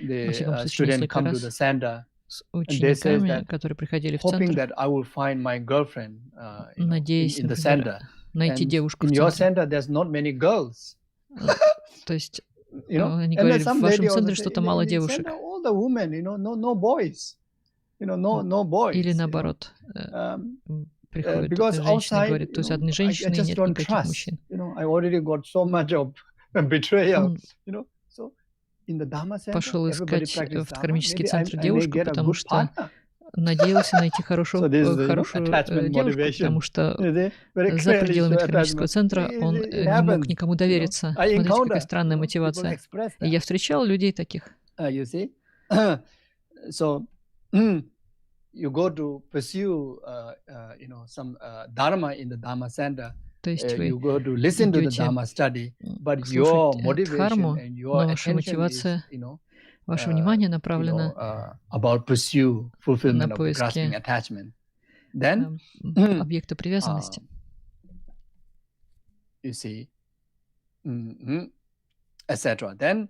Speaker 1: the student come to the center
Speaker 2: с учениками, которые приходили в
Speaker 1: hoping
Speaker 2: центр,
Speaker 1: that I will find my girlfriend
Speaker 2: надеясь,
Speaker 1: in the
Speaker 2: например,
Speaker 1: center.
Speaker 2: найти
Speaker 1: And
Speaker 2: девушку в
Speaker 1: in your
Speaker 2: центре.
Speaker 1: center, there's not many girls.
Speaker 2: То есть
Speaker 1: And
Speaker 2: они говорили, в
Speaker 1: some
Speaker 2: вашем
Speaker 1: lady also
Speaker 2: центре
Speaker 1: say,
Speaker 2: что-то
Speaker 1: in
Speaker 2: мало
Speaker 1: the
Speaker 2: девушек.
Speaker 1: center, all the women, no boys. No boys.
Speaker 2: Или наоборот, приходят
Speaker 1: because
Speaker 2: женщины и
Speaker 1: outside,
Speaker 2: говорят, то есть одни
Speaker 1: I
Speaker 2: женщины и
Speaker 1: just
Speaker 2: нет
Speaker 1: don't
Speaker 2: никаких
Speaker 1: trust.
Speaker 2: мужчин.
Speaker 1: I already got so much of betrayal.
Speaker 2: Он
Speaker 1: So in the Dharma center,
Speaker 2: пошел
Speaker 1: everybody
Speaker 2: искать
Speaker 1: practice
Speaker 2: в
Speaker 1: Dharma.
Speaker 2: кармический
Speaker 1: Maybe
Speaker 2: центр
Speaker 1: I may
Speaker 2: девушку,
Speaker 1: get a
Speaker 2: потому
Speaker 1: good
Speaker 2: что
Speaker 1: partner.
Speaker 2: надеялся найти
Speaker 1: So
Speaker 2: хорошую
Speaker 1: this is attachment
Speaker 2: девушку,
Speaker 1: motivation.
Speaker 2: потому что
Speaker 1: Very
Speaker 2: за
Speaker 1: clearly
Speaker 2: пределами
Speaker 1: show
Speaker 2: кармического
Speaker 1: attachment.
Speaker 2: центра он
Speaker 1: It
Speaker 2: не
Speaker 1: happens,
Speaker 2: мог никому довериться.
Speaker 1: I
Speaker 2: Смотрите, какая
Speaker 1: encounter,
Speaker 2: странная
Speaker 1: people
Speaker 2: мотивация.
Speaker 1: express
Speaker 2: И
Speaker 1: that.
Speaker 2: я встречал людей таких.
Speaker 1: You see? So you go to pursue some Dharma in the Dharma center.
Speaker 2: То есть вы
Speaker 1: You go to listen to the
Speaker 2: идете
Speaker 1: Dharma study, but your
Speaker 2: слушать
Speaker 1: motivation
Speaker 2: дхарму,
Speaker 1: and your
Speaker 2: но ваша
Speaker 1: attention is,
Speaker 2: мотивация, ваше внимание направлено
Speaker 1: about pursue fulfillment
Speaker 2: на
Speaker 1: of the
Speaker 2: поиски
Speaker 1: grasping attachment. Then
Speaker 2: объекта привязанности.
Speaker 1: You see, etc. Then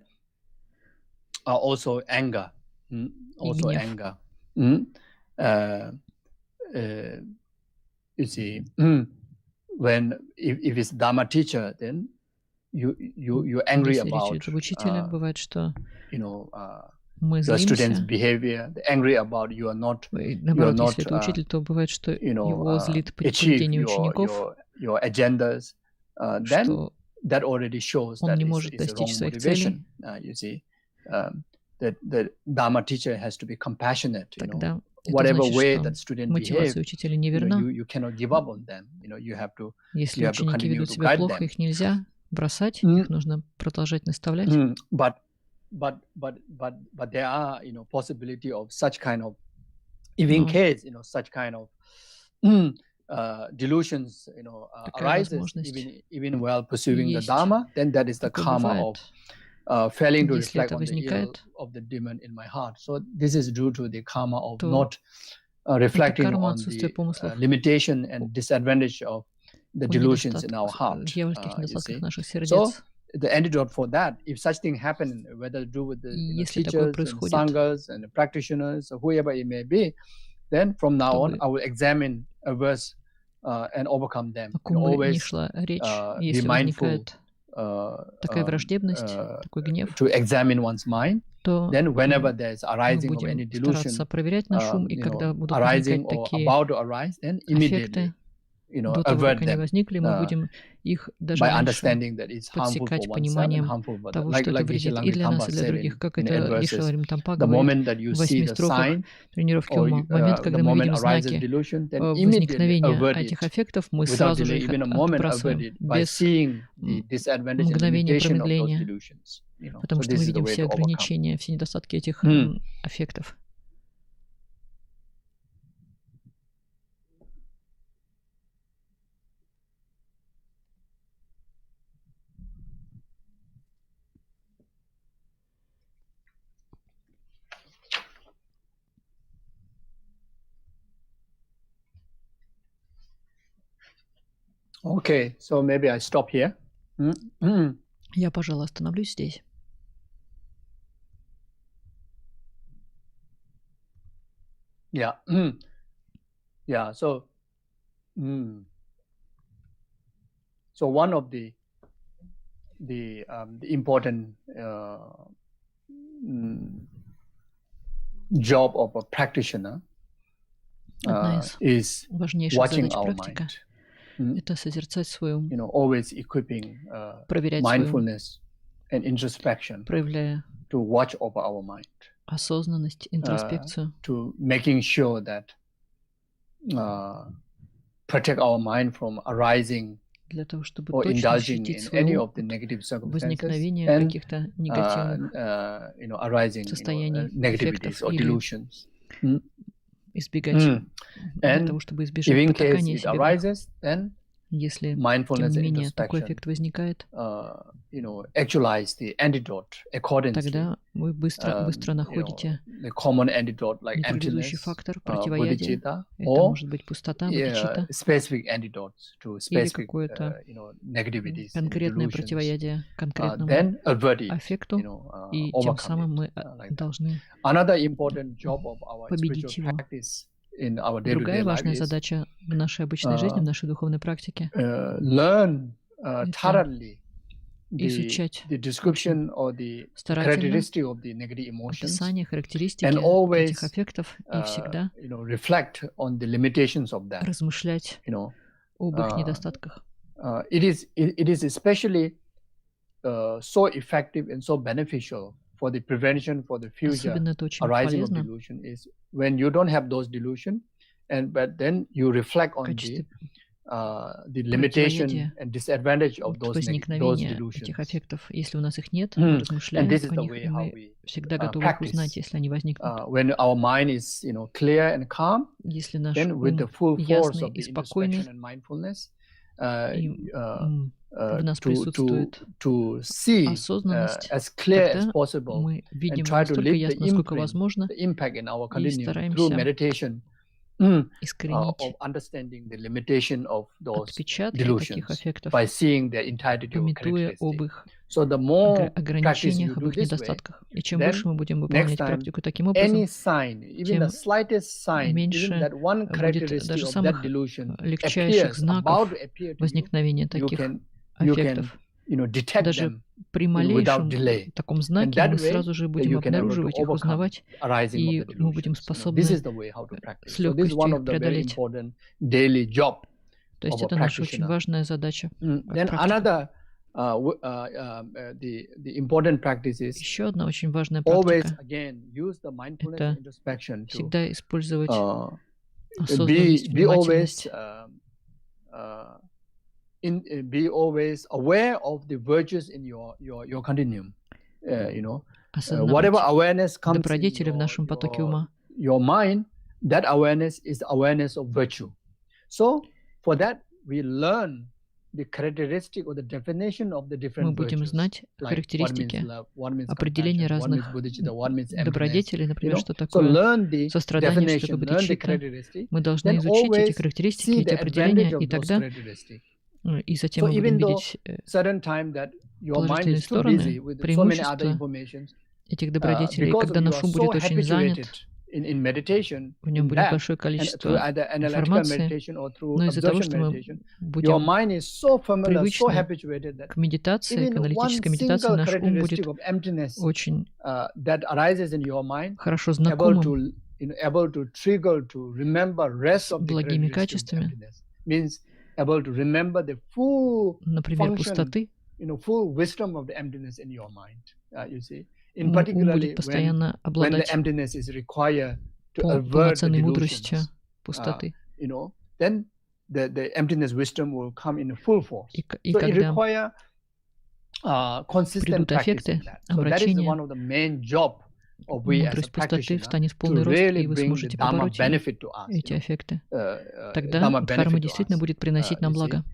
Speaker 1: also anger, also
Speaker 2: гнев.
Speaker 1: anger. You see, when if it's Dharma teacher, then you're angry
Speaker 2: Если речь
Speaker 1: about
Speaker 2: идет об учителе, бывает, что мы
Speaker 1: the student's
Speaker 2: злимся.
Speaker 1: behavior, angry about you are not
Speaker 2: Наоборот, если это учитель, то бывает, что его злит
Speaker 1: achieve
Speaker 2: поведение учеников,
Speaker 1: your agendas. Then
Speaker 2: что
Speaker 1: that already shows
Speaker 2: он
Speaker 1: that
Speaker 2: не
Speaker 1: it's
Speaker 2: может
Speaker 1: a
Speaker 2: достичь
Speaker 1: wrong
Speaker 2: своих
Speaker 1: motivation.
Speaker 2: целей.
Speaker 1: You see, that the Dharma teacher has to be compassionate.
Speaker 2: Тогда это
Speaker 1: Whatever way
Speaker 2: значит,
Speaker 1: that
Speaker 2: что
Speaker 1: student
Speaker 2: мотивация
Speaker 1: behave,
Speaker 2: учителя неверна.
Speaker 1: you cannot give up on them. You have to
Speaker 2: Если ученики
Speaker 1: continue
Speaker 2: ведут
Speaker 1: to
Speaker 2: себя
Speaker 1: guide
Speaker 2: плохо,
Speaker 1: them.
Speaker 2: их нельзя бросать, их нужно продолжать наставлять.
Speaker 1: But there are possibility of such kind of, if in case such kind of delusions,
Speaker 2: такая
Speaker 1: arises
Speaker 2: возможность.
Speaker 1: even while pursuing the
Speaker 2: Есть.
Speaker 1: Dharma, then that is the
Speaker 2: Такое
Speaker 1: karma of
Speaker 2: бывает.
Speaker 1: failing to
Speaker 2: Если
Speaker 1: reflect
Speaker 2: это
Speaker 1: on the ill
Speaker 2: возникает,
Speaker 1: of the demon in my heart. So this is due to the karma of
Speaker 2: то
Speaker 1: not
Speaker 2: это
Speaker 1: reflecting
Speaker 2: карма
Speaker 1: on
Speaker 2: отсутствия
Speaker 1: the
Speaker 2: помыслов
Speaker 1: limitation and disadvantage of the delusions in our heart.
Speaker 2: дьявольских
Speaker 1: You
Speaker 2: недостатков
Speaker 1: see.
Speaker 2: наших
Speaker 1: So
Speaker 2: сердец.
Speaker 1: the antidote for that, if such thing happen, whether to do with the
Speaker 2: И если такое
Speaker 1: teachers and
Speaker 2: происходит,
Speaker 1: sanghas and the practitioners or whoever it may be, then from now on
Speaker 2: чтобы
Speaker 1: I will examine a verse and overcome them.
Speaker 2: о ком бы ни
Speaker 1: Always
Speaker 2: шла речь,
Speaker 1: be
Speaker 2: если
Speaker 1: mindful
Speaker 2: возникает такая враждебность, такой гнев,
Speaker 1: to examine one's mind.
Speaker 2: то
Speaker 1: Then whenever there is
Speaker 2: мы
Speaker 1: arising of any
Speaker 2: будем
Speaker 1: delusion,
Speaker 2: стараться проверять наш ум, и когда будут
Speaker 1: arising
Speaker 2: возникать
Speaker 1: or
Speaker 2: такие
Speaker 1: about to arise, then immediately,
Speaker 2: аффекты, до того,
Speaker 1: avert
Speaker 2: как они
Speaker 1: them
Speaker 2: возникли, мы будем их даже
Speaker 1: by
Speaker 2: раньше
Speaker 1: understanding that it's harmful for
Speaker 2: подсекать
Speaker 1: oneself and
Speaker 2: пониманием
Speaker 1: harmful for
Speaker 2: того,
Speaker 1: like
Speaker 2: что это
Speaker 1: Geshe
Speaker 2: вредит и для нас, и для
Speaker 1: said
Speaker 2: других, как
Speaker 1: in
Speaker 2: это
Speaker 1: adverses,
Speaker 2: Геше Римтампа
Speaker 1: the
Speaker 2: говорит
Speaker 1: moment that you
Speaker 2: в
Speaker 1: see
Speaker 2: 8
Speaker 1: the
Speaker 2: строках
Speaker 1: sign
Speaker 2: тренировки
Speaker 1: or
Speaker 2: ума. В момент,
Speaker 1: the
Speaker 2: когда мы
Speaker 1: moment
Speaker 2: видим
Speaker 1: arises
Speaker 2: знаки
Speaker 1: delusion, then immediately
Speaker 2: возникновения
Speaker 1: avert
Speaker 2: этих
Speaker 1: it
Speaker 2: аффектов, мы
Speaker 1: without
Speaker 2: сразу же
Speaker 1: delay,
Speaker 2: их
Speaker 1: even a moment avert
Speaker 2: отбрасываем,
Speaker 1: it by
Speaker 2: без
Speaker 1: seeing the disadvantage and
Speaker 2: мгновения
Speaker 1: limitation of those
Speaker 2: промедления,
Speaker 1: delusions.
Speaker 2: потому
Speaker 1: So
Speaker 2: что
Speaker 1: this
Speaker 2: мы
Speaker 1: is the
Speaker 2: видим
Speaker 1: way
Speaker 2: все
Speaker 1: to overcome.
Speaker 2: ограничения, все недостатки этих аффектов.
Speaker 1: Okay, so maybe I stop here.
Speaker 2: Я, пожалуй, остановлюсь здесь.
Speaker 1: Yeah. Yeah. So one of the important job of a practitioner
Speaker 2: Одна из
Speaker 1: is
Speaker 2: важнейших
Speaker 1: watching
Speaker 2: задач
Speaker 1: our
Speaker 2: практика
Speaker 1: mind.
Speaker 2: — это созерцать свой ум,
Speaker 1: Always equipping
Speaker 2: проверять свой ум,
Speaker 1: mindfulness and introspection
Speaker 2: проявляя
Speaker 1: to watch over our mind,
Speaker 2: осознанность, интроспекцию,
Speaker 1: to making sure that protect our mind from arising
Speaker 2: для того, чтобы
Speaker 1: or
Speaker 2: точно
Speaker 1: indulging
Speaker 2: защитить
Speaker 1: in
Speaker 2: свой
Speaker 1: any
Speaker 2: ум
Speaker 1: of the
Speaker 2: от
Speaker 1: negative circumstances
Speaker 2: возникновения
Speaker 1: and
Speaker 2: каких-то негативных
Speaker 1: arising
Speaker 2: состояний,
Speaker 1: negativities
Speaker 2: эффектов
Speaker 1: or
Speaker 2: или
Speaker 1: delusions.
Speaker 2: избегать для
Speaker 1: And
Speaker 2: того, чтобы
Speaker 1: if
Speaker 2: избежать
Speaker 1: in case
Speaker 2: потакания
Speaker 1: it
Speaker 2: себе.
Speaker 1: arises, then
Speaker 2: Если, тем
Speaker 1: mindfulness
Speaker 2: не
Speaker 1: and
Speaker 2: менее, такой
Speaker 1: introspection
Speaker 2: эффект возникает,
Speaker 1: actualize the antidote accordingly.
Speaker 2: тогда вы быстро находите
Speaker 1: the common antidote like
Speaker 2: нейтрализующий
Speaker 1: emptiness,
Speaker 2: фактор, противоядие.
Speaker 1: bodhicitta,
Speaker 2: Это
Speaker 1: or
Speaker 2: может быть пустота, бодхичитта,
Speaker 1: specific antidotes to
Speaker 2: или
Speaker 1: specific
Speaker 2: какое-то
Speaker 1: negativities,
Speaker 2: конкретное
Speaker 1: delusions.
Speaker 2: противоядие конкретному
Speaker 1: Then avert it,
Speaker 2: аффекту, и тем самым мы должны
Speaker 1: Another important job of our
Speaker 2: победить
Speaker 1: spiritual
Speaker 2: его.
Speaker 1: practice in our day-to-day
Speaker 2: Другая
Speaker 1: life
Speaker 2: важная
Speaker 1: is
Speaker 2: задача в нашей обычной жизни, в нашей духовной практике
Speaker 1: learn thoroughly
Speaker 2: изучать
Speaker 1: the description or the
Speaker 2: старательно
Speaker 1: characteristic of the negative emotions
Speaker 2: описание, характеристики
Speaker 1: and always
Speaker 2: этих аффектов и всегда
Speaker 1: reflect on the limitations of that.
Speaker 2: размышлять об их недостатках.
Speaker 1: It is especially so effective and so beneficial for the prevention for the future
Speaker 2: Особенно это очень
Speaker 1: arising of
Speaker 2: полезно
Speaker 1: delusion is when you don't have those delusion, but then you reflect
Speaker 2: в
Speaker 1: on
Speaker 2: качестве
Speaker 1: the limitation
Speaker 2: противоядия
Speaker 1: and disadvantage of those
Speaker 2: возникновения
Speaker 1: delusions.
Speaker 2: этих аффектов. Если у нас их нет, мы размышляем
Speaker 1: And this is
Speaker 2: о
Speaker 1: the
Speaker 2: них,
Speaker 1: way
Speaker 2: и
Speaker 1: how
Speaker 2: мы
Speaker 1: we
Speaker 2: всегда готовы их узнать,
Speaker 1: practice.
Speaker 2: если они возникнут.
Speaker 1: When our mind is
Speaker 2: clear
Speaker 1: and calm,
Speaker 2: Если наш
Speaker 1: then with the
Speaker 2: ум
Speaker 1: full force
Speaker 2: ясный
Speaker 1: of
Speaker 2: и
Speaker 1: the
Speaker 2: спокойный,
Speaker 1: introspection and mindfulness,
Speaker 2: в нас присутствует
Speaker 1: to see
Speaker 2: осознанность,
Speaker 1: as clear as
Speaker 2: тогда
Speaker 1: possible
Speaker 2: мы видим
Speaker 1: and try to
Speaker 2: настолько
Speaker 1: live
Speaker 2: ясно,
Speaker 1: the
Speaker 2: насколько
Speaker 1: imprint,
Speaker 2: возможно,
Speaker 1: the impact in our
Speaker 2: и
Speaker 1: continuum
Speaker 2: стараемся
Speaker 1: through meditation
Speaker 2: искоренить
Speaker 1: of understanding the limitation of those
Speaker 2: отпечатки таких
Speaker 1: delusions
Speaker 2: аффектов,
Speaker 1: by seeing their entirety or
Speaker 2: памятуя об
Speaker 1: characteristic.
Speaker 2: их
Speaker 1: So the more practice you
Speaker 2: ограничениях, об
Speaker 1: do
Speaker 2: их
Speaker 1: this way,
Speaker 2: недостатках. И чем
Speaker 1: then
Speaker 2: больше мы будем
Speaker 1: next
Speaker 2: выполнять
Speaker 1: time
Speaker 2: практику таким
Speaker 1: any
Speaker 2: образом,
Speaker 1: sign, even
Speaker 2: тем
Speaker 1: the slightest sign, even
Speaker 2: меньше
Speaker 1: that one
Speaker 2: будет
Speaker 1: characteristic
Speaker 2: даже
Speaker 1: of that
Speaker 2: самых
Speaker 1: delusion
Speaker 2: легчайших
Speaker 1: appears,
Speaker 2: знаков
Speaker 1: about to appear to you,
Speaker 2: возникновения
Speaker 1: you
Speaker 2: таких
Speaker 1: can
Speaker 2: аффектов.
Speaker 1: detect
Speaker 2: Даже
Speaker 1: them
Speaker 2: при
Speaker 1: without
Speaker 2: малейшем
Speaker 1: delay.
Speaker 2: таком
Speaker 1: And
Speaker 2: знаке
Speaker 1: that
Speaker 2: мы
Speaker 1: way,
Speaker 2: сразу же
Speaker 1: that
Speaker 2: будем
Speaker 1: you can able to
Speaker 2: обнаруживать их,
Speaker 1: overcome
Speaker 2: узнавать,
Speaker 1: arising
Speaker 2: и
Speaker 1: of the
Speaker 2: мы будем
Speaker 1: delusions. This
Speaker 2: способны
Speaker 1: is the way how to practice.
Speaker 2: с
Speaker 1: So this is one
Speaker 2: легкостью
Speaker 1: of
Speaker 2: их
Speaker 1: the very
Speaker 2: преодолеть.
Speaker 1: important daily job
Speaker 2: То есть
Speaker 1: of a
Speaker 2: это наша очень
Speaker 1: practitioner.
Speaker 2: важная задача.
Speaker 1: Then another the important practice is
Speaker 2: Еще одна очень важная
Speaker 1: always
Speaker 2: практика
Speaker 1: again use the mindfulness
Speaker 2: это
Speaker 1: and introspection to
Speaker 2: всегда использовать
Speaker 1: be
Speaker 2: осознанность,
Speaker 1: always
Speaker 2: внимательность,
Speaker 1: be always aware of the virtues in your continuum. Whatever
Speaker 2: осознавать
Speaker 1: awareness comes in
Speaker 2: добродетели в нашем потоке ума.
Speaker 1: your mind, that awareness is the awareness of virtue. So for that we learn the characteristic or the definition of the
Speaker 2: Мы
Speaker 1: different
Speaker 2: будем
Speaker 1: virtues.
Speaker 2: знать
Speaker 1: Like what means
Speaker 2: характеристики,
Speaker 1: love, what means
Speaker 2: определение
Speaker 1: compassion, what means
Speaker 2: разных
Speaker 1: bodhicitta, what means emptiness.
Speaker 2: добродетелей,
Speaker 1: You
Speaker 2: например,
Speaker 1: know,
Speaker 2: что
Speaker 1: so
Speaker 2: такое
Speaker 1: learn the
Speaker 2: сострадание, что
Speaker 1: definition,
Speaker 2: такое
Speaker 1: learn the
Speaker 2: бодхичитта.
Speaker 1: characteristic,
Speaker 2: Мы должны
Speaker 1: then
Speaker 2: изучить эти
Speaker 1: always
Speaker 2: характеристики,
Speaker 1: see
Speaker 2: эти
Speaker 1: the
Speaker 2: определения,
Speaker 1: advantage
Speaker 2: и
Speaker 1: of those
Speaker 2: тогда,
Speaker 1: characteristics.
Speaker 2: и затем
Speaker 1: So
Speaker 2: мы будем
Speaker 1: even though
Speaker 2: видеть
Speaker 1: certain time that your mind
Speaker 2: положительные
Speaker 1: is too busy
Speaker 2: стороны,
Speaker 1: with so many other
Speaker 2: преимущества
Speaker 1: information,
Speaker 2: этих добродетелей, и
Speaker 1: because
Speaker 2: когда
Speaker 1: you
Speaker 2: наш
Speaker 1: are
Speaker 2: ум
Speaker 1: so
Speaker 2: будет очень занят,
Speaker 1: habituated in meditation,
Speaker 2: в нем
Speaker 1: in
Speaker 2: будет
Speaker 1: that,
Speaker 2: большое
Speaker 1: and through
Speaker 2: количество
Speaker 1: either analytical
Speaker 2: информации,
Speaker 1: meditation or through
Speaker 2: но из-за того,
Speaker 1: absorption
Speaker 2: что мы
Speaker 1: meditation, your
Speaker 2: будем
Speaker 1: mind is so familiar, so
Speaker 2: привычны
Speaker 1: habituated that
Speaker 2: к медитации, к
Speaker 1: even one
Speaker 2: аналитической медитации,
Speaker 1: single
Speaker 2: наш ум будет
Speaker 1: characteristic of emptiness
Speaker 2: очень
Speaker 1: that arises in your mind,
Speaker 2: хорошо
Speaker 1: able
Speaker 2: знакомым
Speaker 1: to able to trigger to remember rest
Speaker 2: с
Speaker 1: of the
Speaker 2: благими
Speaker 1: characteristic of
Speaker 2: качествами,
Speaker 1: emptiness, means able to remember the full
Speaker 2: например,
Speaker 1: function,
Speaker 2: пустоты,
Speaker 1: full wisdom of the emptiness in your mind. You see, in
Speaker 2: ум
Speaker 1: particularly
Speaker 2: будет постоянно
Speaker 1: when the
Speaker 2: обладать
Speaker 1: emptiness is required to avert the
Speaker 2: полноценной мудростью
Speaker 1: delusions,
Speaker 2: пустоты.
Speaker 1: then the emptiness wisdom will come in full force.
Speaker 2: И
Speaker 1: So it
Speaker 2: когда
Speaker 1: requires consistent
Speaker 2: придут
Speaker 1: practice
Speaker 2: эффекты,
Speaker 1: in that. So that is
Speaker 2: обращения,
Speaker 1: one of the main job of we as a
Speaker 2: мудрость пустоты
Speaker 1: practitioner
Speaker 2: встанет в
Speaker 1: to
Speaker 2: полный рост,
Speaker 1: really
Speaker 2: и вы
Speaker 1: bring the
Speaker 2: сможете
Speaker 1: Dharma
Speaker 2: побороть
Speaker 1: benefit to us.
Speaker 2: эти эффекты. Тогда
Speaker 1: Dharma
Speaker 2: дхарма
Speaker 1: benefit to
Speaker 2: действительно
Speaker 1: us.
Speaker 2: будет приносить нам
Speaker 1: You see?
Speaker 2: благо.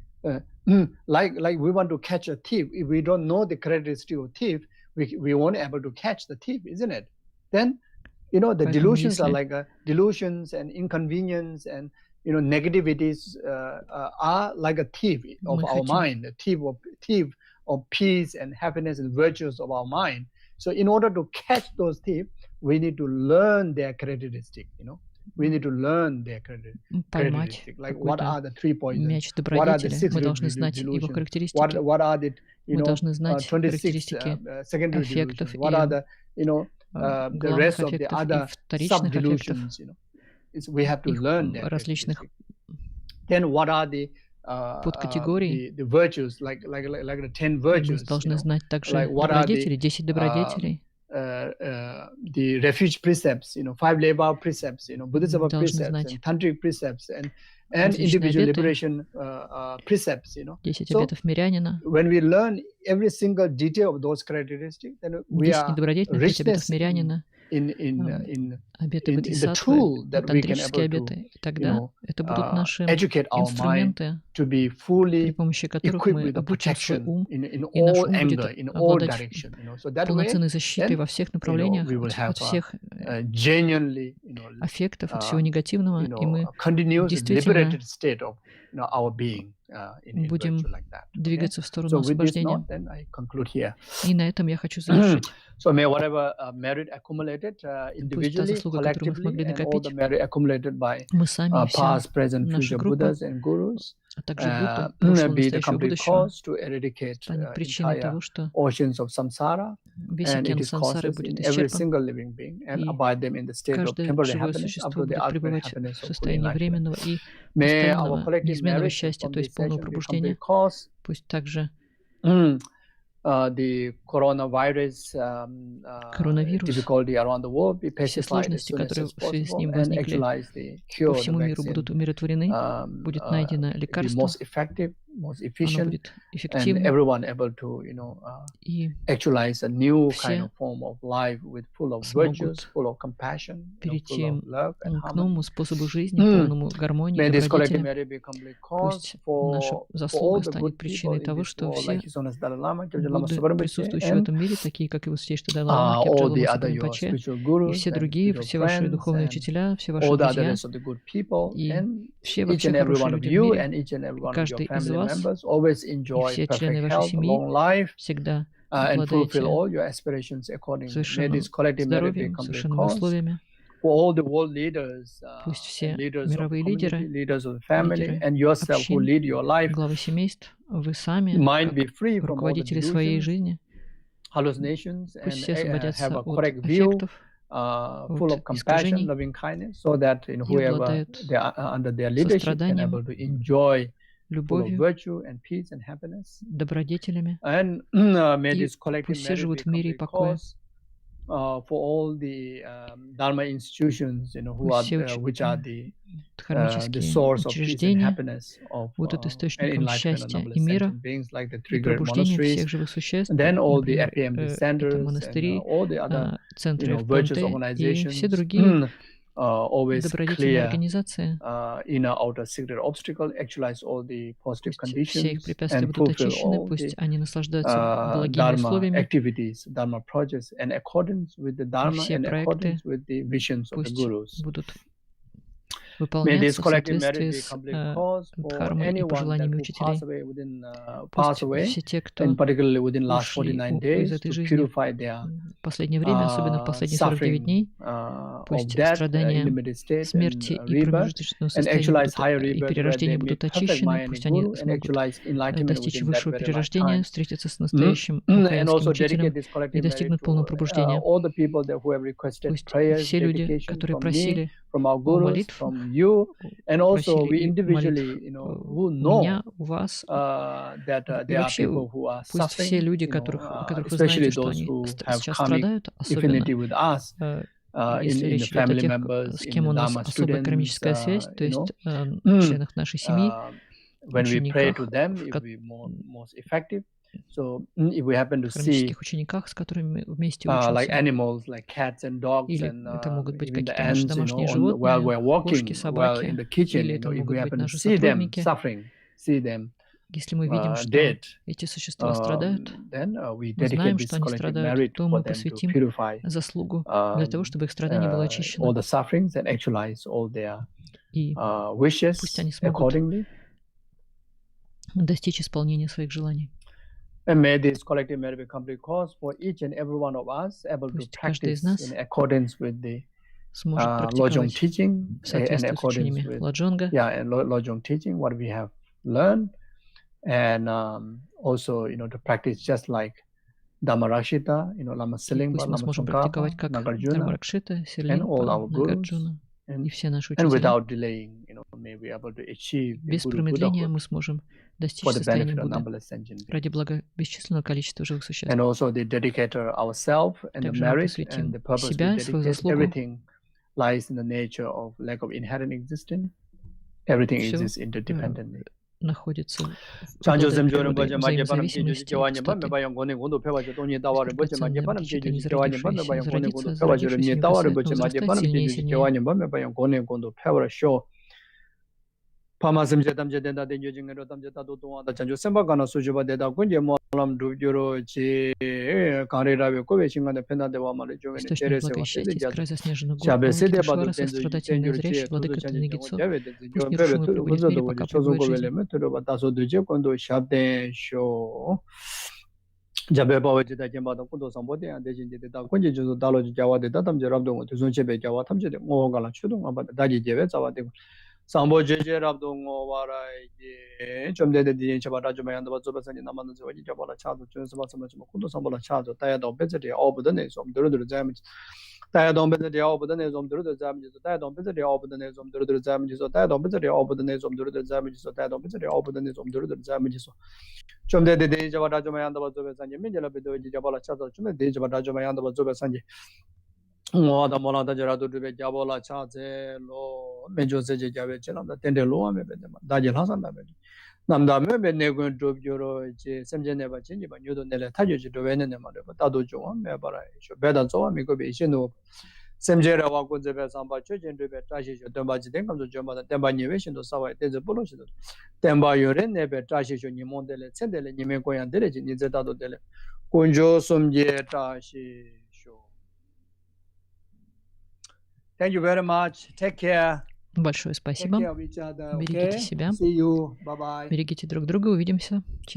Speaker 1: Like we want to catch a thief. If we don't know the characteristic of thief, we won't able to catch the thief, isn't it? Then the
Speaker 2: Поэтому
Speaker 1: delusions are
Speaker 2: если
Speaker 1: like delusions and inconvenience and negativities are like a thief of
Speaker 2: мы
Speaker 1: our
Speaker 2: хотим
Speaker 1: mind, a thief of peace and happiness and virtues of our mind. So in order to catch those thieves, we need to learn their characteristic. We need to learn their
Speaker 2: поймать
Speaker 1: characteristic. Like what are the 3 poisons?
Speaker 2: мяч
Speaker 1: What are the
Speaker 2: добродетели,
Speaker 1: 6
Speaker 2: мы должны знать его
Speaker 1: delusions?
Speaker 2: характеристики,
Speaker 1: What are the
Speaker 2: мы должны знать
Speaker 1: 26
Speaker 2: характеристики
Speaker 1: secondary
Speaker 2: эффектов
Speaker 1: delusions? What are
Speaker 2: и
Speaker 1: the the
Speaker 2: главных
Speaker 1: rest of the
Speaker 2: эффектов и
Speaker 1: other
Speaker 2: вторичных эффектов,
Speaker 1: sub-delusions? We have to
Speaker 2: их
Speaker 1: learn their
Speaker 2: различных
Speaker 1: characteristic. Then what are the
Speaker 2: подкатегорий.
Speaker 1: the virtues, like the 10
Speaker 2: Мы
Speaker 1: virtues?
Speaker 2: должны знать также
Speaker 1: Like what are
Speaker 2: добродетели, 10 добродетелей.
Speaker 1: The refuge precepts, 5 labor precepts, Bodhisattva
Speaker 2: должны
Speaker 1: precepts,
Speaker 2: знать
Speaker 1: and tantric precepts, and
Speaker 2: различные
Speaker 1: individual
Speaker 2: обеты,
Speaker 1: liberation precepts.
Speaker 2: 10
Speaker 1: So
Speaker 2: обетов мирянина,
Speaker 1: when we learn every single detail of those characteristics, then we
Speaker 2: 10
Speaker 1: are
Speaker 2: недобродетельных, 5 обетов
Speaker 1: richness
Speaker 2: мирянина,
Speaker 1: in
Speaker 2: обеты
Speaker 1: the
Speaker 2: бодхисаттвы,
Speaker 1: tool that we can
Speaker 2: тантрические
Speaker 1: able to
Speaker 2: обеты. И тогда это будут наши
Speaker 1: educate our mind
Speaker 2: инструменты,
Speaker 1: to be
Speaker 2: при
Speaker 1: fully
Speaker 2: помощи которых
Speaker 1: equipped
Speaker 2: мы
Speaker 1: with the
Speaker 2: обучим свой
Speaker 1: protection
Speaker 2: ум,
Speaker 1: in
Speaker 2: и наш
Speaker 1: all
Speaker 2: ум будет
Speaker 1: angle, in all
Speaker 2: обладать
Speaker 1: direction. So that way,
Speaker 2: полноценной защитой
Speaker 1: then
Speaker 2: во всех направлениях
Speaker 1: we will have
Speaker 2: от всех
Speaker 1: genuinely,
Speaker 2: аффектов, от всего негативного, и мы
Speaker 1: continuous
Speaker 2: действительно
Speaker 1: liberated state of our being in
Speaker 2: будем
Speaker 1: virtue like that.
Speaker 2: двигаться в сторону
Speaker 1: So with this
Speaker 2: освобождения.
Speaker 1: note, then I conclude here.
Speaker 2: И на этом я хочу завершить.
Speaker 1: So may whatever merit accumulated
Speaker 2: Пусть та
Speaker 1: individually,
Speaker 2: заслуга, которую мы
Speaker 1: collectively,
Speaker 2: смогли
Speaker 1: and all the
Speaker 2: накопить,
Speaker 1: merit accumulated by
Speaker 2: мы сами и вся
Speaker 1: past, present,
Speaker 2: наша
Speaker 1: future
Speaker 2: группа,
Speaker 1: Buddhas and Gurus,
Speaker 2: а также Будда, прошлого,
Speaker 1: be the
Speaker 2: настоящего,
Speaker 1: complete
Speaker 2: будущего,
Speaker 1: cause to eradicate
Speaker 2: станет причиной
Speaker 1: entire
Speaker 2: того, что
Speaker 1: oceans of samsara,
Speaker 2: весь
Speaker 1: and it
Speaker 2: океан
Speaker 1: is
Speaker 2: сансары
Speaker 1: causes
Speaker 2: будет
Speaker 1: in every
Speaker 2: исчерпан,
Speaker 1: single living being, and
Speaker 2: и
Speaker 1: abide them in the state of
Speaker 2: каждое
Speaker 1: temporary
Speaker 2: живое
Speaker 1: happiness up
Speaker 2: существо
Speaker 1: to the
Speaker 2: будет
Speaker 1: ultimate
Speaker 2: пребывать
Speaker 1: happiness
Speaker 2: в
Speaker 1: of full
Speaker 2: состоянии
Speaker 1: enlightenment.
Speaker 2: временного и
Speaker 1: May our
Speaker 2: постоянного
Speaker 1: collective
Speaker 2: неизменного
Speaker 1: merit
Speaker 2: счастья,
Speaker 1: from
Speaker 2: то
Speaker 1: this
Speaker 2: есть полного
Speaker 1: session be
Speaker 2: пробуждения.
Speaker 1: complete cause
Speaker 2: Пусть также
Speaker 1: the coronavirus
Speaker 2: коронавирус,
Speaker 1: difficulty around the world be
Speaker 2: все
Speaker 1: pacified as
Speaker 2: сложности,
Speaker 1: soon as
Speaker 2: которые в связи с
Speaker 1: possible,
Speaker 2: ним
Speaker 1: and
Speaker 2: возникли
Speaker 1: actualize the
Speaker 2: по
Speaker 1: cure, the
Speaker 2: всему миру
Speaker 1: vaccine,
Speaker 2: будут умиротворены, будет найдено
Speaker 1: be
Speaker 2: лекарство,
Speaker 1: most effective, most
Speaker 2: оно
Speaker 1: efficient,
Speaker 2: будет
Speaker 1: and
Speaker 2: эффективным,
Speaker 1: everyone able to
Speaker 2: и
Speaker 1: actualize a new
Speaker 2: все
Speaker 1: kind of form of life with full of
Speaker 2: смогут
Speaker 1: virtues, full of compassion,
Speaker 2: перейти
Speaker 1: full of love and
Speaker 2: к
Speaker 1: harmony.
Speaker 2: новому способу жизни, полному гармонии,
Speaker 1: May this collective
Speaker 2: добродетели.
Speaker 1: merit be complete cause
Speaker 2: Пусть наша
Speaker 1: for
Speaker 2: заслуга
Speaker 1: all the
Speaker 2: станет
Speaker 1: good people
Speaker 2: причиной
Speaker 1: in
Speaker 2: того,
Speaker 1: this
Speaker 2: что
Speaker 1: world,
Speaker 2: все
Speaker 1: like His Holiness Dalai Lama, Gyaltsab Lama
Speaker 2: Будды,
Speaker 1: Sovereignty,
Speaker 2: присутствующие в
Speaker 1: and
Speaker 2: этом мире, такие как его святейшество Далай-лама, Кепча
Speaker 1: all
Speaker 2: Лама
Speaker 1: the other
Speaker 2: Суприм
Speaker 1: your
Speaker 2: Паче,
Speaker 1: spiritual
Speaker 2: и
Speaker 1: gurus
Speaker 2: все
Speaker 1: and
Speaker 2: другие,
Speaker 1: spiritual
Speaker 2: все ваши
Speaker 1: friends
Speaker 2: духовные
Speaker 1: and
Speaker 2: учителя, все ваши
Speaker 1: all the other
Speaker 2: друзья,
Speaker 1: rest of the good people,
Speaker 2: и
Speaker 1: and
Speaker 2: все
Speaker 1: each
Speaker 2: вообще
Speaker 1: and every
Speaker 2: хорошие
Speaker 1: one of
Speaker 2: люди в
Speaker 1: you
Speaker 2: мире,
Speaker 1: and each and every
Speaker 2: и
Speaker 1: one of your
Speaker 2: каждый из
Speaker 1: family
Speaker 2: вас,
Speaker 1: members always
Speaker 2: и
Speaker 1: enjoy
Speaker 2: все члены
Speaker 1: perfect
Speaker 2: вашей
Speaker 1: health,
Speaker 2: семьи
Speaker 1: long life,
Speaker 2: всегда
Speaker 1: and fulfill
Speaker 2: обладаете
Speaker 1: all your aspirations accordingly. May
Speaker 2: совершенным
Speaker 1: this collective merit be
Speaker 2: здоровьем,
Speaker 1: complete
Speaker 2: совершенными
Speaker 1: cause
Speaker 2: условиями.
Speaker 1: for all the world leaders,
Speaker 2: Пусть
Speaker 1: and
Speaker 2: все
Speaker 1: leaders of the
Speaker 2: мировые
Speaker 1: community,
Speaker 2: лидеры,
Speaker 1: leaders of the family,
Speaker 2: лидеры
Speaker 1: and yourself who
Speaker 2: общин,
Speaker 1: lead your life,
Speaker 2: главы семейств, вы сами,
Speaker 1: mind be
Speaker 2: как
Speaker 1: free from all the
Speaker 2: руководители своей
Speaker 1: delusions,
Speaker 2: жизни,
Speaker 1: hallucinations,
Speaker 2: пусть
Speaker 1: and
Speaker 2: все освободятся
Speaker 1: have a
Speaker 2: от
Speaker 1: correct view,
Speaker 2: аффектов,
Speaker 1: full of
Speaker 2: от
Speaker 1: compassion,
Speaker 2: искажений
Speaker 1: loving kindness, so that
Speaker 2: и
Speaker 1: whoever
Speaker 2: обладают
Speaker 1: they are under their leadership can able
Speaker 2: состраданием,
Speaker 1: to enjoy full of
Speaker 2: любовью,
Speaker 1: virtue and peace and happiness.
Speaker 2: добродетелями,
Speaker 1: And may
Speaker 2: и
Speaker 1: this collective
Speaker 2: пусть все
Speaker 1: merit
Speaker 2: живут
Speaker 1: be
Speaker 2: в мире и
Speaker 1: complete
Speaker 2: покое.
Speaker 1: cause for all the Dharma institutions, who are
Speaker 2: Пусть все
Speaker 1: which are the
Speaker 2: дхармические
Speaker 1: source of peace and
Speaker 2: учреждения
Speaker 1: happiness of
Speaker 2: будут
Speaker 1: and
Speaker 2: источником
Speaker 1: enlightenment of
Speaker 2: счастья
Speaker 1: noble
Speaker 2: и мира,
Speaker 1: sentient beings, like the
Speaker 2: и
Speaker 1: three great
Speaker 2: пробуждения
Speaker 1: monasteries,
Speaker 2: всех живых существ,
Speaker 1: and then all the
Speaker 2: например,
Speaker 1: APMD
Speaker 2: это
Speaker 1: centers and
Speaker 2: монастыри,
Speaker 1: all the other
Speaker 2: центры
Speaker 1: virtuous
Speaker 2: ФПМТ и
Speaker 1: organizations
Speaker 2: все другие
Speaker 1: always
Speaker 2: добродетельные
Speaker 1: clear
Speaker 2: организации,
Speaker 1: inner outer secret obstacle, actualize all the positive
Speaker 2: пусть все их
Speaker 1: conditions,
Speaker 2: препятствия
Speaker 1: and
Speaker 2: будут
Speaker 1: fulfill
Speaker 2: очищены,
Speaker 1: all
Speaker 2: пусть
Speaker 1: the
Speaker 2: они наслаждаются благими
Speaker 1: dharma
Speaker 2: условиями,
Speaker 1: activities, dharma projects, and accordance with the
Speaker 2: и
Speaker 1: dharma
Speaker 2: все
Speaker 1: and
Speaker 2: проекты
Speaker 1: accordance with the visions of the
Speaker 2: пусть
Speaker 1: gurus.
Speaker 2: будут
Speaker 1: May this
Speaker 2: выполняться в
Speaker 1: collective merit
Speaker 2: соответствии
Speaker 1: be
Speaker 2: с
Speaker 1: complete cause for
Speaker 2: дхармой и
Speaker 1: anyone that
Speaker 2: пожеланиями
Speaker 1: who
Speaker 2: учителей.
Speaker 1: pass
Speaker 2: Пусть
Speaker 1: away,
Speaker 2: все те, кто
Speaker 1: and particularly within last
Speaker 2: ушли
Speaker 1: 49
Speaker 2: из
Speaker 1: days,
Speaker 2: этой
Speaker 1: to
Speaker 2: жизни
Speaker 1: purify their
Speaker 2: в последнее время, особенно в последние 49
Speaker 1: suffering
Speaker 2: дней,
Speaker 1: of
Speaker 2: пусть
Speaker 1: death,
Speaker 2: страдания
Speaker 1: intermediate state,
Speaker 2: смерти
Speaker 1: and
Speaker 2: и
Speaker 1: rebirth,
Speaker 2: промежуточного
Speaker 1: and
Speaker 2: состояния
Speaker 1: actualize higher
Speaker 2: и
Speaker 1: rebirth where they
Speaker 2: перерождения
Speaker 1: meet
Speaker 2: будут
Speaker 1: perfect
Speaker 2: очищены,
Speaker 1: Maya and
Speaker 2: пусть они
Speaker 1: Guru, and
Speaker 2: смогут
Speaker 1: actualize enlightenment
Speaker 2: достичь
Speaker 1: within that
Speaker 2: высшего
Speaker 1: very
Speaker 2: перерождения,
Speaker 1: lifetime.
Speaker 2: встретиться с настоящим
Speaker 1: And
Speaker 2: окаянским
Speaker 1: also
Speaker 2: учителем
Speaker 1: dedicate this
Speaker 2: и
Speaker 1: collective merit
Speaker 2: достигнуть полного
Speaker 1: to
Speaker 2: пробуждения.
Speaker 1: all the people that who have requested
Speaker 2: Пусть
Speaker 1: prayers,
Speaker 2: все люди,
Speaker 1: dedication
Speaker 2: которые
Speaker 1: from me,
Speaker 2: просили
Speaker 1: from our gurus,
Speaker 2: молитв,
Speaker 1: from you, and also we
Speaker 2: просили и
Speaker 1: individually,
Speaker 2: молитв
Speaker 1: who
Speaker 2: у
Speaker 1: know
Speaker 2: меня, у вас,
Speaker 1: that
Speaker 2: и
Speaker 1: there are
Speaker 2: вообще
Speaker 1: people who are
Speaker 2: пусть все
Speaker 1: suffering,
Speaker 2: люди, которых вы
Speaker 1: especially
Speaker 2: знаете, что
Speaker 1: those
Speaker 2: они
Speaker 1: who have
Speaker 2: сейчас
Speaker 1: karmic
Speaker 2: страдают, особенно
Speaker 1: affinity with us,
Speaker 2: если
Speaker 1: in the
Speaker 2: речь идет о
Speaker 1: family
Speaker 2: тех,
Speaker 1: members,
Speaker 2: с
Speaker 1: in
Speaker 2: кем
Speaker 1: the
Speaker 2: у нас
Speaker 1: Dharma
Speaker 2: особая
Speaker 1: students,
Speaker 2: кармическая связь, то есть
Speaker 1: Mm.
Speaker 2: членах нашей семьи,
Speaker 1: When we pray to
Speaker 2: учениках,
Speaker 1: them, it will be most effective. So if we happen to see
Speaker 2: кармических учениках, с которыми мы вместе
Speaker 1: like
Speaker 2: учимся,
Speaker 1: animals, like cats and dogs,
Speaker 2: или
Speaker 1: and
Speaker 2: это могут быть
Speaker 1: even the
Speaker 2: какие-то наши
Speaker 1: ants,
Speaker 2: домашние
Speaker 1: while
Speaker 2: животные,
Speaker 1: we're walking,
Speaker 2: кошки,
Speaker 1: in
Speaker 2: собаки,
Speaker 1: the kitchen,
Speaker 2: или это
Speaker 1: if we
Speaker 2: могут быть
Speaker 1: happen to
Speaker 2: наши
Speaker 1: see them
Speaker 2: сотрудники.
Speaker 1: suffering, see them
Speaker 2: Если мы видим, что
Speaker 1: dead,
Speaker 2: эти существа страдают,
Speaker 1: then we
Speaker 2: мы
Speaker 1: dedicate
Speaker 2: знаем,
Speaker 1: this
Speaker 2: что они
Speaker 1: collective
Speaker 2: страдают,
Speaker 1: merit
Speaker 2: то
Speaker 1: for
Speaker 2: мы
Speaker 1: them to
Speaker 2: посвятим
Speaker 1: purify
Speaker 2: заслугу для того, чтобы их страдание было очищено.
Speaker 1: all the sufferings and actualize all their
Speaker 2: И
Speaker 1: wishes
Speaker 2: пусть они смогут
Speaker 1: accordingly.
Speaker 2: достичь исполнения своих желаний.
Speaker 1: And may this collective merit be complete cause for each and every one of us able to
Speaker 2: Пусть каждый из
Speaker 1: practice
Speaker 2: нас
Speaker 1: in accordance with the
Speaker 2: сможет
Speaker 1: lojong
Speaker 2: практиковать
Speaker 1: teaching
Speaker 2: в
Speaker 1: and
Speaker 2: соответствии с
Speaker 1: accordance
Speaker 2: учениями
Speaker 1: with
Speaker 2: лоджонга,
Speaker 1: and lojong teaching what we have learned, and also to practice just like Dhammarakshita, Lama
Speaker 2: и
Speaker 1: Silingpa,
Speaker 2: пусть мы
Speaker 1: Lama
Speaker 2: сможем
Speaker 1: Tsongkhapa,
Speaker 2: практиковать как
Speaker 1: Nagarjuna,
Speaker 2: Дхармаракшита,
Speaker 1: and all
Speaker 2: Сирлингпа,
Speaker 1: our gurus,
Speaker 2: Нагарджуна и все наши
Speaker 1: and
Speaker 2: учителя.
Speaker 1: without delaying, may we able to achieve the
Speaker 2: Без
Speaker 1: Guru
Speaker 2: промедления
Speaker 1: Buddhahood
Speaker 2: мы сможем достичь
Speaker 1: for the
Speaker 2: состояния
Speaker 1: benefit of
Speaker 2: Будды
Speaker 1: numberless sentient beings.
Speaker 2: ради блага бесчисленного количества живых существ.
Speaker 1: And also the dedicator ourselves and the
Speaker 2: Также мы
Speaker 1: merit and
Speaker 2: посвятим
Speaker 1: the purpose we
Speaker 2: себя, свою
Speaker 1: dedicate.
Speaker 2: заслугу.
Speaker 1: Everything lies in the nature of lack of inherent existence. Everything
Speaker 2: Всё
Speaker 1: exists interdependently.
Speaker 2: находится в взаимозависимости, что неприкасательное Бодхичитта не зародившееся, зародится, зародившееся не возрастать, сильнее, сильнее.
Speaker 1: 파마슴 제담제 된다 된조 증내로 담제 다도 동하다 전조 semba가나 수주바 되다 군제 모람 두교로 지 가리라베 고베 신간에 펜다데와 말이 중에
Speaker 2: Источник блага и счастья, из края заснеженных гор,
Speaker 1: 자베세데
Speaker 2: Лонгит
Speaker 1: 봐도
Speaker 2: Вишвара, сострадательный и зрящий, владыка Тенегицо, пусть не
Speaker 1: 베베
Speaker 2: рушимый прибудет в мире, пока пребывает жизнь.
Speaker 1: 들어봐 다소 되제 건도 샵된쇼 자베바와지다 젬바도 군도 상보대 안 되진데다 군제 주도 달로지 자와데다 담제 랍동 두손체베 자와 탐제데 모가라 추동 아바다 다지 제베 자와데 상보 제제랍동 와라이제 좀 되는지 저바라 좀 한다 봐 저바선이 남았는 저 어디 저바라 차도 저서 봐서만 좀 군도 상보라 차도 다야도 베즈리 어부드네 좀 들어들 자면 다야도 베즈리 어부드네 좀 들어들 자면 다야도 베즈리 어부드네 좀 들어들 자면 다야도 베즈리 어부드네 좀 들어들 자면 다야도 베즈리 어부드네 좀 들어들 자면 좀 되는지 저바라 좀 한다 봐 저바선이 민절로 베도 이제 저바라 차도 좀 되는지 저바라 좀 한다 봐 저바선이 모아다 몰아다 저라도 두배 잡아라 차제로 메조세제 잡에처럼다 텐데로 하면 되면 다질 하산다 배 남다음에 내군 접교로 이제 샘제네 받지 봐 뉴도 내래 타주지도 왜는 말이야 다도 좀 매봐라 배다 좀 미고 베신도 샘제라 와고 제배 삼바 최진도배 다시죠 덤바지 된 감도 좀마다 덤바니 외신도 싸워야 되지 불러시도 덤바요래 내배 다시죠 니몬델레 챈델레 니메 고양 데레지 니제다도 데레 군조 섬제 다시 Thank you very much. Take care.
Speaker 2: Большое спасибо.
Speaker 1: Take care of each other.
Speaker 2: Берегите себя.
Speaker 1: See you. Bye-bye.
Speaker 2: Берегите друг друга. Увидимся через